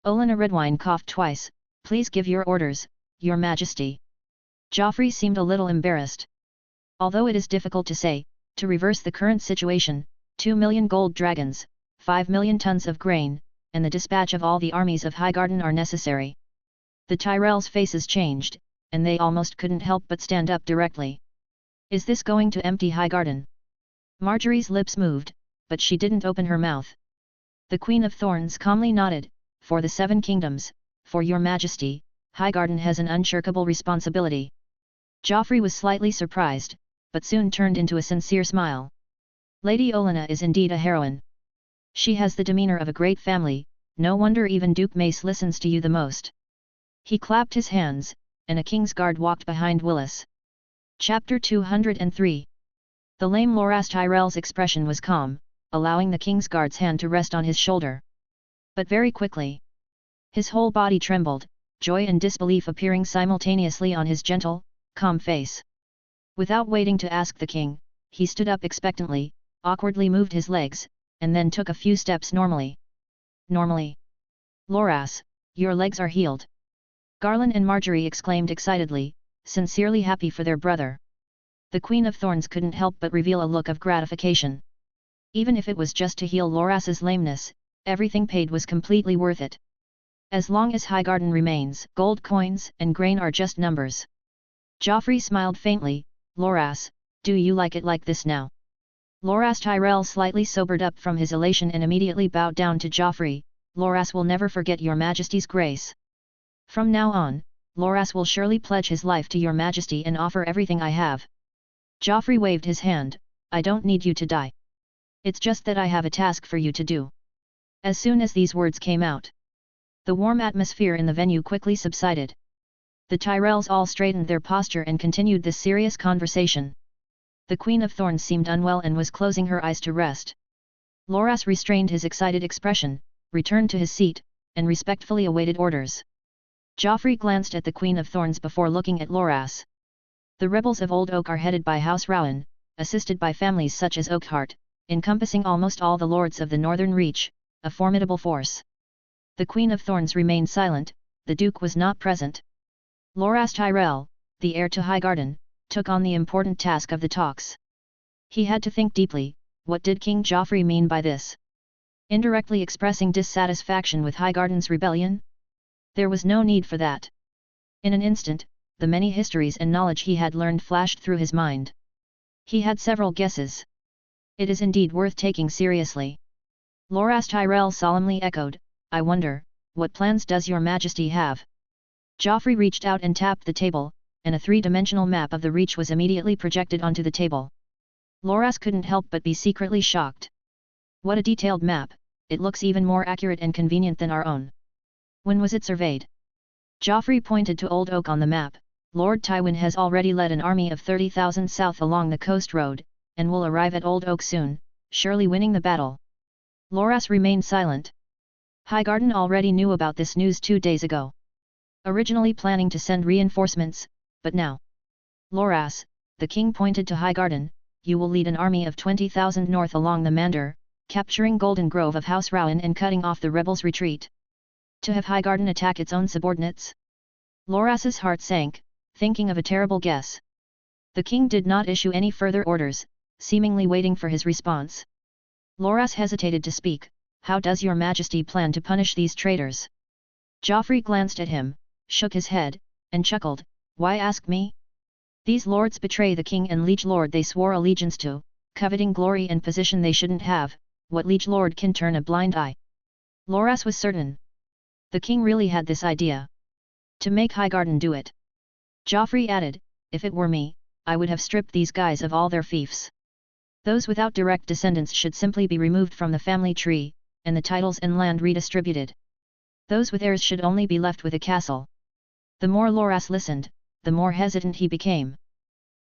Olenna Redwine coughed twice. "Please give your orders, Your Majesty." Joffrey seemed a little embarrassed. "Although it is difficult to say, to reverse the current situation, 2 million gold dragons, 5 million tons of grain, and the dispatch of all the armies of Highgarden are necessary." The Tyrells' faces changed, and they almost couldn't help but stand up directly. "Is this going to empty Highgarden?" Marjorie's lips moved, but she didn't open her mouth. The Queen of Thorns calmly nodded. "For the Seven Kingdoms, for Your Majesty, Highgarden has an unshirkable responsibility." Joffrey was slightly surprised, but soon turned into a sincere smile. "Lady Olenna is indeed a heroine. She has the demeanor of a great family, no wonder even Duke Mace listens to you the most." He clapped his hands, and a king's guard walked behind Willis. Chapter 203. The lame Loras Tyrell's expression was calm, allowing the king's guard's hand to rest on his shoulder. But very quickly, his whole body trembled, joy and disbelief appearing simultaneously on his gentle, calm face. Without waiting to ask the king, he stood up expectantly, awkwardly moved his legs, and then took a few steps normally. "Normally? Loras, your legs are healed!" Garland and Marjorie exclaimed excitedly, sincerely happy for their brother. The Queen of Thorns couldn't help but reveal a look of gratification. Even if it was just to heal Loras's lameness, everything paid was completely worth it. As long as Highgarden remains, gold coins and grain are just numbers. Joffrey smiled faintly. Loras, do you like it like this now? Loras Tyrell slightly sobered up from his elation and immediately bowed down to Joffrey. Loras will never forget your majesty's grace. From now on, Loras will surely pledge his life to your majesty and offer everything I have. Joffrey waved his hand. I don't need you to die. It's just that I have a task for you to do. As soon as these words came out, the warm atmosphere in the venue quickly subsided. The Tyrells all straightened their posture and continued this serious conversation. The Queen of Thorns seemed unwell and was closing her eyes to rest. Loras restrained his excited expression, returned to his seat, and respectfully awaited orders. Joffrey glanced at the Queen of Thorns before looking at Loras. The rebels of Old Oak are headed by House Rowan, assisted by families such as Oakheart, encompassing almost all the lords of the Northern Reach, a formidable force. The Queen of Thorns remained silent. The Duke was not present. Loras Tyrell, the heir to Highgarden, took on the important task of the talks. He had to think deeply. What did King Joffrey mean by this? Indirectly expressing dissatisfaction with Highgarden's rebellion? There was no need for that. In an instant, the many histories and knowledge he had learned flashed through his mind. He had several guesses. It is indeed worth taking seriously. Loras Tyrell solemnly echoed, I wonder, what plans does your majesty have? Joffrey reached out and tapped the table, and a three-dimensional map of the Reach was immediately projected onto the table. Loras couldn't help but be secretly shocked. What a detailed map, it looks even more accurate and convenient than our own. When was it surveyed? Joffrey pointed to Old Oak on the map. Lord Tywin has already led an army of 30,000 south along the coast road, and will arrive at Old Oak soon, surely winning the battle. Loras remained silent. Highgarden already knew about this news 2 days ago. Originally planning to send reinforcements, but now. Loras, the king pointed to Highgarden, you will lead an army of 20,000 north along the Mander, capturing Golden Grove of House Rowan and cutting off the rebels' retreat. To have Highgarden attack its own subordinates? Loras's heart sank, thinking of a terrible guess. The king did not issue any further orders, seemingly waiting for his response. Loras hesitated to speak. How does your majesty plan to punish these traitors? Joffrey glanced at him, shook his head, and chuckled. Why ask me? These lords betray the king and liege lord they swore allegiance to, coveting glory and position they shouldn't have. What liege lord can turn a blind eye? Loras was certain. The king really had this idea. To make Highgarden do it. Joffrey added, if it were me, I would have stripped these guys of all their fiefs. Those without direct descendants should simply be removed from the family tree, and the titles and land redistributed. Those with heirs should only be left with a castle. The more Loras listened, the more hesitant he became.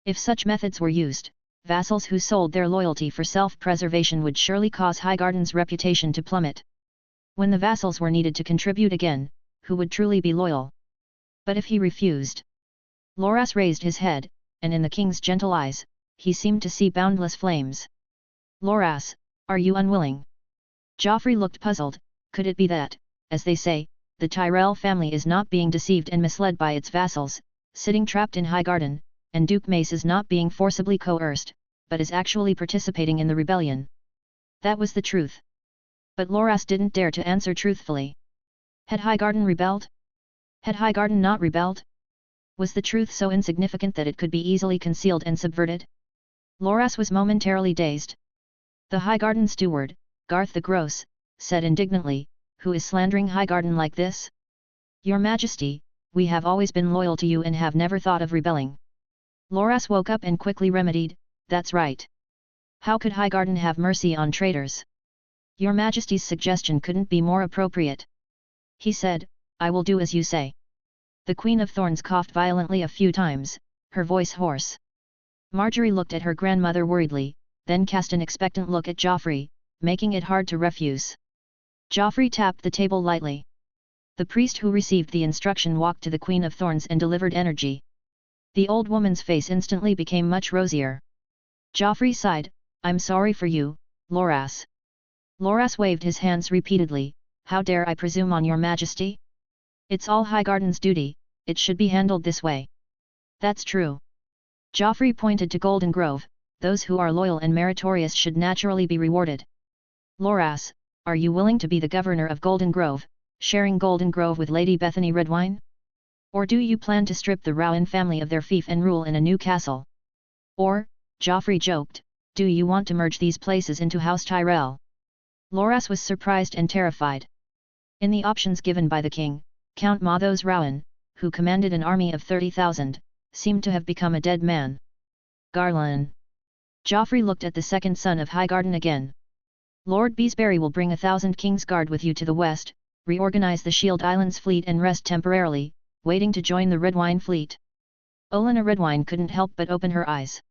If such methods were used, vassals who sold their loyalty for self-preservation would surely cause Highgarden's reputation to plummet. When the vassals were needed to contribute again, who would truly be loyal? But if he refused? Loras raised his head, and in the king's gentle eyes, he seemed to see boundless flames. Loras, are you unwilling? Joffrey looked puzzled. Could it be that, as they say, the Tyrell family is not being deceived and misled by its vassals, sitting trapped in Highgarden, and Duke Mace is not being forcibly coerced, but is actually participating in the rebellion? That was the truth. But Loras didn't dare to answer truthfully. Had Highgarden rebelled? Had Highgarden not rebelled? Was the truth so insignificant that it could be easily concealed and subverted? Loras was momentarily dazed. The Highgarden steward, Garth the Gross, said indignantly, who is slandering Highgarden like this? Your Majesty, we have always been loyal to you and have never thought of rebelling. Loras woke up and quickly remedied, that's right. How could Highgarden have mercy on traitors? Your Majesty's suggestion couldn't be more appropriate. He said, I will do as you say. The Queen of Thorns coughed violently a few times, her voice hoarse. Marjorie looked at her grandmother worriedly, then cast an expectant look at Joffrey, making it hard to refuse. Joffrey tapped the table lightly. The priest who received the instruction walked to the Queen of Thorns and delivered energy. The old woman's face instantly became much rosier. Joffrey sighed, I'm sorry for you, Loras. Loras waved his hands repeatedly, how dare I presume on your Majesty? It's all Highgarden's duty, it should be handled this way. That's true. Joffrey pointed to Golden Grove, those who are loyal and meritorious should naturally be rewarded. Loras, are you willing to be the governor of Golden Grove, sharing Golden Grove with Lady Bethany Redwine? Or do you plan to strip the Rowan family of their fief and rule in a new castle? Or, Joffrey joked, do you want to merge these places into House Tyrell? Loras was surprised and terrified. In the options given by the king, Count Mathos Rowan, who commanded an army of 30,000, seemed to have become a dead man. Garland. Joffrey looked at the second son of Highgarden again. Lord Beesbury will bring 1,000 Kingsguard with you to the west, reorganize the Shield Islands fleet and rest temporarily, waiting to join the Redwine fleet. Olenna Redwine couldn't help but open her eyes.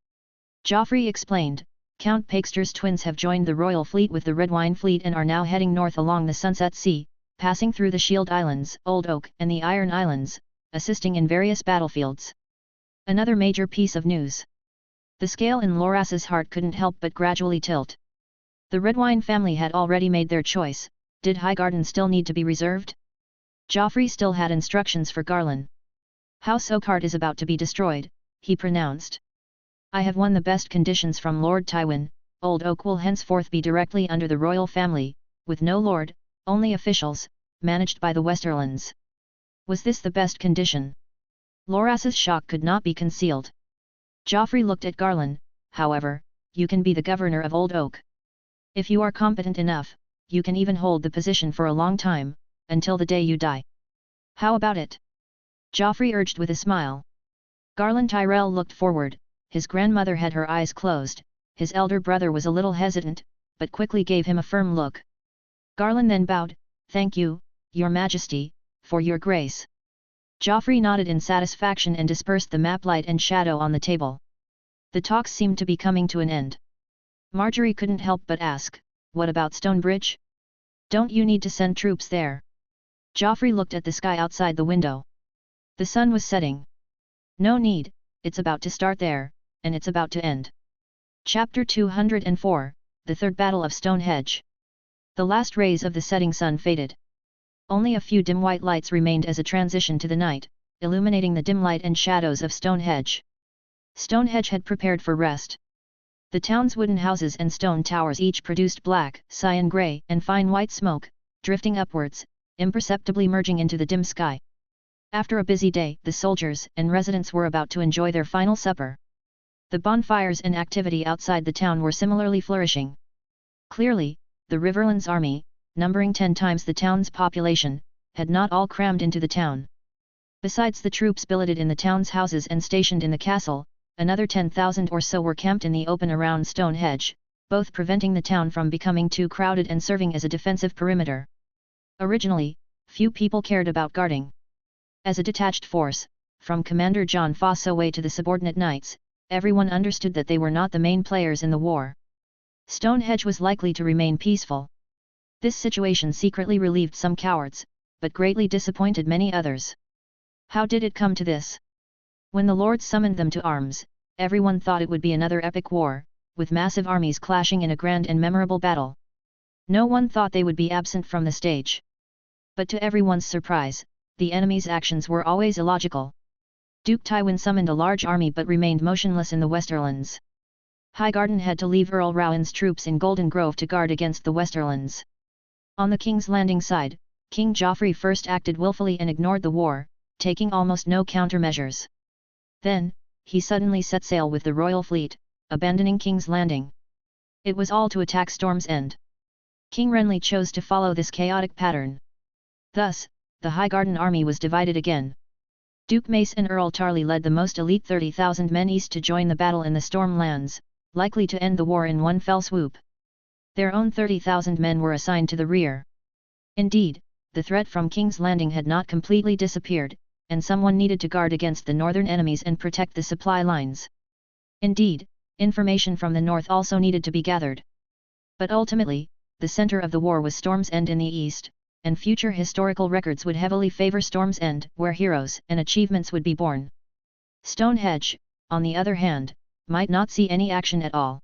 Joffrey explained, Count Paxter's twins have joined the royal fleet with the Redwine fleet and are now heading north along the Sunset Sea, passing through the Shield Islands, Old Oak and the Iron Islands, assisting in various battlefields. Another major piece of news. The scale in Loras's heart couldn't help but gradually tilt. The Redwine family had already made their choice. Did Highgarden still need to be reserved? Joffrey still had instructions for Garland. House Oakheart is about to be destroyed, he pronounced. I have won the best conditions from Lord Tywin. Old Oak will henceforth be directly under the royal family, with no lord, only officials, managed by the Westerlands. Was this the best condition? Loras's shock could not be concealed. Joffrey looked at Garland. However, you can be the governor of Old Oak. If you are competent enough, you can even hold the position for a long time, until the day you die. How about it? Joffrey urged with a smile. Garland Tyrell looked forward. His grandmother had her eyes closed. His elder brother was a little hesitant, but quickly gave him a firm look. Garland then bowed, Thank you, Your Majesty, for your grace. Joffrey nodded in satisfaction and dispersed the map light and shadow on the table. The talks seemed to be coming to an end. Marjorie couldn't help but ask, What about Stonebridge? Don't you need to send troops there? Joffrey looked at the sky outside the window. The sun was setting. No need, it's about to start there, and it's about to end. Chapter 204, The Third Battle of Stonehenge. The last rays of the setting sun faded. Only a few dim white lights remained as a transition to the night, illuminating the dim light and shadows of Stonehenge. Stonehenge had prepared for rest. The town's wooden houses and stone towers each produced black, cyan grey and fine white smoke, drifting upwards, imperceptibly merging into the dim sky. After a busy day, the soldiers and residents were about to enjoy their final supper. The bonfires and activity outside the town were similarly flourishing. Clearly, the Riverlands army, numbering 10 times the town's population, had not all crammed into the town. Besides the troops billeted in the town's houses and stationed in the castle, another 10,000 or so were camped in the open around Stonehenge, both preventing the town from becoming too crowded and serving as a defensive perimeter. Originally, few people cared about guarding. As a detached force, from Commander John Fossoway to the subordinate knights, everyone understood that they were not the main players in the war. Stonehenge was likely to remain peaceful. This situation secretly relieved some cowards, but greatly disappointed many others. How did it come to this? When the lords summoned them to arms, everyone thought it would be another epic war, with massive armies clashing in a grand and memorable battle. No one thought they would be absent from the stage. But to everyone's surprise, the enemy's actions were always illogical. Duke Tywin summoned a large army but remained motionless in the Westerlands. Highgarden had to leave Earl Rowan's troops in Golden Grove to guard against the Westerlands. On the King's Landing side, King Joffrey first acted willfully and ignored the war, taking almost no countermeasures. Then, he suddenly set sail with the royal fleet, abandoning King's Landing. It was all to attack Storm's End. King Renley chose to follow this chaotic pattern. Thus, the Highgarden army was divided again. Duke Mace and Earl Tarley led the most elite 30,000 men east to join the battle in the Stormlands, likely to end the war in one fell swoop. Their own 30,000 men were assigned to the rear. Indeed, the threat from King's Landing had not completely disappeared, and someone needed to guard against the northern enemies and protect the supply lines. Indeed, information from the north also needed to be gathered. But ultimately, the center of the war was Storm's End in the east, and future historical records would heavily favor Storm's End, where heroes and achievements would be born. Stonehenge, on the other hand, might not see any action at all.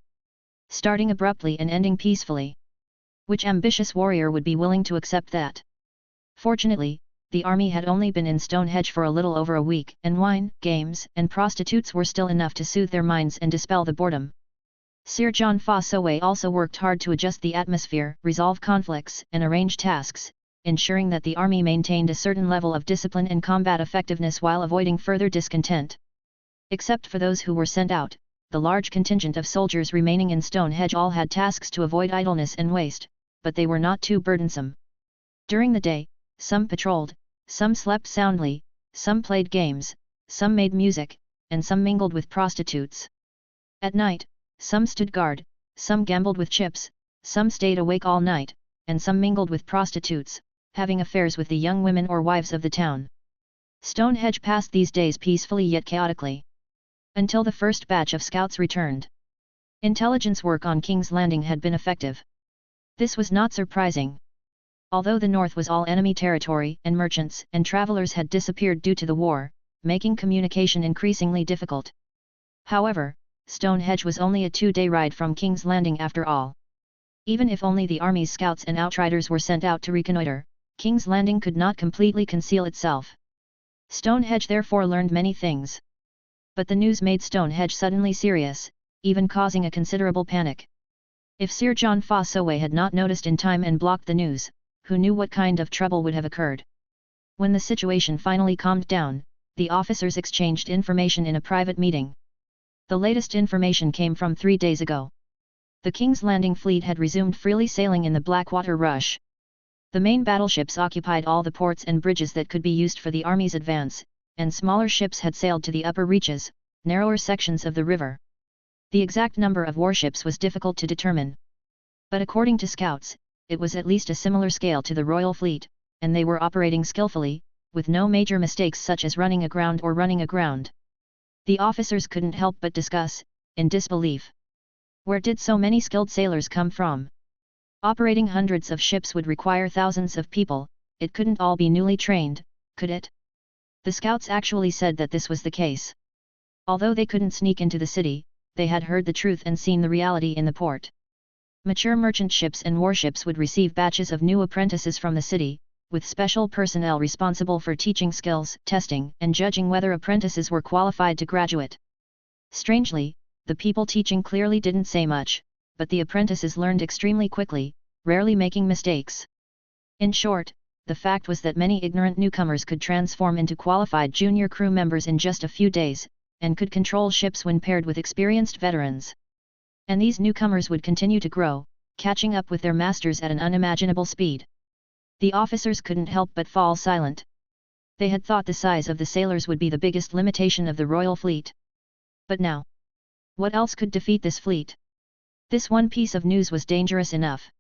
Starting abruptly and ending peacefully. Which ambitious warrior would be willing to accept that? Fortunately, the army had only been in Stonehenge for a little over a week, and wine, games, and prostitutes were still enough to soothe their minds and dispel the boredom. Sir John Fossoway also worked hard to adjust the atmosphere, resolve conflicts, and arrange tasks, ensuring that the army maintained a certain level of discipline and combat effectiveness while avoiding further discontent. Except for those who were sent out, the large contingent of soldiers remaining in Stonehenge all had tasks to avoid idleness and waste, but they were not too burdensome. During the day, some patrolled, some slept soundly, some played games, some made music, and some mingled with prostitutes. At night, some stood guard, some gambled with chips, some stayed awake all night, and some mingled with prostitutes, having affairs with the young women or wives of the town. Stonehenge passed these days peacefully yet chaotically. Until the first batch of scouts returned. Intelligence work on King's Landing had been effective. This was not surprising. Although the north was all enemy territory and merchants and travelers had disappeared due to the war, making communication increasingly difficult. However, Stonehenge was only a 2-day ride from King's Landing after all. Even if only the army's scouts and outriders were sent out to reconnoiter, King's Landing could not completely conceal itself. Stonehenge therefore learned many things. But the news made Stonehenge suddenly serious, even causing a considerable panic. If Sir John Fossoway had not noticed in time and blocked the news, who knew what kind of trouble would have occurred? When the situation finally calmed down, the officers exchanged information in a private meeting. The latest information came from 3 days ago. The King's Landing fleet had resumed freely sailing in the Blackwater Rush. The main battleships occupied all the ports and bridges that could be used for the army's advance, and smaller ships had sailed to the upper reaches, narrower sections of the river. The exact number of warships was difficult to determine. But according to scouts, it was at least a similar scale to the Royal Fleet, and they were operating skillfully, with no major mistakes such as running aground or running aground. The officers couldn't help but discuss, in disbelief. Where did so many skilled sailors come from? Operating hundreds of ships would require thousands of people, it couldn't all be newly trained, could it? The scouts actually said that this was the case. Although they couldn't sneak into the city, they had heard the truth and seen the reality in the port. Mature merchant ships and warships would receive batches of new apprentices from the city, with special personnel responsible for teaching skills, testing, and judging whether apprentices were qualified to graduate. Strangely, the people teaching clearly didn't say much, but the apprentices learned extremely quickly, rarely making mistakes. In short, the fact was that many ignorant newcomers could transform into qualified junior crew members in just a few days, and could control ships when paired with experienced veterans. And these newcomers would continue to grow, catching up with their masters at an unimaginable speed. The officers couldn't help but fall silent. They had thought the size of the sailors would be the biggest limitation of the royal fleet. But now, what else could defeat this fleet? This one piece of news was dangerous enough.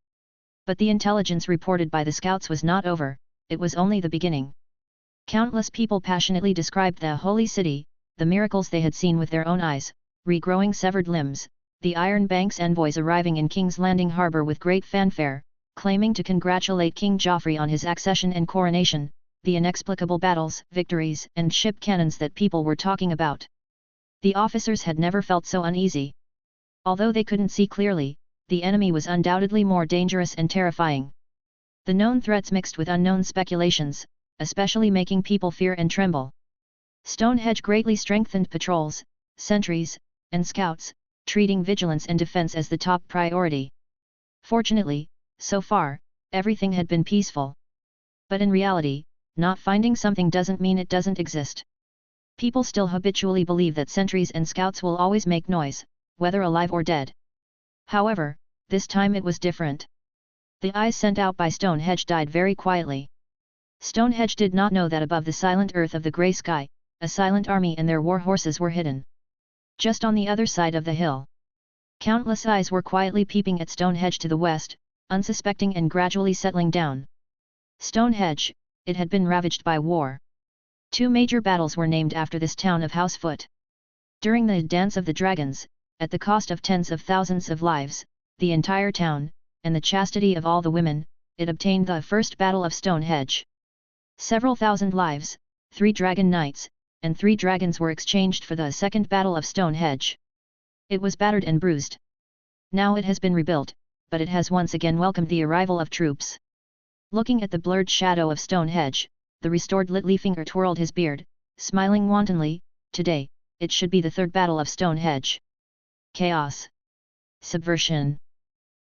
But the intelligence reported by the scouts was not over, it was only the beginning. Countless people passionately described the holy city, the miracles they had seen with their own eyes, regrowing severed limbs, the Iron Bank's envoys arriving in King's Landing Harbour with great fanfare, claiming to congratulate King Joffrey on his accession and coronation, the inexplicable battles, victories, and ship cannons that people were talking about. The officers had never felt so uneasy. Although they couldn't see clearly, the enemy was undoubtedly more dangerous and terrifying. The known threats mixed with unknown speculations, especially making people fear and tremble. Stonehenge greatly strengthened patrols, sentries, and scouts, treating vigilance and defense as the top priority. Fortunately, so far, everything had been peaceful. But in reality, not finding something doesn't mean it doesn't exist. People still habitually believe that sentries and scouts will always make noise, whether alive or dead. However, this time it was different. The eyes sent out by Stonehenge died very quietly. Stonehenge did not know that above the silent earth of the grey sky, a silent army and their war horses were hidden. Just on the other side of the hill. Countless eyes were quietly peeping at Stonehenge to the west, unsuspecting and gradually settling down. Stonehenge, it had been ravaged by war. 2 major battles were named after this town of Housefoot. During the Dance of the Dragons, at the cost of tens of thousands of lives, the entire town, and the chastity of all the women, it obtained the first Battle of Stonehenge. Several thousand lives, 3 dragon knights, and 3 dragons were exchanged for the second Battle of Stonehenge. It was battered and bruised. Now it has been rebuilt, but it has once again welcomed the arrival of troops. Looking at the blurred shadow of Stonehenge, the restored Littlefinger twirled his beard, smiling wantonly. Today, it should be the 3rd Battle of Stonehenge. Chaos. Subversion.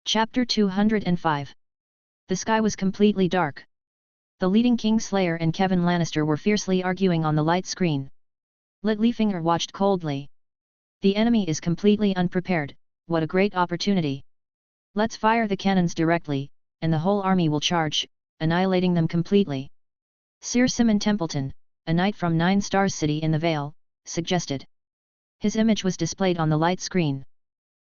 Chapter 205. The sky was completely dark. The leading Kingslayer and Kevin Lannister were fiercely arguing on the light screen. Littlefinger watched coldly. The enemy is completely unprepared, what a great opportunity. Let's fire the cannons directly, and the whole army will charge, annihilating them completely. Sir Simon Templeton, a knight from 9 Stars City in the Vale, suggested. His image was displayed on the light screen.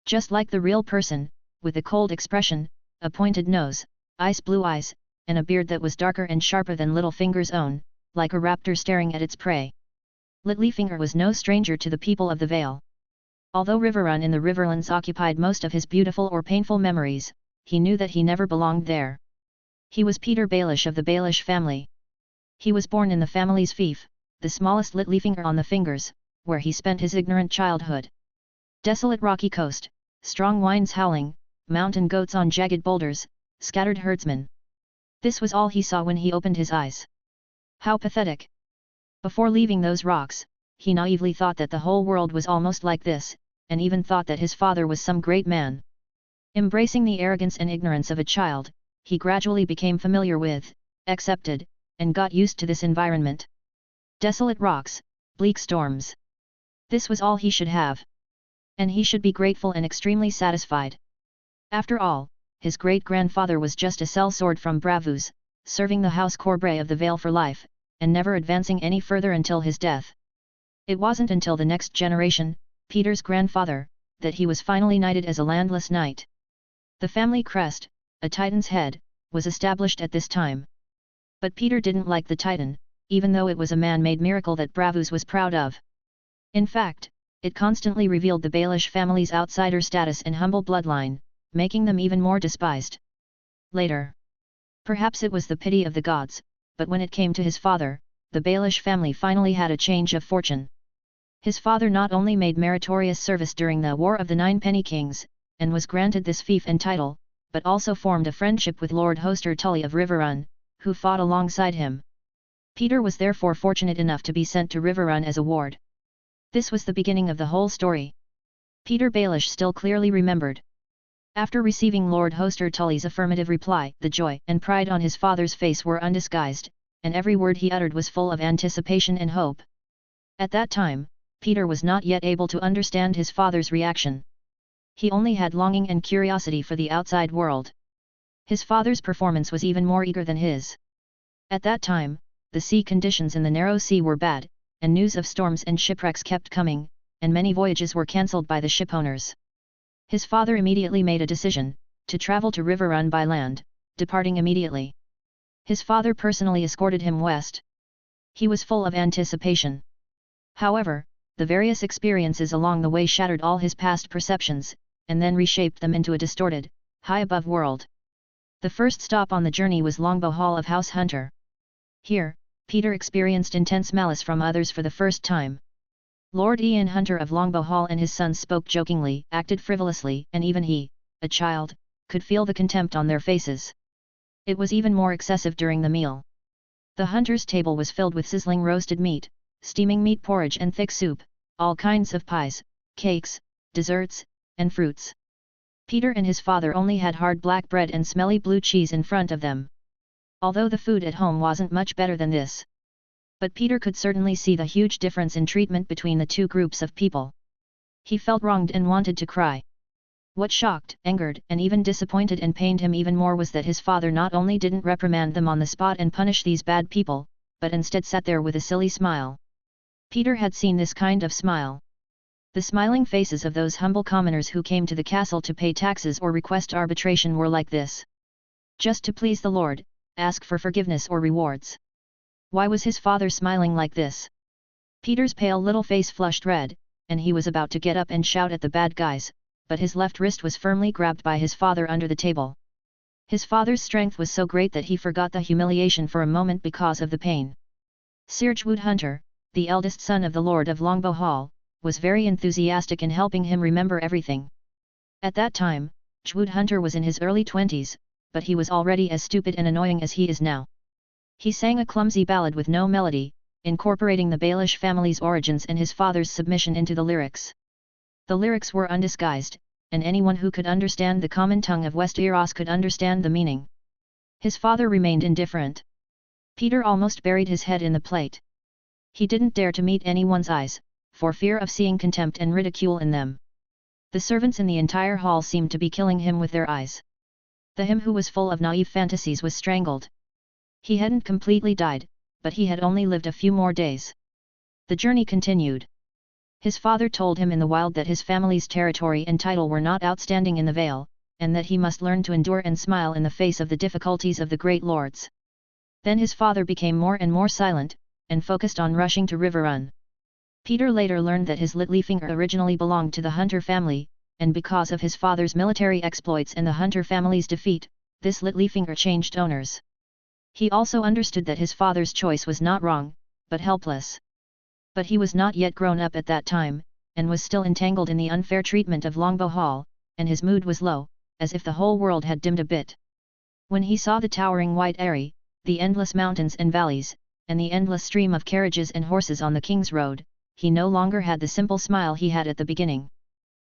Just like the real person, with a cold expression, a pointed nose, ice blue eyes, and a beard that was darker and sharper than Littlefinger's own, like a raptor staring at its prey. Littlefinger was no stranger to the people of the Vale. Although Riverrun in the Riverlands occupied most of his beautiful or painful memories, he knew that he never belonged there. He was Peter Baelish of the Baelish family. He was born in the family's fief, the smallest Littlefinger on the fingers, where he spent his ignorant childhood. Desolate rocky coast, strong winds howling, mountain goats on jagged boulders, scattered herdsmen. This was all he saw when he opened his eyes. How pathetic! Before leaving those rocks, he naively thought that the whole world was almost like this, and even thought that his father was some great man. Embracing the arrogance and ignorance of a child, he gradually became familiar with, accepted, and got used to this environment. Desolate rocks, bleak storms. This was all he should have. And he should be grateful and extremely satisfied. After all, his great-grandfather was just a sellsword from Bravus, serving the House Corbray of the Vale for life, and never advancing any further until his death. It wasn't until the next generation, Peter's grandfather, that he was finally knighted as a landless knight. The family crest, a Titan's head, was established at this time. But Peter didn't like the Titan, even though it was a man-made miracle that Bravus was proud of. In fact, it constantly revealed the Baelish family's outsider status and humble bloodline, making them even more despised. Later. Perhaps it was the pity of the gods, but when it came to his father, the Baelish family finally had a change of fortune. His father not only made meritorious service during the War of the Nine Penny Kings, and was granted this fief and title, but also formed a friendship with Lord Hoster Tully of Riverrun, who fought alongside him. Peter was therefore fortunate enough to be sent to Riverrun as a ward. This was the beginning of the whole story. Peter Baelish still clearly remembered. After receiving Lord Hoster Tully's affirmative reply, the joy and pride on his father's face were undisguised, and every word he uttered was full of anticipation and hope. At that time, Peter was not yet able to understand his father's reaction. He only had longing and curiosity for the outside world. His father's performance was even more eager than his. At that time, the sea conditions in the narrow sea were bad, and news of storms and shipwrecks kept coming, and many voyages were cancelled by the shipowners. His father immediately made a decision, to travel to Riverrun by land, departing immediately. His father personally escorted him west. He was full of anticipation. However, the various experiences along the way shattered all his past perceptions, and then reshaped them into a distorted, high-above world. The first stop on the journey was Longbow Hall of House Hunter. Here, Peter experienced intense malice from others for the first time. Lord Ian Hunter of Longbow Hall and his sons spoke jokingly, acted frivolously, and even he, a child, could feel the contempt on their faces. It was even more excessive during the meal. The hunter's table was filled with sizzling roasted meat, steaming meat porridge and thick soup, all kinds of pies, cakes, desserts, and fruits. Peter and his father only had hard black bread and smelly blue cheese in front of them. Although the food at home wasn't much better than this. But Peter could certainly see the huge difference in treatment between the two groups of people. He felt wronged and wanted to cry. What shocked, angered, and even disappointed and pained him even more was that his father not only didn't reprimand them on the spot and punish these bad people, but instead sat there with a silly smile. Peter had seen this kind of smile. The smiling faces of those humble commoners who came to the castle to pay taxes or request arbitration were like this. Just to please the Lord, ask for forgiveness or rewards. Why was his father smiling like this? Peter's pale little face flushed red, and he was about to get up and shout at the bad guys, but his left wrist was firmly grabbed by his father under the table. His father's strength was so great that he forgot the humiliation for a moment because of the pain. Sir Jwood Hunter, the eldest son of the Lord of Longbow Hall, was very enthusiastic in helping him remember everything. At that time, Jwood Hunter was in his early 20s, but he was already as stupid and annoying as he is now. He sang a clumsy ballad with no melody, incorporating the Baelish family's origins and his father's submission into the lyrics. The lyrics were undisguised, and anyone who could understand the common tongue of Westeros could understand the meaning. His father remained indifferent. Peter almost buried his head in the plate. He didn't dare to meet anyone's eyes, for fear of seeing contempt and ridicule in them. The servants in the entire hall seemed to be killing him with their eyes. Him who was full of naive fantasies was strangled. He hadn't completely died, but he had only lived a few more days. The journey continued. His father told him in the wild that his family's territory and title were not outstanding in the Vale, and that he must learn to endure and smile in the face of the difficulties of the great lords. Then his father became more and more silent, and focused on rushing to Riverrun. Peter later learned that his Littlefinger originally belonged to the Hunter family, and because of his father's military exploits and the Hunter family's defeat, this Littlefinger changed owners. He also understood that his father's choice was not wrong, but helpless. But he was not yet grown up at that time, and was still entangled in the unfair treatment of Longbow Hall, and his mood was low, as if the whole world had dimmed a bit. When he saw the towering white eyrie, the endless mountains and valleys, and the endless stream of carriages and horses on the King's Road, he no longer had the simple smile he had at the beginning.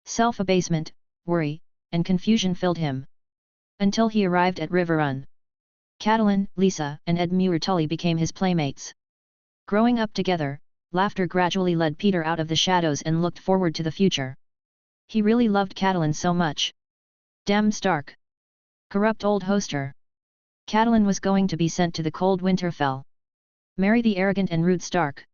Self-abasement, worry, and confusion filled him. Until he arrived at Riverrun. Catelyn, Lisa, and Edmure Tully became his playmates. Growing up together, laughter gradually led Peter out of the shadows and looked forward to the future. He really loved Catelyn so much. Damn Stark! Corrupt old hoster! Catelyn was going to be sent to the cold Winterfell. Marry the arrogant and rude Stark.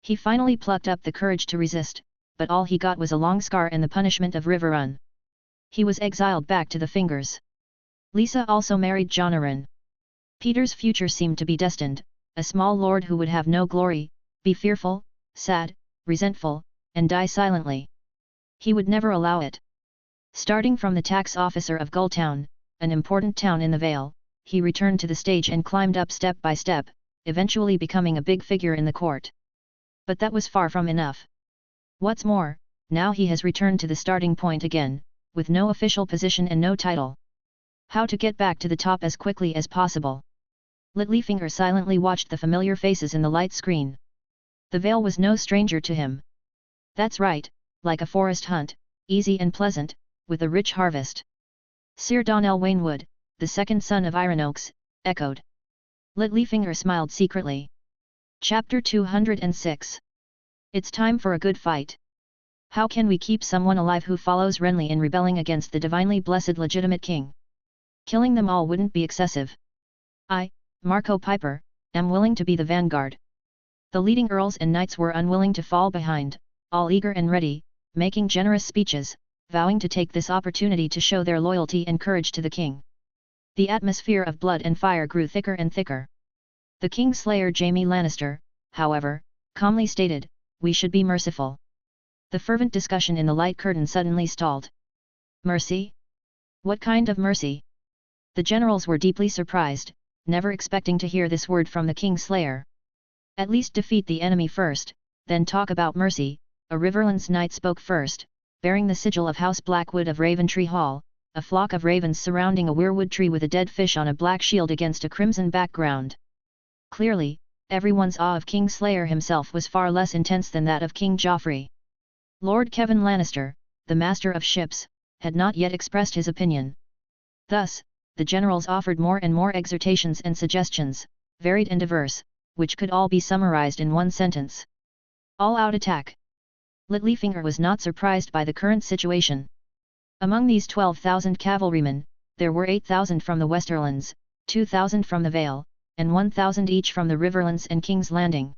He finally plucked up the courage to resist, but all he got was a long scar and the punishment of Riverrun. He was exiled back to the Fingers. Lisa also married Jon Arryn. Peter's future seemed to be destined, a small lord who would have no glory, be fearful, sad, resentful, and die silently. He would never allow it. Starting from the tax officer of Gulltown, an important town in the Vale, he returned to the stage and climbed up step by step, eventually becoming a big figure in the court. But that was far from enough. What's more, now he has returned to the starting point again, with no official position and no title. How to get back to the top as quickly as possible? Littlefinger silently watched the familiar faces in the light screen. The Vale was no stranger to him. That's right, like a forest hunt, easy and pleasant, with a rich harvest. Sir Donnell Waynwood, the second son of Ironoaks, echoed. Littlefinger smiled secretly. Chapter 206. It's time for a good fight. How can we keep someone alive who follows Renley in rebelling against the divinely blessed legitimate king? Killing them all wouldn't be excessive. I, Marco Piper, am willing to be the vanguard. The leading earls and knights were unwilling to fall behind, all eager and ready, making generous speeches, vowing to take this opportunity to show their loyalty and courage to the king. The atmosphere of blood and fire grew thicker and thicker. The Kingslayer Jaime Lannister, however, calmly stated, "We should be merciful." The fervent discussion in the light curtain suddenly stalled. Mercy? What kind of mercy? The generals were deeply surprised, never expecting to hear this word from the Kingslayer. At least defeat the enemy first, then talk about mercy. A Riverlands knight spoke first, bearing the sigil of House Blackwood of Raventree Hall, a flock of ravens surrounding a weirwood tree with a dead fish on a black shield against a crimson background. Clearly, everyone's awe of Kingslayer himself was far less intense than that of King Joffrey. Lord Kevin Lannister, the master of ships, had not yet expressed his opinion. Thus, the generals offered more and more exhortations and suggestions, varied and diverse, which could all be summarized in one sentence. All-out attack. Littlefinger was not surprised by the current situation. Among these 12,000 cavalrymen, there were 8,000 from the Westerlands, 2,000 from the Vale, and 1,000 each from the Riverlands and King's Landing.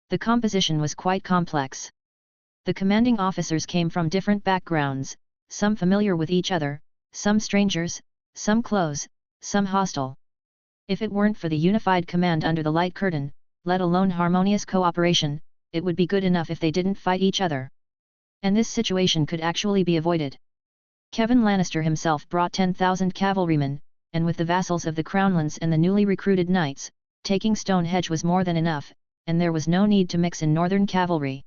The composition was quite complex. The commanding officers came from different backgrounds, some familiar with each other, some strangers, some close, some hostile. If it weren't for the unified command under the light curtain, let alone harmonious cooperation, it would be good enough if they didn't fight each other. And this situation could actually be avoided. Kevin Lannister himself brought 10,000 cavalrymen, and with the vassals of the Crownlands and the newly recruited knights, taking Stonehenge was more than enough, and there was no need to mix in northern cavalry.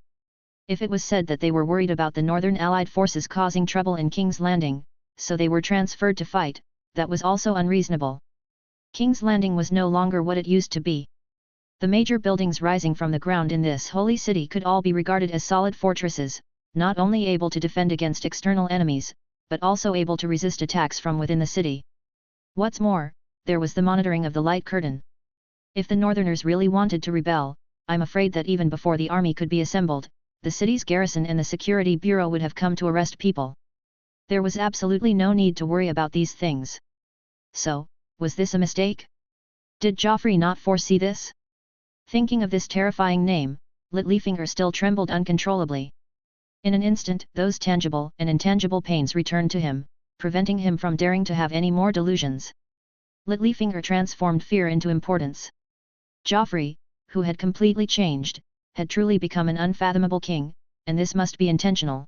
If it was said that they were worried about the northern allied forces causing trouble in King's Landing, so they were transferred to fight, that was also unreasonable. King's Landing was no longer what it used to be. The major buildings rising from the ground in this holy city could all be regarded as solid fortresses, not only able to defend against external enemies, but also able to resist attacks from within the city. What's more, there was the monitoring of the light curtain. If the Northerners really wanted to rebel, I'm afraid that even before the army could be assembled, the city's garrison and the security bureau would have come to arrest people. There was absolutely no need to worry about these things. So, was this a mistake? Did Joffrey not foresee this? Thinking of this terrifying name, Littlefinger still trembled uncontrollably. In an instant, those tangible and intangible pains returned to him, preventing him from daring to have any more delusions. Littlefinger transformed fear into importance. Joffrey, who had completely changed, had truly become an unfathomable king, and this must be intentional.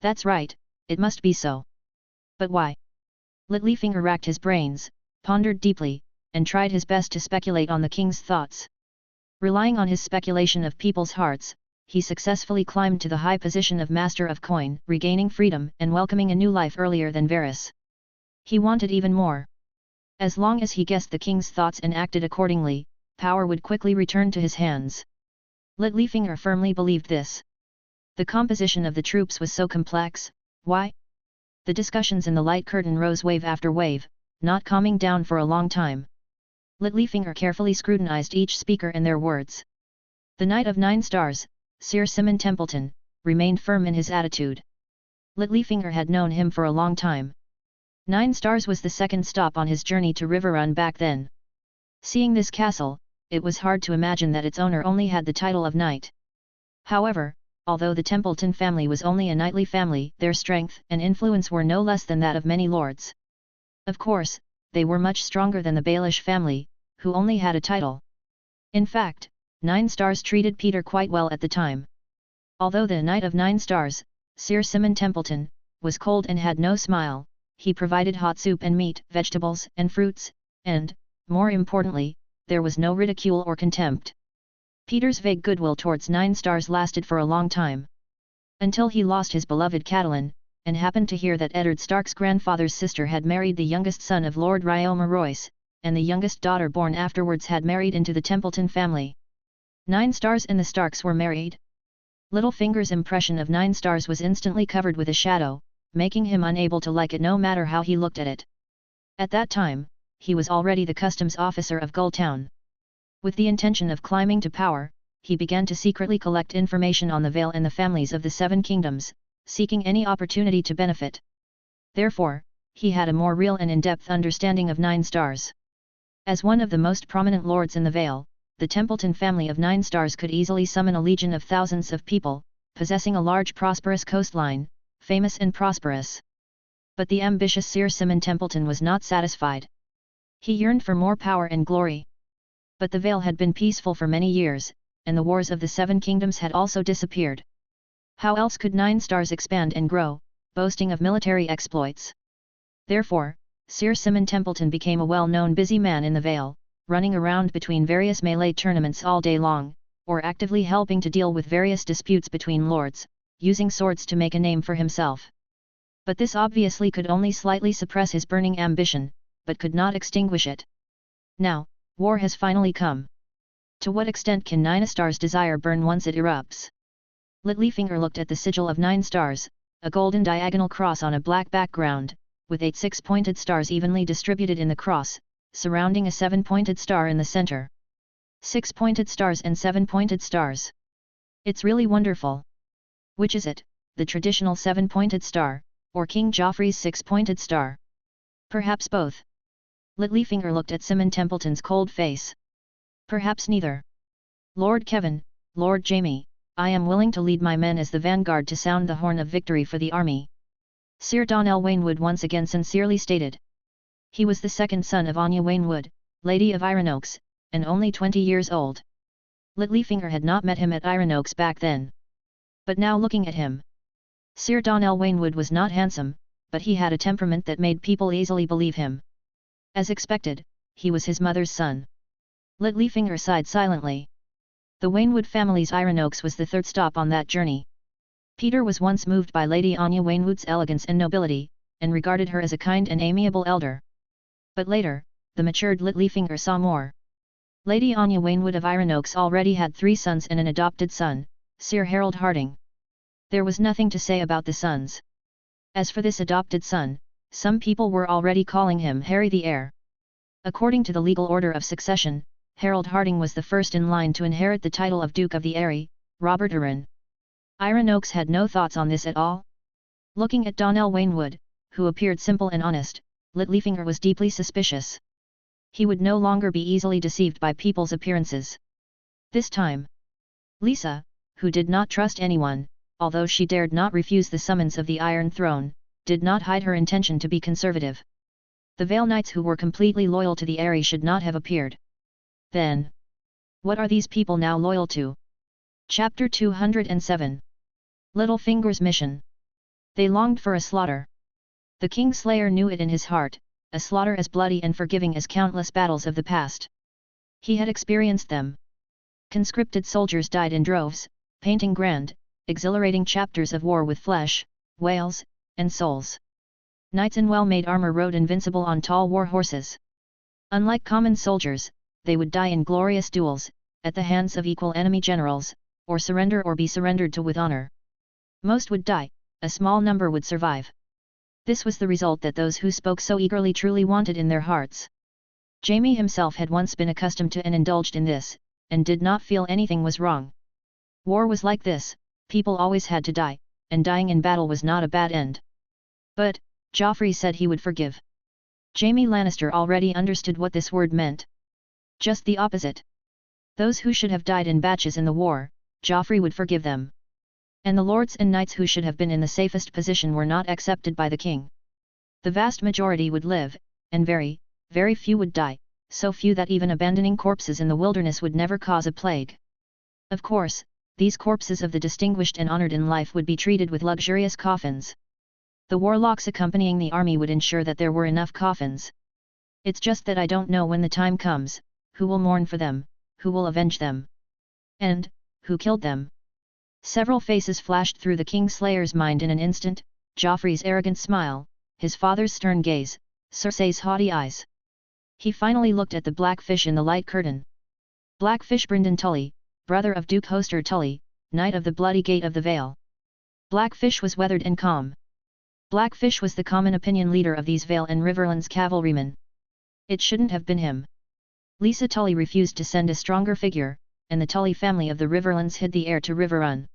That's right, it must be so. But why? Littlefinger racked his brains, pondered deeply, and tried his best to speculate on the king's thoughts. Relying on his speculation of people's hearts, he successfully climbed to the high position of Master of Coin, regaining freedom and welcoming a new life earlier than Varys. He wanted even more. As long as he guessed the king's thoughts and acted accordingly, power would quickly return to his hands. Littlefinger firmly believed this. The composition of the troops was so complex. Why? The discussions in the light curtain rose wave after wave, not calming down for a long time. Littlefinger carefully scrutinized each speaker and their words. The Knight of 9 Stars, Sir Simon Templeton, remained firm in his attitude. Littlefinger had known him for a long time. 9 Stars was the second stop on his journey to Riverrun back then. Seeing this castle, it was hard to imagine that its owner only had the title of knight. However, although the Templeton family was only a knightly family, their strength and influence were no less than that of many lords. Of course, they were much stronger than the Baelish family, who only had a title. In fact, 9 Stars treated Peter quite well at the time. Although the Knight of 9 Stars, Sir Simon Templeton, was cold and had no smile, he provided hot soup and meat, vegetables and fruits, and, more importantly, there was no ridicule or contempt. Peter's vague goodwill towards 9 Stars lasted for a long time. Until he lost his beloved Catelyn, and happened to hear that Eddard Stark's grandfather's sister had married the youngest son of Lord Ryoma Royce, and the youngest daughter born afterwards had married into the Templeton family. 9 Stars and the Starks were married? Littlefinger's impression of 9 Stars was instantly covered with a shadow, making him unable to like it no matter how he looked at it. At that time, he was already the customs officer of Gulltown. With the intention of climbing to power, he began to secretly collect information on the Vale and the families of the 7 kingdoms, seeking any opportunity to benefit. Therefore, he had a more real and in-depth understanding of 9 Stars. As one of the most prominent lords in the Vale, the Templeton family of 9 Stars could easily summon a legion of thousands of people, possessing a large prosperous coastline, famous and prosperous. But the ambitious Sir Simon Templeton was not satisfied. He yearned for more power and glory. But the Vale had been peaceful for many years, and the wars of the 7 kingdoms had also disappeared. How else could 9 Stars expand and grow, boasting of military exploits? Therefore, Sir Simon Templeton became a well-known busy man in the Vale, running around between various melee tournaments all day long, or actively helping to deal with various disputes between lords, using swords to make a name for himself. But this obviously could only slightly suppress his burning ambition, but could not extinguish it. Now, war has finally come. To what extent can 9 Stars' desire burn once it erupts? Littlefinger looked at the sigil of 9 Stars, a golden diagonal cross on a black background, with 8 6-pointed stars evenly distributed in the cross, surrounding a 7-pointed star in the center. 6-pointed stars and 7-pointed stars. It's really wonderful. Which is it, the traditional 7-pointed star, or King Joffrey's 6-pointed star? Perhaps both. Littlefinger looked at Simon Templeton's cold face. Perhaps neither. Lord Kevin, Lord Jaime, I am willing to lead my men as the vanguard to sound the horn of victory for the army. Sir Donnell Waynwood once again sincerely stated. He was the second son of Anya Waynwood, Lady of Ironoaks, and only 20 years old. Littlefinger had not met him at Ironoaks back then. But now looking at him, Sir Donnell Waynwood was not handsome, but he had a temperament that made people easily believe him. As expected, he was his mother's son. Littlefinger sighed silently. The Waynwood family's Ironoaks was the third stop on that journey. Peter was once moved by Lady Anya Waynwood's elegance and nobility, and regarded her as a kind and amiable elder. But later, the matured Littlefinger saw more. Lady Anya Waynwood of Ironoaks already had 3 sons and an adopted son, Sir Harold Harding. There was nothing to say about the sons. As for this adopted son, some people were already calling him Harry the Heir. According to the legal order of succession, Harold Harding was the first in line to inherit the title of Duke of the Eyrie, Robert Arryn. Iron Oaks had no thoughts on this at all. Looking at Donnell Waynwood, who appeared simple and honest, Littlefinger was deeply suspicious. He would no longer be easily deceived by people's appearances. This time, Lisa, who did not trust anyone, although she dared not refuse the summons of the Iron Throne, did not hide her intention to be conservative. The Vale Knights who were completely loyal to the Eyrie should not have appeared. Then, what are these people now loyal to? Chapter 207. Littlefinger's Mission. They longed for a slaughter. The Kingslayer knew it in his heart, a slaughter as bloody and forgiving as countless battles of the past. He had experienced them. Conscripted soldiers died in droves, painting grand, exhilarating chapters of war with flesh, whales, and souls. Knights in well-made armor rode invincible on tall war horses. Unlike common soldiers, they would die in glorious duels, at the hands of equal enemy generals, or surrender or be surrendered to with honor. Most would die, a small number would survive. This was the result that those who spoke so eagerly truly wanted in their hearts. Jaime himself had once been accustomed to and indulged in this, and did not feel anything was wrong. War was like this, people always had to die, and dying in battle was not a bad end. But, Joffrey said he would forgive. Jaime Lannister already understood what this word meant. Just the opposite. Those who should have died in batches in the war, Joffrey would forgive them. And the lords and knights who should have been in the safest position were not accepted by the king. The vast majority would live, and very, very few would die, so few that even abandoning corpses in the wilderness would never cause a plague. Of course, these corpses of the distinguished and honored in life would be treated with luxurious coffins. The warlocks accompanying the army would ensure that there were enough coffins. It's just that I don't know when the time comes, who will mourn for them, who will avenge them, and who killed them. Several faces flashed through the Kingslayer's mind in an instant: Joffrey's arrogant smile, his father's stern gaze, Cersei's haughty eyes. He finally looked at the Blackfish in the light curtain. Blackfish Brynden Tully, brother of Duke Hoster Tully, Knight of the Bloody Gate of the Vale. Blackfish was weathered and calm. Blackfish was the common opinion leader of these Vale and Riverlands cavalrymen. It shouldn't have been him. Lisa Tully refused to send a stronger figure, and the Tully family of the Riverlands hid the heir to Riverrun.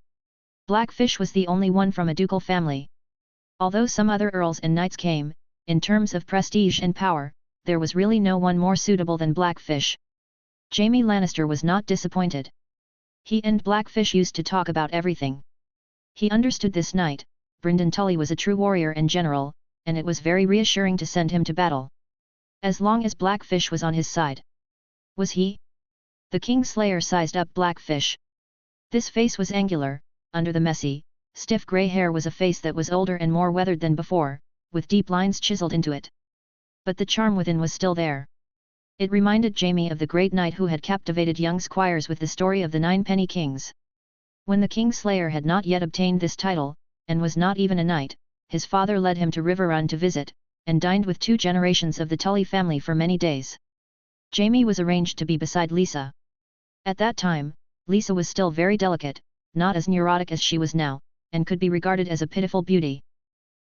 Blackfish was the only one from a ducal family. Although some other earls and knights came, in terms of prestige and power, there was really no one more suitable than Blackfish. Jaime Lannister was not disappointed. He and Blackfish used to talk about everything. He understood this knight, Brynden Tully, was a true warrior and general, and it was very reassuring to send him to battle. As long as Blackfish was on his side. Was he? The Kingslayer sized up Blackfish. This face was angular, under the messy, stiff grey hair was a face that was older and more weathered than before, with deep lines chiseled into it. But the charm within was still there. It reminded Jaime of the great knight who had captivated young squires with the story of the Ninepenny Kings. When the Kingslayer had not yet obtained this title, and was not even a knight, his father led him to Riverrun to visit, and dined with 2 generations of the Tully family for many days. Jaime was arranged to be beside Lisa. At that time, Lisa was still very delicate, not as neurotic as she was now, and could be regarded as a pitiful beauty.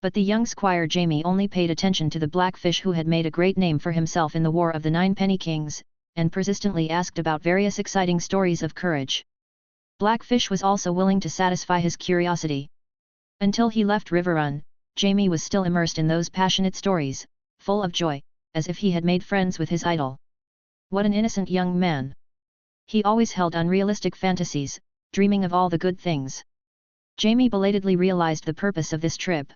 But the young squire Jaime only paid attention to the Blackfish who had made a great name for himself in the War of the Ninepenny Kings, and persistently asked about various exciting stories of courage. Blackfish was also willing to satisfy his curiosity. Until he left Riverrun, Jaime was still immersed in those passionate stories, full of joy, as if he had made friends with his idol. What an innocent young man! He always held unrealistic fantasies, dreaming of all the good things. Jaime belatedly realized the purpose of this trip.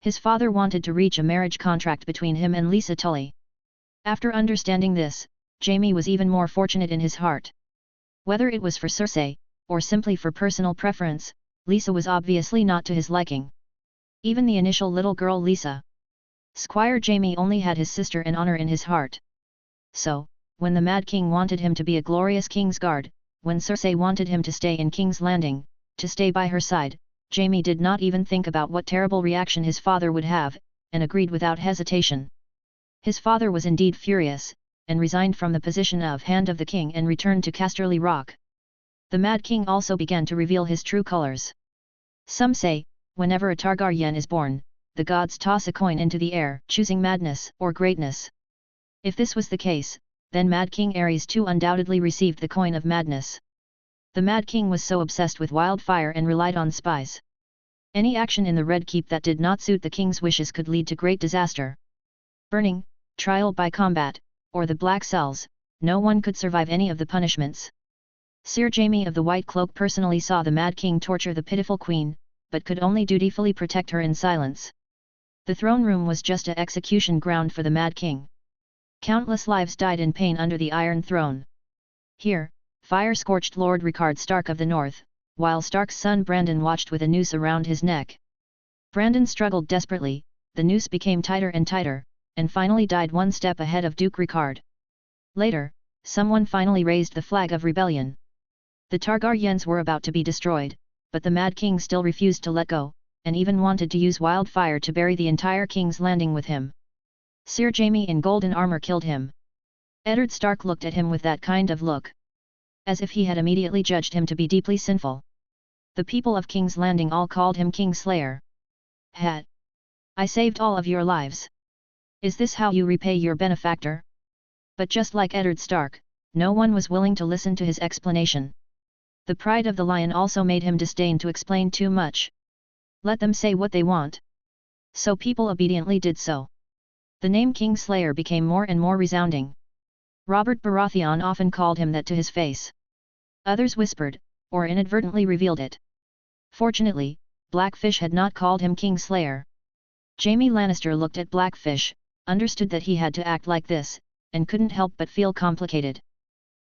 His father wanted to reach a marriage contract between him and Lisa Tully. After understanding this, Jaime was even more fortunate in his heart. Whether it was for Cersei, or simply for personal preference, Lisa was obviously not to his liking. Even the initial little girl Lisa. Squire Jaime only had his sister and honor in his heart. So, when the Mad King wanted him to be a glorious King's Guard, when Cersei wanted him to stay in King's Landing, to stay by her side, Jaime did not even think about what terrible reaction his father would have, and agreed without hesitation. His father was indeed furious, and resigned from the position of Hand of the King and returned to Casterly Rock. The Mad King also began to reveal his true colors. Some say, whenever a Targaryen is born, the gods toss a coin into the air, choosing madness or greatness. If this was the case, then Mad King Ares too undoubtedly received the coin of madness. The Mad King was so obsessed with wildfire and relied on spies. Any action in the Red Keep that did not suit the king's wishes could lead to great disaster. Burning, trial by combat, or the black cells, no one could survive any of the punishments. Sir Jaime of the White Cloak personally saw the Mad King torture the pitiful queen, but could only dutifully protect her in silence. The throne room was just an execution ground for the Mad King. Countless lives died in pain under the Iron Throne. Here, fire scorched Lord Rickard Stark of the North, while Stark's son Brandon watched with a noose around his neck. Brandon struggled desperately, the noose became tighter and tighter, and finally died one step ahead of Duke Rickard. Later, someone finally raised the flag of rebellion. The Targaryens were about to be destroyed, but the Mad King still refused to let go, and even wanted to use wildfire to bury the entire King's Landing with him. Sir Jaime in golden armor killed him. Eddard Stark looked at him with that kind of look, as if he had immediately judged him to be deeply sinful. The people of King's Landing all called him Kingslayer. "Hat! I saved all of your lives. Is this how you repay your benefactor?" But just like Eddard Stark, no one was willing to listen to his explanation. The pride of the lion also made him disdain to explain too much. Let them say what they want. So people obediently did so. The name Kingslayer became more and more resounding. Robert Baratheon often called him that to his face. Others whispered, or inadvertently revealed it. Fortunately, Blackfish had not called him Kingslayer. Jaime Lannister looked at Blackfish, understood that he had to act like this, and couldn't help but feel complicated.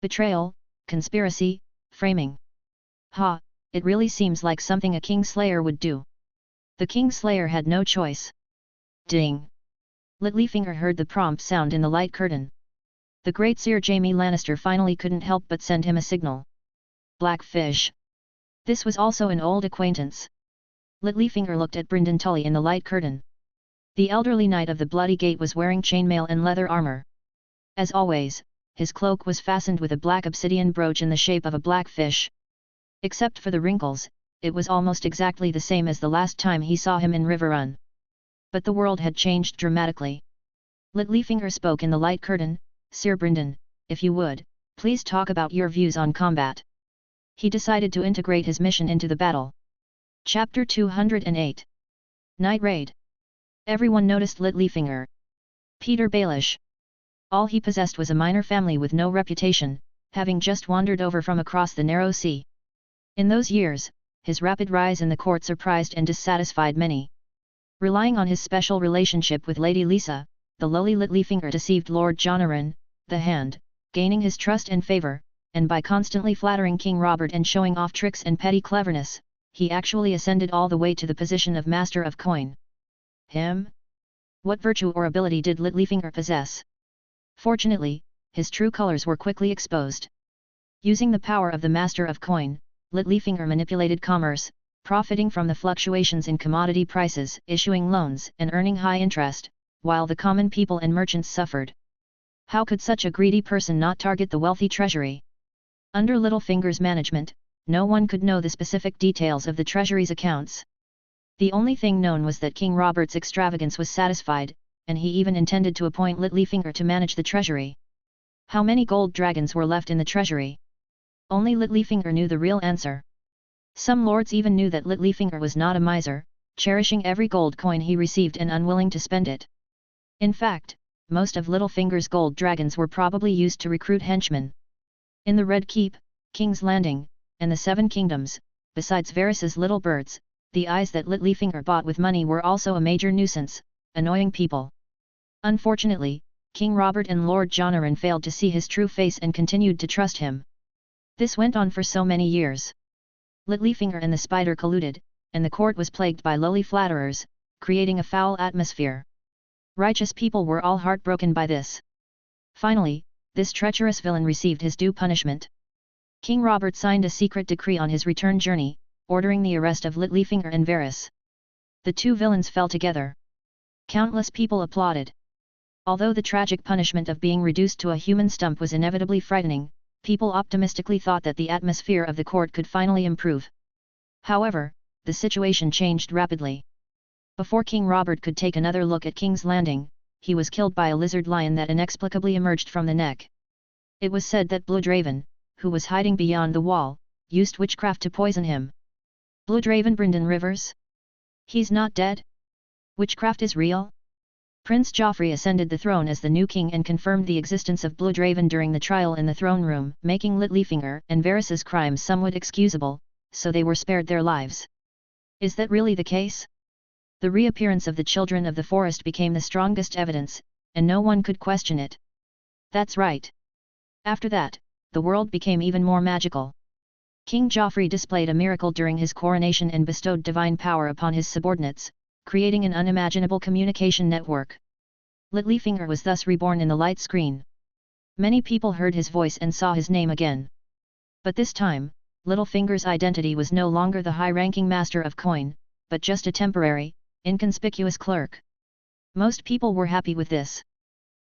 Betrayal, conspiracy, framing. Ha, it really seems like something a Kingslayer would do. The Kingslayer had no choice. Ding! Littlefinger heard the prompt sound in the light curtain. The great Sir Jaime Lannister finally couldn't help but send him a signal. Blackfish. This was also an old acquaintance. Littlefinger looked at Brynden Tully in the light curtain. The elderly knight of the Bloody Gate was wearing chainmail and leather armor. As always, his cloak was fastened with a black obsidian brooch in the shape of a blackfish. Except for the wrinkles, it was almost exactly the same as the last time he saw him in Riverrun. But the world had changed dramatically. Littlefinger spoke in the light curtain. "Sir Brynden, if you would, please talk about your views on combat." He decided to integrate his mission into the battle. Chapter 208. Night Raid. Everyone noticed Littlefinger. Peter Baelish. All he possessed was a minor family with no reputation, having just wandered over from across the narrow sea. In those years, his rapid rise in the court surprised and dissatisfied many. Relying on his special relationship with Lady Lisa, the lowly Littlefinger deceived Lord Jonaran, the Hand, gaining his trust and favor, and by constantly flattering King Robert and showing off tricks and petty cleverness, he actually ascended all the way to the position of Master of Coin. Him? What virtue or ability did Littlefinger possess? Fortunately, his true colors were quickly exposed. Using the power of the Master of Coin, Littlefinger manipulated commerce, profiting from the fluctuations in commodity prices, issuing loans and earning high interest, while the common people and merchants suffered. How could such a greedy person not target the wealthy treasury? Under Littlefinger's management, no one could know the specific details of the treasury's accounts. The only thing known was that King Robert's extravagance was satisfied, and he even intended to appoint Littlefinger to manage the treasury. How many gold dragons were left in the treasury? Only Littlefinger knew the real answer. Some lords even knew that Littlefinger was not a miser, cherishing every gold coin he received and unwilling to spend it. In fact, most of Littlefinger's gold dragons were probably used to recruit henchmen. In the Red Keep, King's Landing, and the Seven Kingdoms, besides Varys's little birds, the eyes that Littlefinger bought with money were also a major nuisance, annoying people. Unfortunately, King Robert and Lord Jonaran failed to see his true face and continued to trust him. This went on for so many years. Littlefinger and the Spider colluded, and the court was plagued by lowly flatterers, creating a foul atmosphere. Righteous people were all heartbroken by this. Finally, this treacherous villain received his due punishment. King Robert signed a secret decree on his return journey, ordering the arrest of Littlefinger and Varys. The two villains fell together. Countless people applauded. Although the tragic punishment of being reduced to a human stump was inevitably frightening, people optimistically thought that the atmosphere of the court could finally improve. However, the situation changed rapidly. Before King Robert could take another look at King's Landing, he was killed by a lizard lion that inexplicably emerged from the neck. It was said that Bloodraven, who was hiding beyond the wall, used witchcraft to poison him. Bloodraven Brynden Rivers? He's not dead? Witchcraft is real? Prince Joffrey ascended the throne as the new king and confirmed the existence of Bloodraven during the trial in the throne room, making Littlefinger and Varys's crimes somewhat excusable, so they were spared their lives. Is that really the case? The reappearance of the children of the forest became the strongest evidence, and no one could question it. That's right. After that, the world became even more magical. King Joffrey displayed a miracle during his coronation and bestowed divine power upon his subordinates, creating an unimaginable communication network. Littlefinger was thus reborn in the light screen. Many people heard his voice and saw his name again. But this time, Littlefinger's identity was no longer the high-ranking master of coin, but just a temporary, inconspicuous clerk. Most people were happy with this.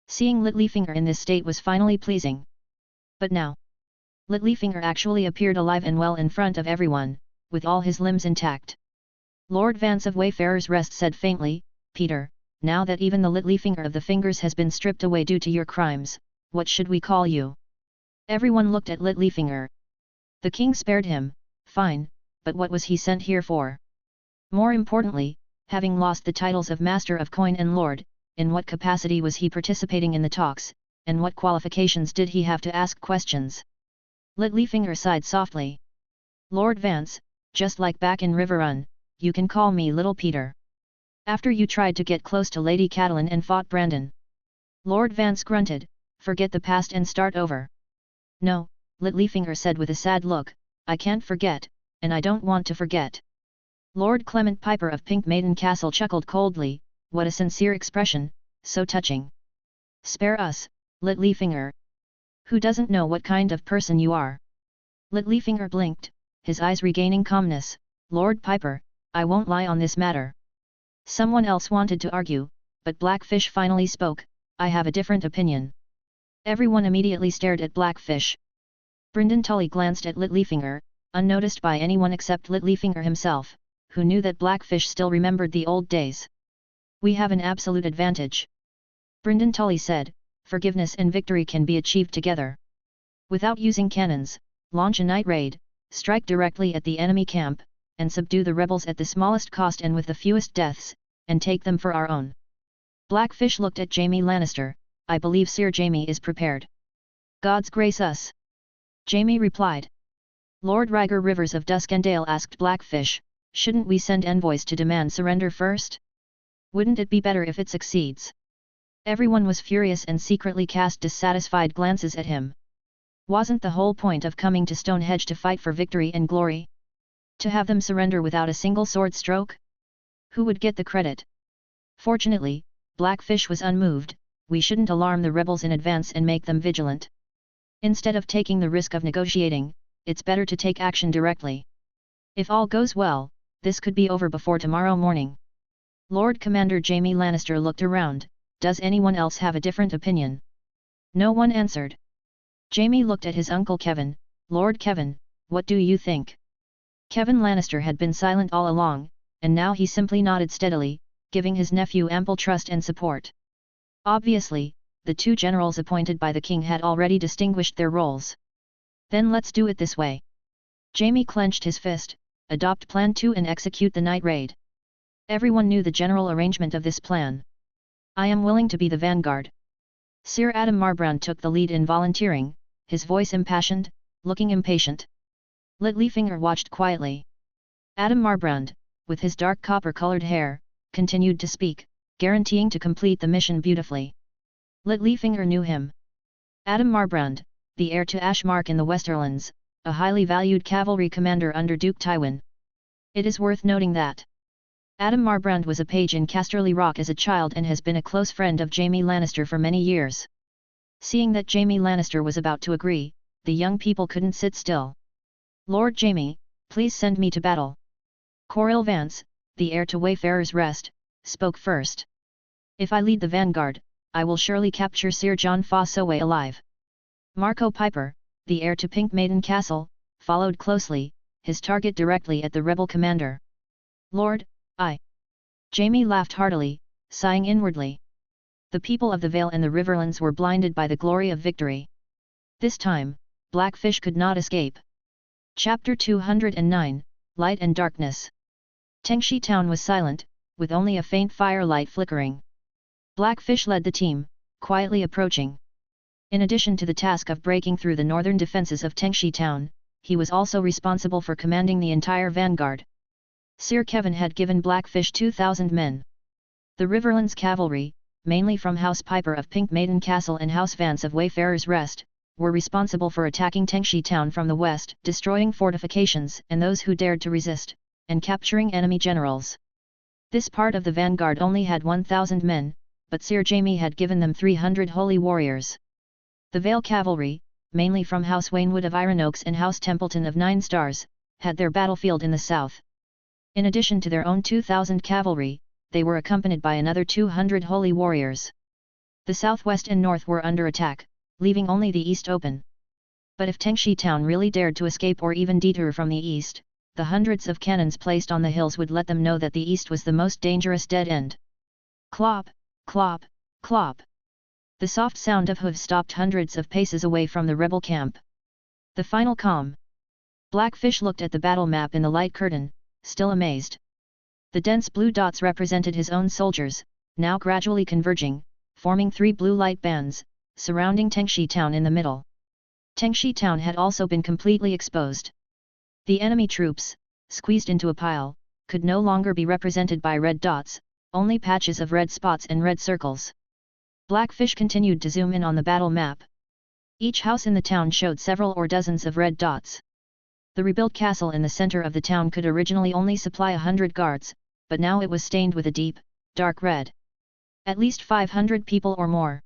Seeing Littlefinger in this state was finally pleasing. But now, Littlefinger actually appeared alive and well in front of everyone, with all his limbs intact. Lord Vance of Wayfarer's Rest said faintly, "Peter, now that even the Littlefinger of the Fingers has been stripped away due to your crimes, what should we call you?" Everyone looked at Littlefinger. The king spared him, fine, but what was he sent here for? More importantly, having lost the titles of Master of Coin and Lord, in what capacity was he participating in the talks, and what qualifications did he have to ask questions? Littlefinger sighed softly. "Lord Vance, just like back in Riverrun, you can call me Little Peter. After you tried to get close to Lady Catelyn and fought Brandon." Lord Vance grunted, "Forget the past and start over." "No," Littlefinger said with a sad look, "I can't forget, and I don't want to forget." Lord Clement Piper of Pink Maiden Castle chuckled coldly, "What a sincere expression, so touching." "Spare us, Littlefinger. Who doesn't know what kind of person you are?" Littlefinger blinked, his eyes regaining calmness. "Lord Piper, I won't lie on this matter." Someone else wanted to argue, but Blackfish finally spoke, "I have a different opinion." Everyone immediately stared at Blackfish. Brynden Tully glanced at Littlefinger, unnoticed by anyone except Littlefinger himself, who knew that Blackfish still remembered the old days. "We have an absolute advantage," Brynden Tully said, "forgiveness and victory can be achieved together. Without using cannons, launch a night raid, strike directly at the enemy camp, and subdue the rebels at the smallest cost and with the fewest deaths, and take them for our own." Blackfish looked at Jaime Lannister. "I believe Sir Jaime is prepared." "Gods grace us," Jaime replied. Lord Ryger Rivers of Duskendale asked Blackfish, "Shouldn't we send envoys to demand surrender first? Wouldn't it be better if it succeeds?" Everyone was furious and secretly cast dissatisfied glances at him. Wasn't the whole point of coming to Stonehenge to fight for victory and glory? To have them surrender without a single sword stroke? Who would get the credit? Fortunately, Blackfish was unmoved. "We shouldn't alarm the rebels in advance and make them vigilant. Instead of taking the risk of negotiating, it's better to take action directly. If all goes well, this could be over before tomorrow morning." Lord Commander Jaime Lannister looked around. "Does anyone else have a different opinion?" No one answered. Jaime looked at his uncle Kevin. "Lord Kevin, what do you think?" Kevin Lannister had been silent all along, and now he simply nodded steadily, giving his nephew ample trust and support. Obviously, the two generals appointed by the king had already distinguished their roles. "Then let's do it this way." Jaime clenched his fist, "Adopt Plan 2 and execute the night raid." Everyone knew the general arrangement of this plan. "I am willing to be the vanguard." Sir Adam Marbrand took the lead in volunteering, his voice impassioned, looking impatient. Littlefinger watched quietly. Adam Marbrand, with his dark copper-colored hair, continued to speak, guaranteeing to complete the mission beautifully. Littlefinger knew him. Adam Marbrand, the heir to Ashmark in the Westerlands, a highly valued cavalry commander under Duke Tywin. It is worth noting that Adam Marbrand was a page in Casterly Rock as a child and has been a close friend of Jaime Lannister for many years. Seeing that Jaime Lannister was about to agree, the young people couldn't sit still. "Lord Jaime, please send me to battle." Coril Vance, the heir to Wayfarer's Rest, spoke first. "If I lead the vanguard, I will surely capture Sir Jon Fossoway alive." Marco Piper, the heir to Pink Maiden Castle, followed closely, his target directly at the rebel commander. "Lord, Jaime laughed heartily, sighing inwardly. The people of the Vale and the Riverlands were blinded by the glory of victory. This time, Blackfish could not escape. Chapter 209, Light and Darkness. Tengi town was silent, with only a faint firelight flickering. Blackfish led the team, quietly approaching. In addition to the task of breaking through the northern defences of Tengi town, he was also responsible for commanding the entire vanguard. Sir Kevin had given Blackfish 2,000 men. The Riverlands cavalry, mainly from House Piper of Pink Maiden Castle and House Vance of Wayfarer's Rest, were responsible for attacking Tengi town from the west, destroying fortifications and those who dared to resist, and capturing enemy generals. This part of the vanguard only had 1,000 men, but Sir Jaime had given them 300 holy warriors. The Vale cavalry, mainly from House Waynwood of Ironoaks and House Templeton of Nine Stars, had their battlefield in the south. In addition to their own 2,000 cavalry, they were accompanied by another 200 holy warriors. The southwest and north were under attack, leaving only the east open. But if Tengi town really dared to escape or even detour from the east, the hundreds of cannons placed on the hills would let them know that the east was the most dangerous dead end. Clop, clop, clop. The soft sound of hooves stopped hundreds of paces away from the rebel camp. The final calm. Blackfish looked at the battle map in the light curtain, still amazed. The dense blue dots represented his own soldiers, now gradually converging, forming 3 blue light bands, surrounding Tengi town in the middle. Tengi town had also been completely exposed. The enemy troops, squeezed into a pile, could no longer be represented by red dots, only patches of red spots and red circles. Blackfish continued to zoom in on the battle map. Each house in the town showed several or dozens of red dots. The rebuilt castle in the center of the town could originally only supply 100 guards, but now it was stained with a deep, dark red. At least 500 people or more.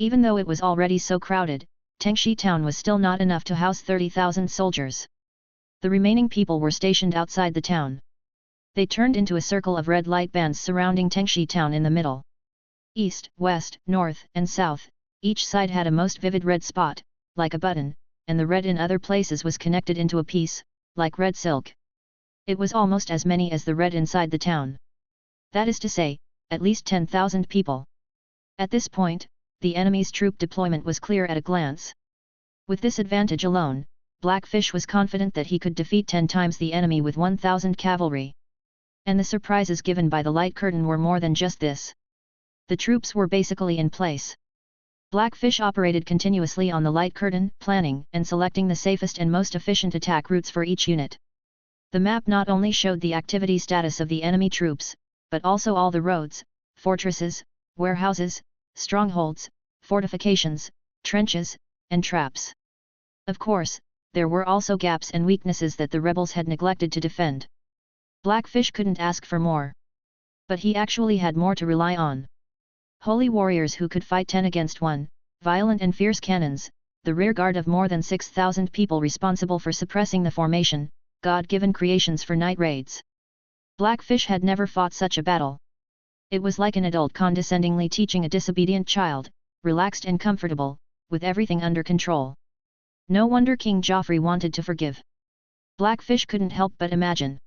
Even though it was already so crowded, Tengi town was still not enough to house 30,000 soldiers. The remaining people were stationed outside the town. They turned into a circle of red light bands surrounding Tengi town in the middle. East, west, north, and south, each side had a most vivid red spot, like a button, and the red in other places was connected into a piece, like red silk. It was almost as many as the red inside the town. That is to say, at least 10,000 people. At this point, the enemy's troop deployment was clear at a glance. With this advantage alone, Blackfish was confident that he could defeat 10 times the enemy with 1,000 cavalry. And the surprises given by the light curtain were more than just this. The troops were basically in place. Blackfish operated continuously on the light curtain, planning and selecting the safest and most efficient attack routes for each unit. The map not only showed the activity status of the enemy troops, but also all the roads, fortresses, warehouses, strongholds, fortifications, trenches, and traps. Of course, there were also gaps and weaknesses that the rebels had neglected to defend. Blackfish couldn't ask for more. But he actually had more to rely on. Holy warriors who could fight 10 against 1, violent and fierce cannons, the rear guard of more than 6,000 people responsible for suppressing the formation, God-given creations for night raids. Blackfish had never fought such a battle. It was like an adult condescendingly teaching a disobedient child, relaxed and comfortable, with everything under control. No wonder King Joffrey wanted to forgive. Blackfish couldn't help but imagine.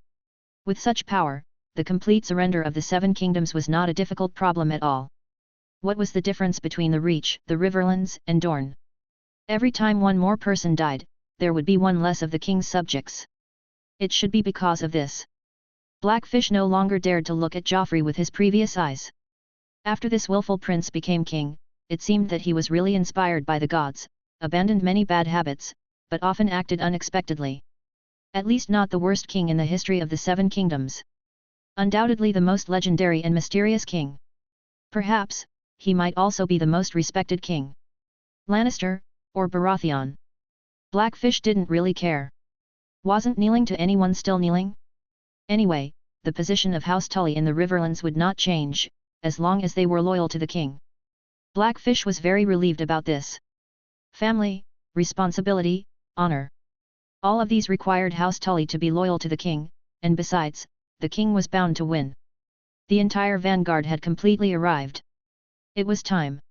With such power, the complete surrender of the 7 kingdoms was not a difficult problem at all. What was the difference between the Reach, the Riverlands, and Dorne? Every time one more person died, there would be one less of the king's subjects. It should be because of this. Blackfish no longer dared to look at Joffrey with his previous eyes. After this willful prince became king, it seemed that he was really inspired by the gods, abandoned many bad habits, but often acted unexpectedly. At least not the worst king in the history of the 7 kingdoms. Undoubtedly the most legendary and mysterious king. Perhaps, he might also be the most respected king. Lannister, or Baratheon. Blackfish didn't really care. Wasn't kneeling to anyone still kneeling? Anyway, the position of House Tully in the Riverlands would not change, as long as they were loyal to the king. Blackfish was very relieved about this. Family, responsibility, honor. All of these required House Tully to be loyal to the king, and besides, the king was bound to win. The entire vanguard had completely arrived. It was time.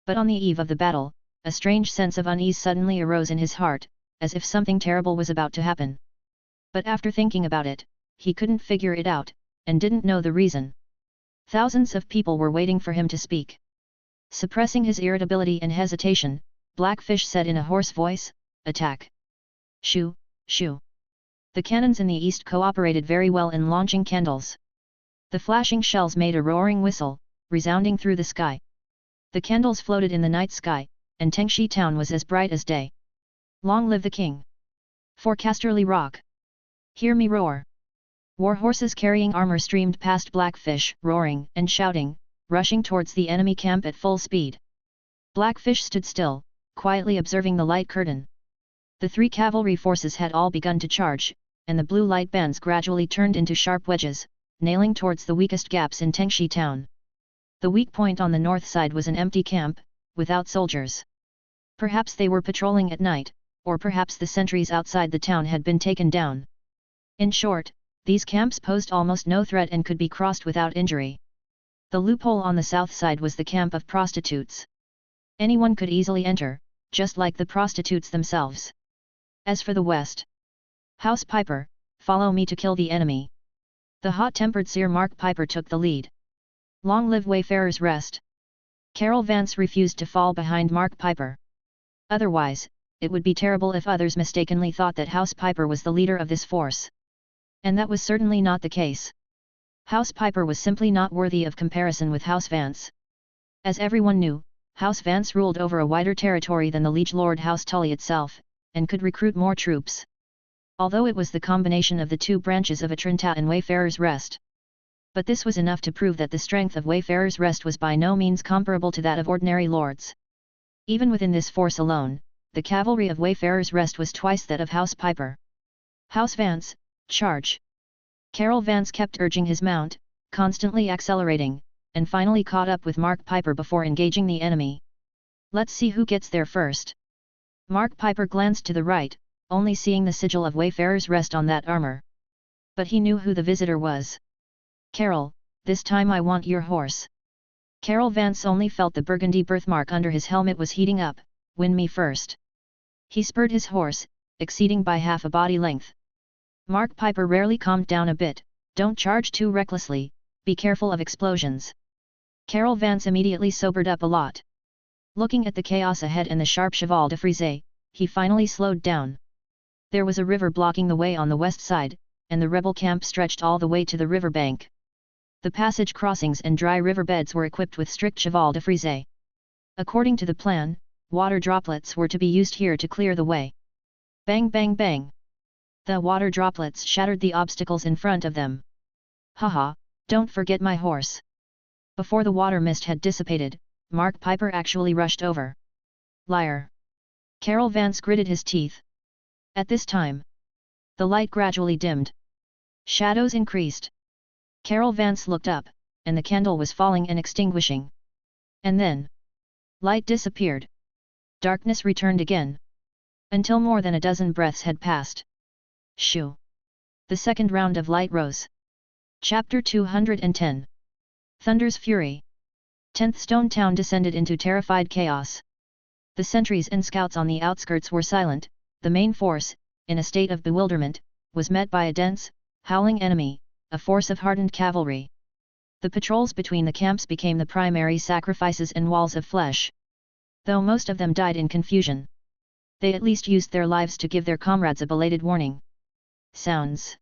But on the eve of the battle, a strange sense of unease suddenly arose in his heart, as if something terrible was about to happen. But after thinking about it, he couldn't figure it out, and didn't know the reason. Thousands of people were waiting for him to speak. Suppressing his irritability and hesitation, Blackfish said in a hoarse voice, "Attack!" Shoo, shoo. The cannons in the east cooperated very well in launching candles. The flashing shells made a roaring whistle, resounding through the sky. The candles floated in the night sky, and Tengi town was as bright as day. Long live the king! For Casterly Rock! Hear me roar! War horses carrying armor streamed past Blackfish, roaring and shouting, rushing towards the enemy camp at full speed. Blackfish stood still, quietly observing the light curtain. The 3 cavalry forces had all begun to charge, and the blue light bands gradually turned into sharp wedges, nailing towards the weakest gaps in Tengi town. The weak point on the north side was an empty camp, without soldiers. Perhaps they were patrolling at night, or perhaps the sentries outside the town had been taken down. In short, these camps posed almost no threat and could be crossed without injury. The loophole on the south side was the camp of prostitutes. Anyone could easily enter, just like the prostitutes themselves. As for the west, House Piper, follow me to kill the enemy. The hot-tempered Seer Mark Piper took the lead. Long live Wayfarer's Rest! Carol Vance refused to fall behind Mark Piper. Otherwise, it would be terrible if others mistakenly thought that House Piper was the leader of this force. And that was certainly not the case. House Piper was simply not worthy of comparison with House Vance. As everyone knew, House Vance ruled over a wider territory than the liege lord House Tully itself, and could recruit more troops. Although it was the combination of the 2 branches of Atrenta and Wayfarer's Rest. But this was enough to prove that the strength of Wayfarer's Rest was by no means comparable to that of ordinary lords. Even within this force alone, the cavalry of Wayfarer's Rest was twice that of House Piper. House Vance, charge! Carol Vance kept urging his mount, constantly accelerating, and finally caught up with Mark Piper before engaging the enemy. Let's see who gets there first. Mark Piper glanced to the right, only seeing the sigil of Wayfarer's Rest on that armor. But he knew who the visitor was. Carol, this time I want your horse. Carol Vance only felt the burgundy birthmark under his helmet was heating up. Win me first. He spurred his horse, exceeding by half a body length. Mark Piper rarely calmed down a bit. Don't charge too recklessly, be careful of explosions. Carol Vance immediately sobered up a lot. Looking at the chaos ahead and the sharp cheval de frise, he finally slowed down. There was a river blocking the way on the west side, and the rebel camp stretched all the way to the river bank. The passage crossings and dry riverbeds were equipped with strict cheval de frise. According to the plan, water droplets were to be used here to clear the way. Bang bang bang! The water droplets shattered the obstacles in front of them. Haha, don't forget my horse. Before the water mist had dissipated, Mark Piper actually rushed over. Liar! Carol Vance gritted his teeth. At this time, the light gradually dimmed. Shadows increased. Carol Vance looked up, and the candle was falling and extinguishing. And then, light disappeared. Darkness returned again. Until more than a dozen breaths had passed. Shoo! The second round of light rose. Chapter 210. Thunder's Fury. 10th Stone Town descended into terrified chaos. The sentries and scouts on the outskirts were silent. The main force, in a state of bewilderment, was met by a dense, howling enemy, a force of hardened cavalry. The patrols between the camps became the primary sacrifices and walls of flesh. Though most of them died in confusion, they at least used their lives to give their comrades a belated warning. Sounds.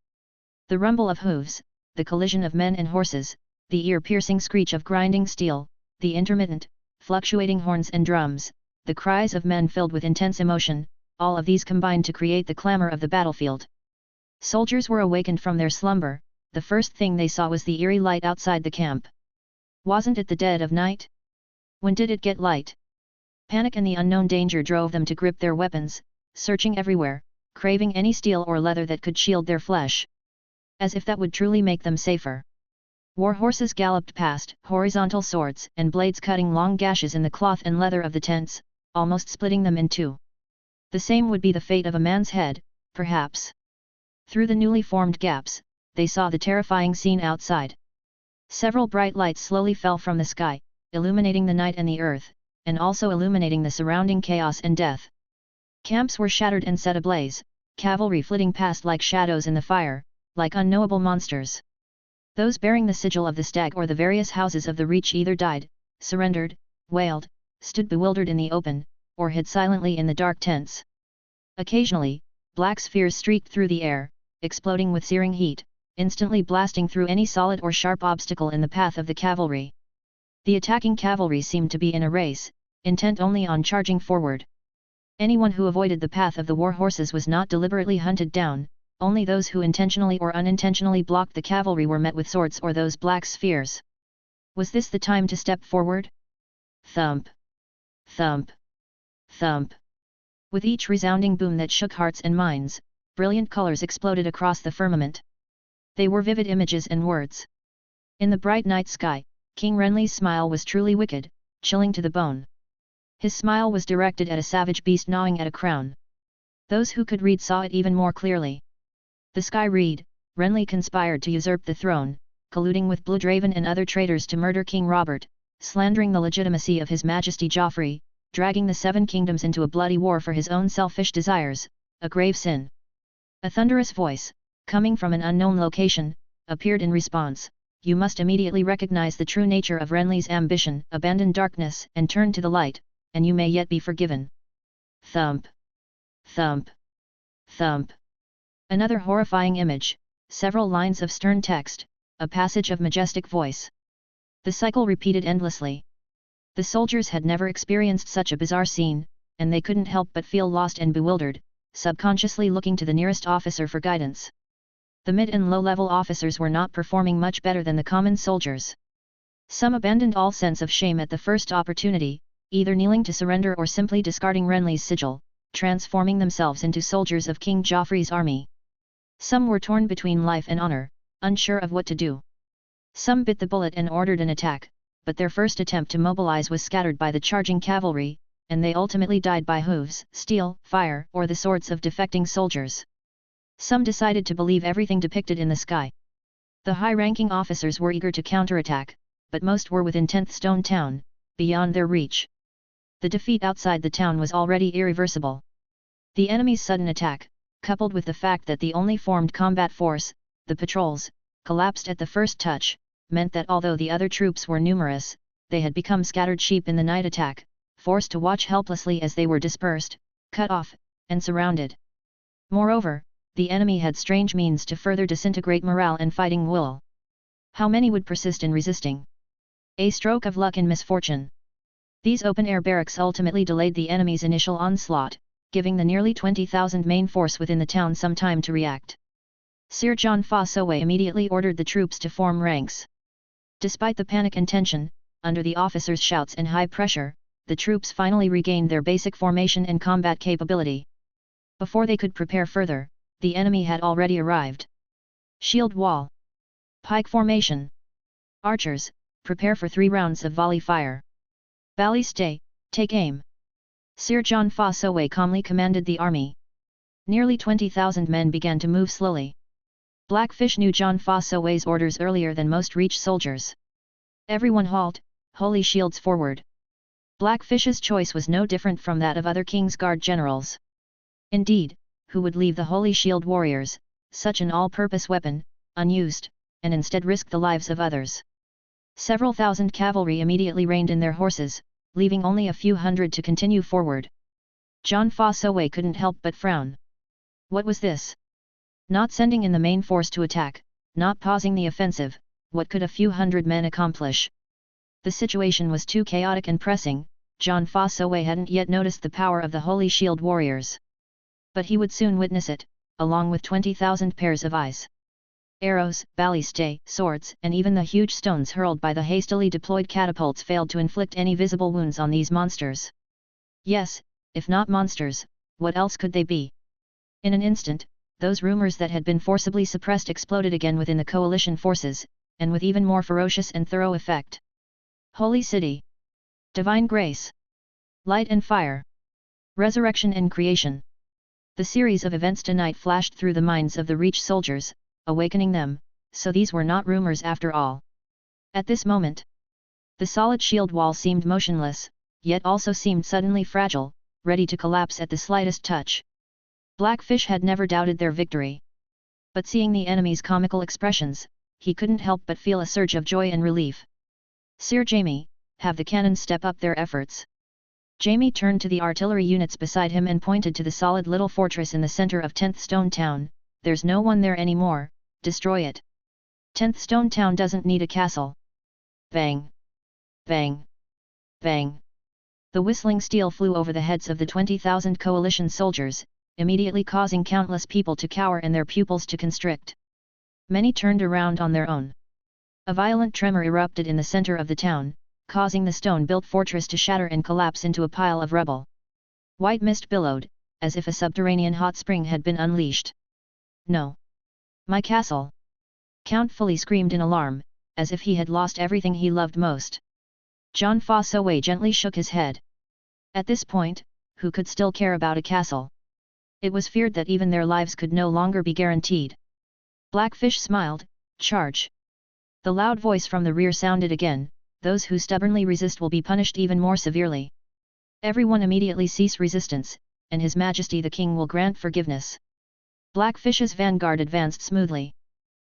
The rumble of hooves, the collision of men and horses, the ear-piercing screech of grinding steel, the intermittent, fluctuating horns and drums, the cries of men filled with intense emotion, all of these combined to create the clamor of the battlefield. Soldiers were awakened from their slumber. The first thing they saw was the eerie light outside the camp. Wasn't it the dead of night? When did it get light? Panic and the unknown danger drove them to grip their weapons, searching everywhere, craving any steel or leather that could shield their flesh. As if that would truly make them safer. War horses galloped past, horizontal swords and blades cutting long gashes in the cloth and leather of the tents, almost splitting them in two. The same would be the fate of a man's head, perhaps. Through the newly formed gaps, they saw the terrifying scene outside. Several bright lights slowly fell from the sky, illuminating the night and the earth, and also illuminating the surrounding chaos and death. Camps were shattered and set ablaze, cavalry flitting past like shadows in the fire, like unknowable monsters. Those bearing the sigil of the stag or the various houses of the Reach either died, surrendered, wailed, stood bewildered in the open, or hid silently in the dark tents. Occasionally, black spheres streaked through the air, exploding with searing heat, instantly blasting through any solid or sharp obstacle in the path of the cavalry. The attacking cavalry seemed to be in a race, intent only on charging forward. Anyone who avoided the path of the war horses was not deliberately hunted down, only those who intentionally or unintentionally blocked the cavalry were met with swords or those black spheres. Was this the time to step forward? Thump! Thump! Thump! With each resounding boom that shook hearts and minds, brilliant colors exploded across the firmament. They were vivid images and words. In the bright night sky, King Renly's smile was truly wicked, chilling to the bone. His smile was directed at a savage beast gnawing at a crown. Those who could read saw it even more clearly. The sky read, Renly conspired to usurp the throne, colluding with Bloodraven and other traitors to murder King Robert, slandering the legitimacy of His Majesty Joffrey, dragging the Seven Kingdoms into a bloody war for his own selfish desires, a grave sin. A thunderous voice, coming from an unknown location, appeared in response. You must immediately recognize the true nature of Renly's ambition, abandon darkness and turn to the light, and you may yet be forgiven. Thump! Thump! Thump! Another horrifying image, several lines of stern text, a passage of majestic voice. The cycle repeated endlessly. The soldiers had never experienced such a bizarre scene, and they couldn't help but feel lost and bewildered, subconsciously looking to the nearest officer for guidance. The mid and low-level officers were not performing much better than the common soldiers. Some abandoned all sense of shame at the first opportunity, either kneeling to surrender or simply discarding Renly's sigil, transforming themselves into soldiers of King Joffrey's army. Some were torn between life and honor, unsure of what to do. Some bit the bullet and ordered an attack, but their first attempt to mobilize was scattered by the charging cavalry, and they ultimately died by hooves, steel, fire, or the swords of defecting soldiers. Some decided to believe everything depicted in the sky. The high-ranking officers were eager to counterattack, but most were within 10th Stone Town, beyond their reach. The defeat outside the town was already irreversible. The enemy's sudden attack, coupled with the fact that the only formed combat force, the patrols, collapsed at the first touch, meant that although the other troops were numerous, they had become scattered sheep in the night attack, forced to watch helplessly as they were dispersed, cut off, and surrounded. Moreover, the enemy had strange means to further disintegrate morale and fighting will. How many would persist in resisting? A stroke of luck in misfortune. These open-air barracks ultimately delayed the enemy's initial onslaught, giving the nearly 20,000 main force within the town some time to react. Sir John Fossoway immediately ordered the troops to form ranks. Despite the panic and tension, under the officers' shouts and high pressure, the troops finally regained their basic formation and combat capability. Before they could prepare further, the enemy had already arrived. Shield wall. Pike formation. Archers, prepare for 3 rounds of volley fire. Ballistay, take aim. Sir John Fossoway calmly commanded the army. Nearly 20,000 men began to move slowly. Blackfish knew John Fossoway's orders earlier than most Reach soldiers. Everyone halt, holy shields forward. Blackfish's choice was no different from that of other King's Guard generals. Indeed, who would leave the Holy Shield warriors, such an all-purpose weapon, unused, and instead risk the lives of others? Several thousand cavalry immediately reined in their horses, leaving only a few hundred to continue forward. John Fossoway couldn't help but frown. What was this? Not sending in the main force to attack, not pausing the offensive, what could a few hundred men accomplish? The situation was too chaotic and pressing. John Fossoway hadn't yet noticed the power of the Holy Shield warriors. But he would soon witness it, along with 20,000 pairs of eyes. Arrows, ballistay, swords, and even the huge stones hurled by the hastily deployed catapults failed to inflict any visible wounds on these monsters. Yes, if not monsters, what else could they be? In an instant, those rumors that had been forcibly suppressed exploded again within the coalition forces, and with even more ferocious and thorough effect. Holy City. Divine Grace. Light and Fire. Resurrection and Creation. The series of events tonight flashed through the minds of the Reach soldiers, awakening them, so these were not rumors after all. At this moment, the solid shield wall seemed motionless, yet also seemed suddenly fragile, ready to collapse at the slightest touch. Blackfish had never doubted their victory. But seeing the enemy's comical expressions, he couldn't help but feel a surge of joy and relief. Sir Jaime, have the cannons step up their efforts. Jaime turned to the artillery units beside him and pointed to the solid little fortress in the center of 10th Stone Town. There's no one there anymore, destroy it. 10th Stone Town doesn't need a castle. Bang! Bang! Bang! The whistling steel flew over the heads of the 20,000 coalition soldiers, immediately causing countless people to cower and their pupils to constrict. Many turned around on their own. A violent tremor erupted in the center of the town, causing the stone-built fortress to shatter and collapse into a pile of rubble. White mist billowed, as if a subterranean hot spring had been unleashed. No! My castle! Count Fully screamed in alarm, as if he had lost everything he loved most. John Fa Soei gently shook his head. At this point, who could still care about a castle? It was feared that even their lives could no longer be guaranteed. Blackfish smiled, charge! The loud voice from the rear sounded again, those who stubbornly resist will be punished even more severely. Everyone immediately cease resistance, and His Majesty the King will grant forgiveness. Blackfish's vanguard advanced smoothly.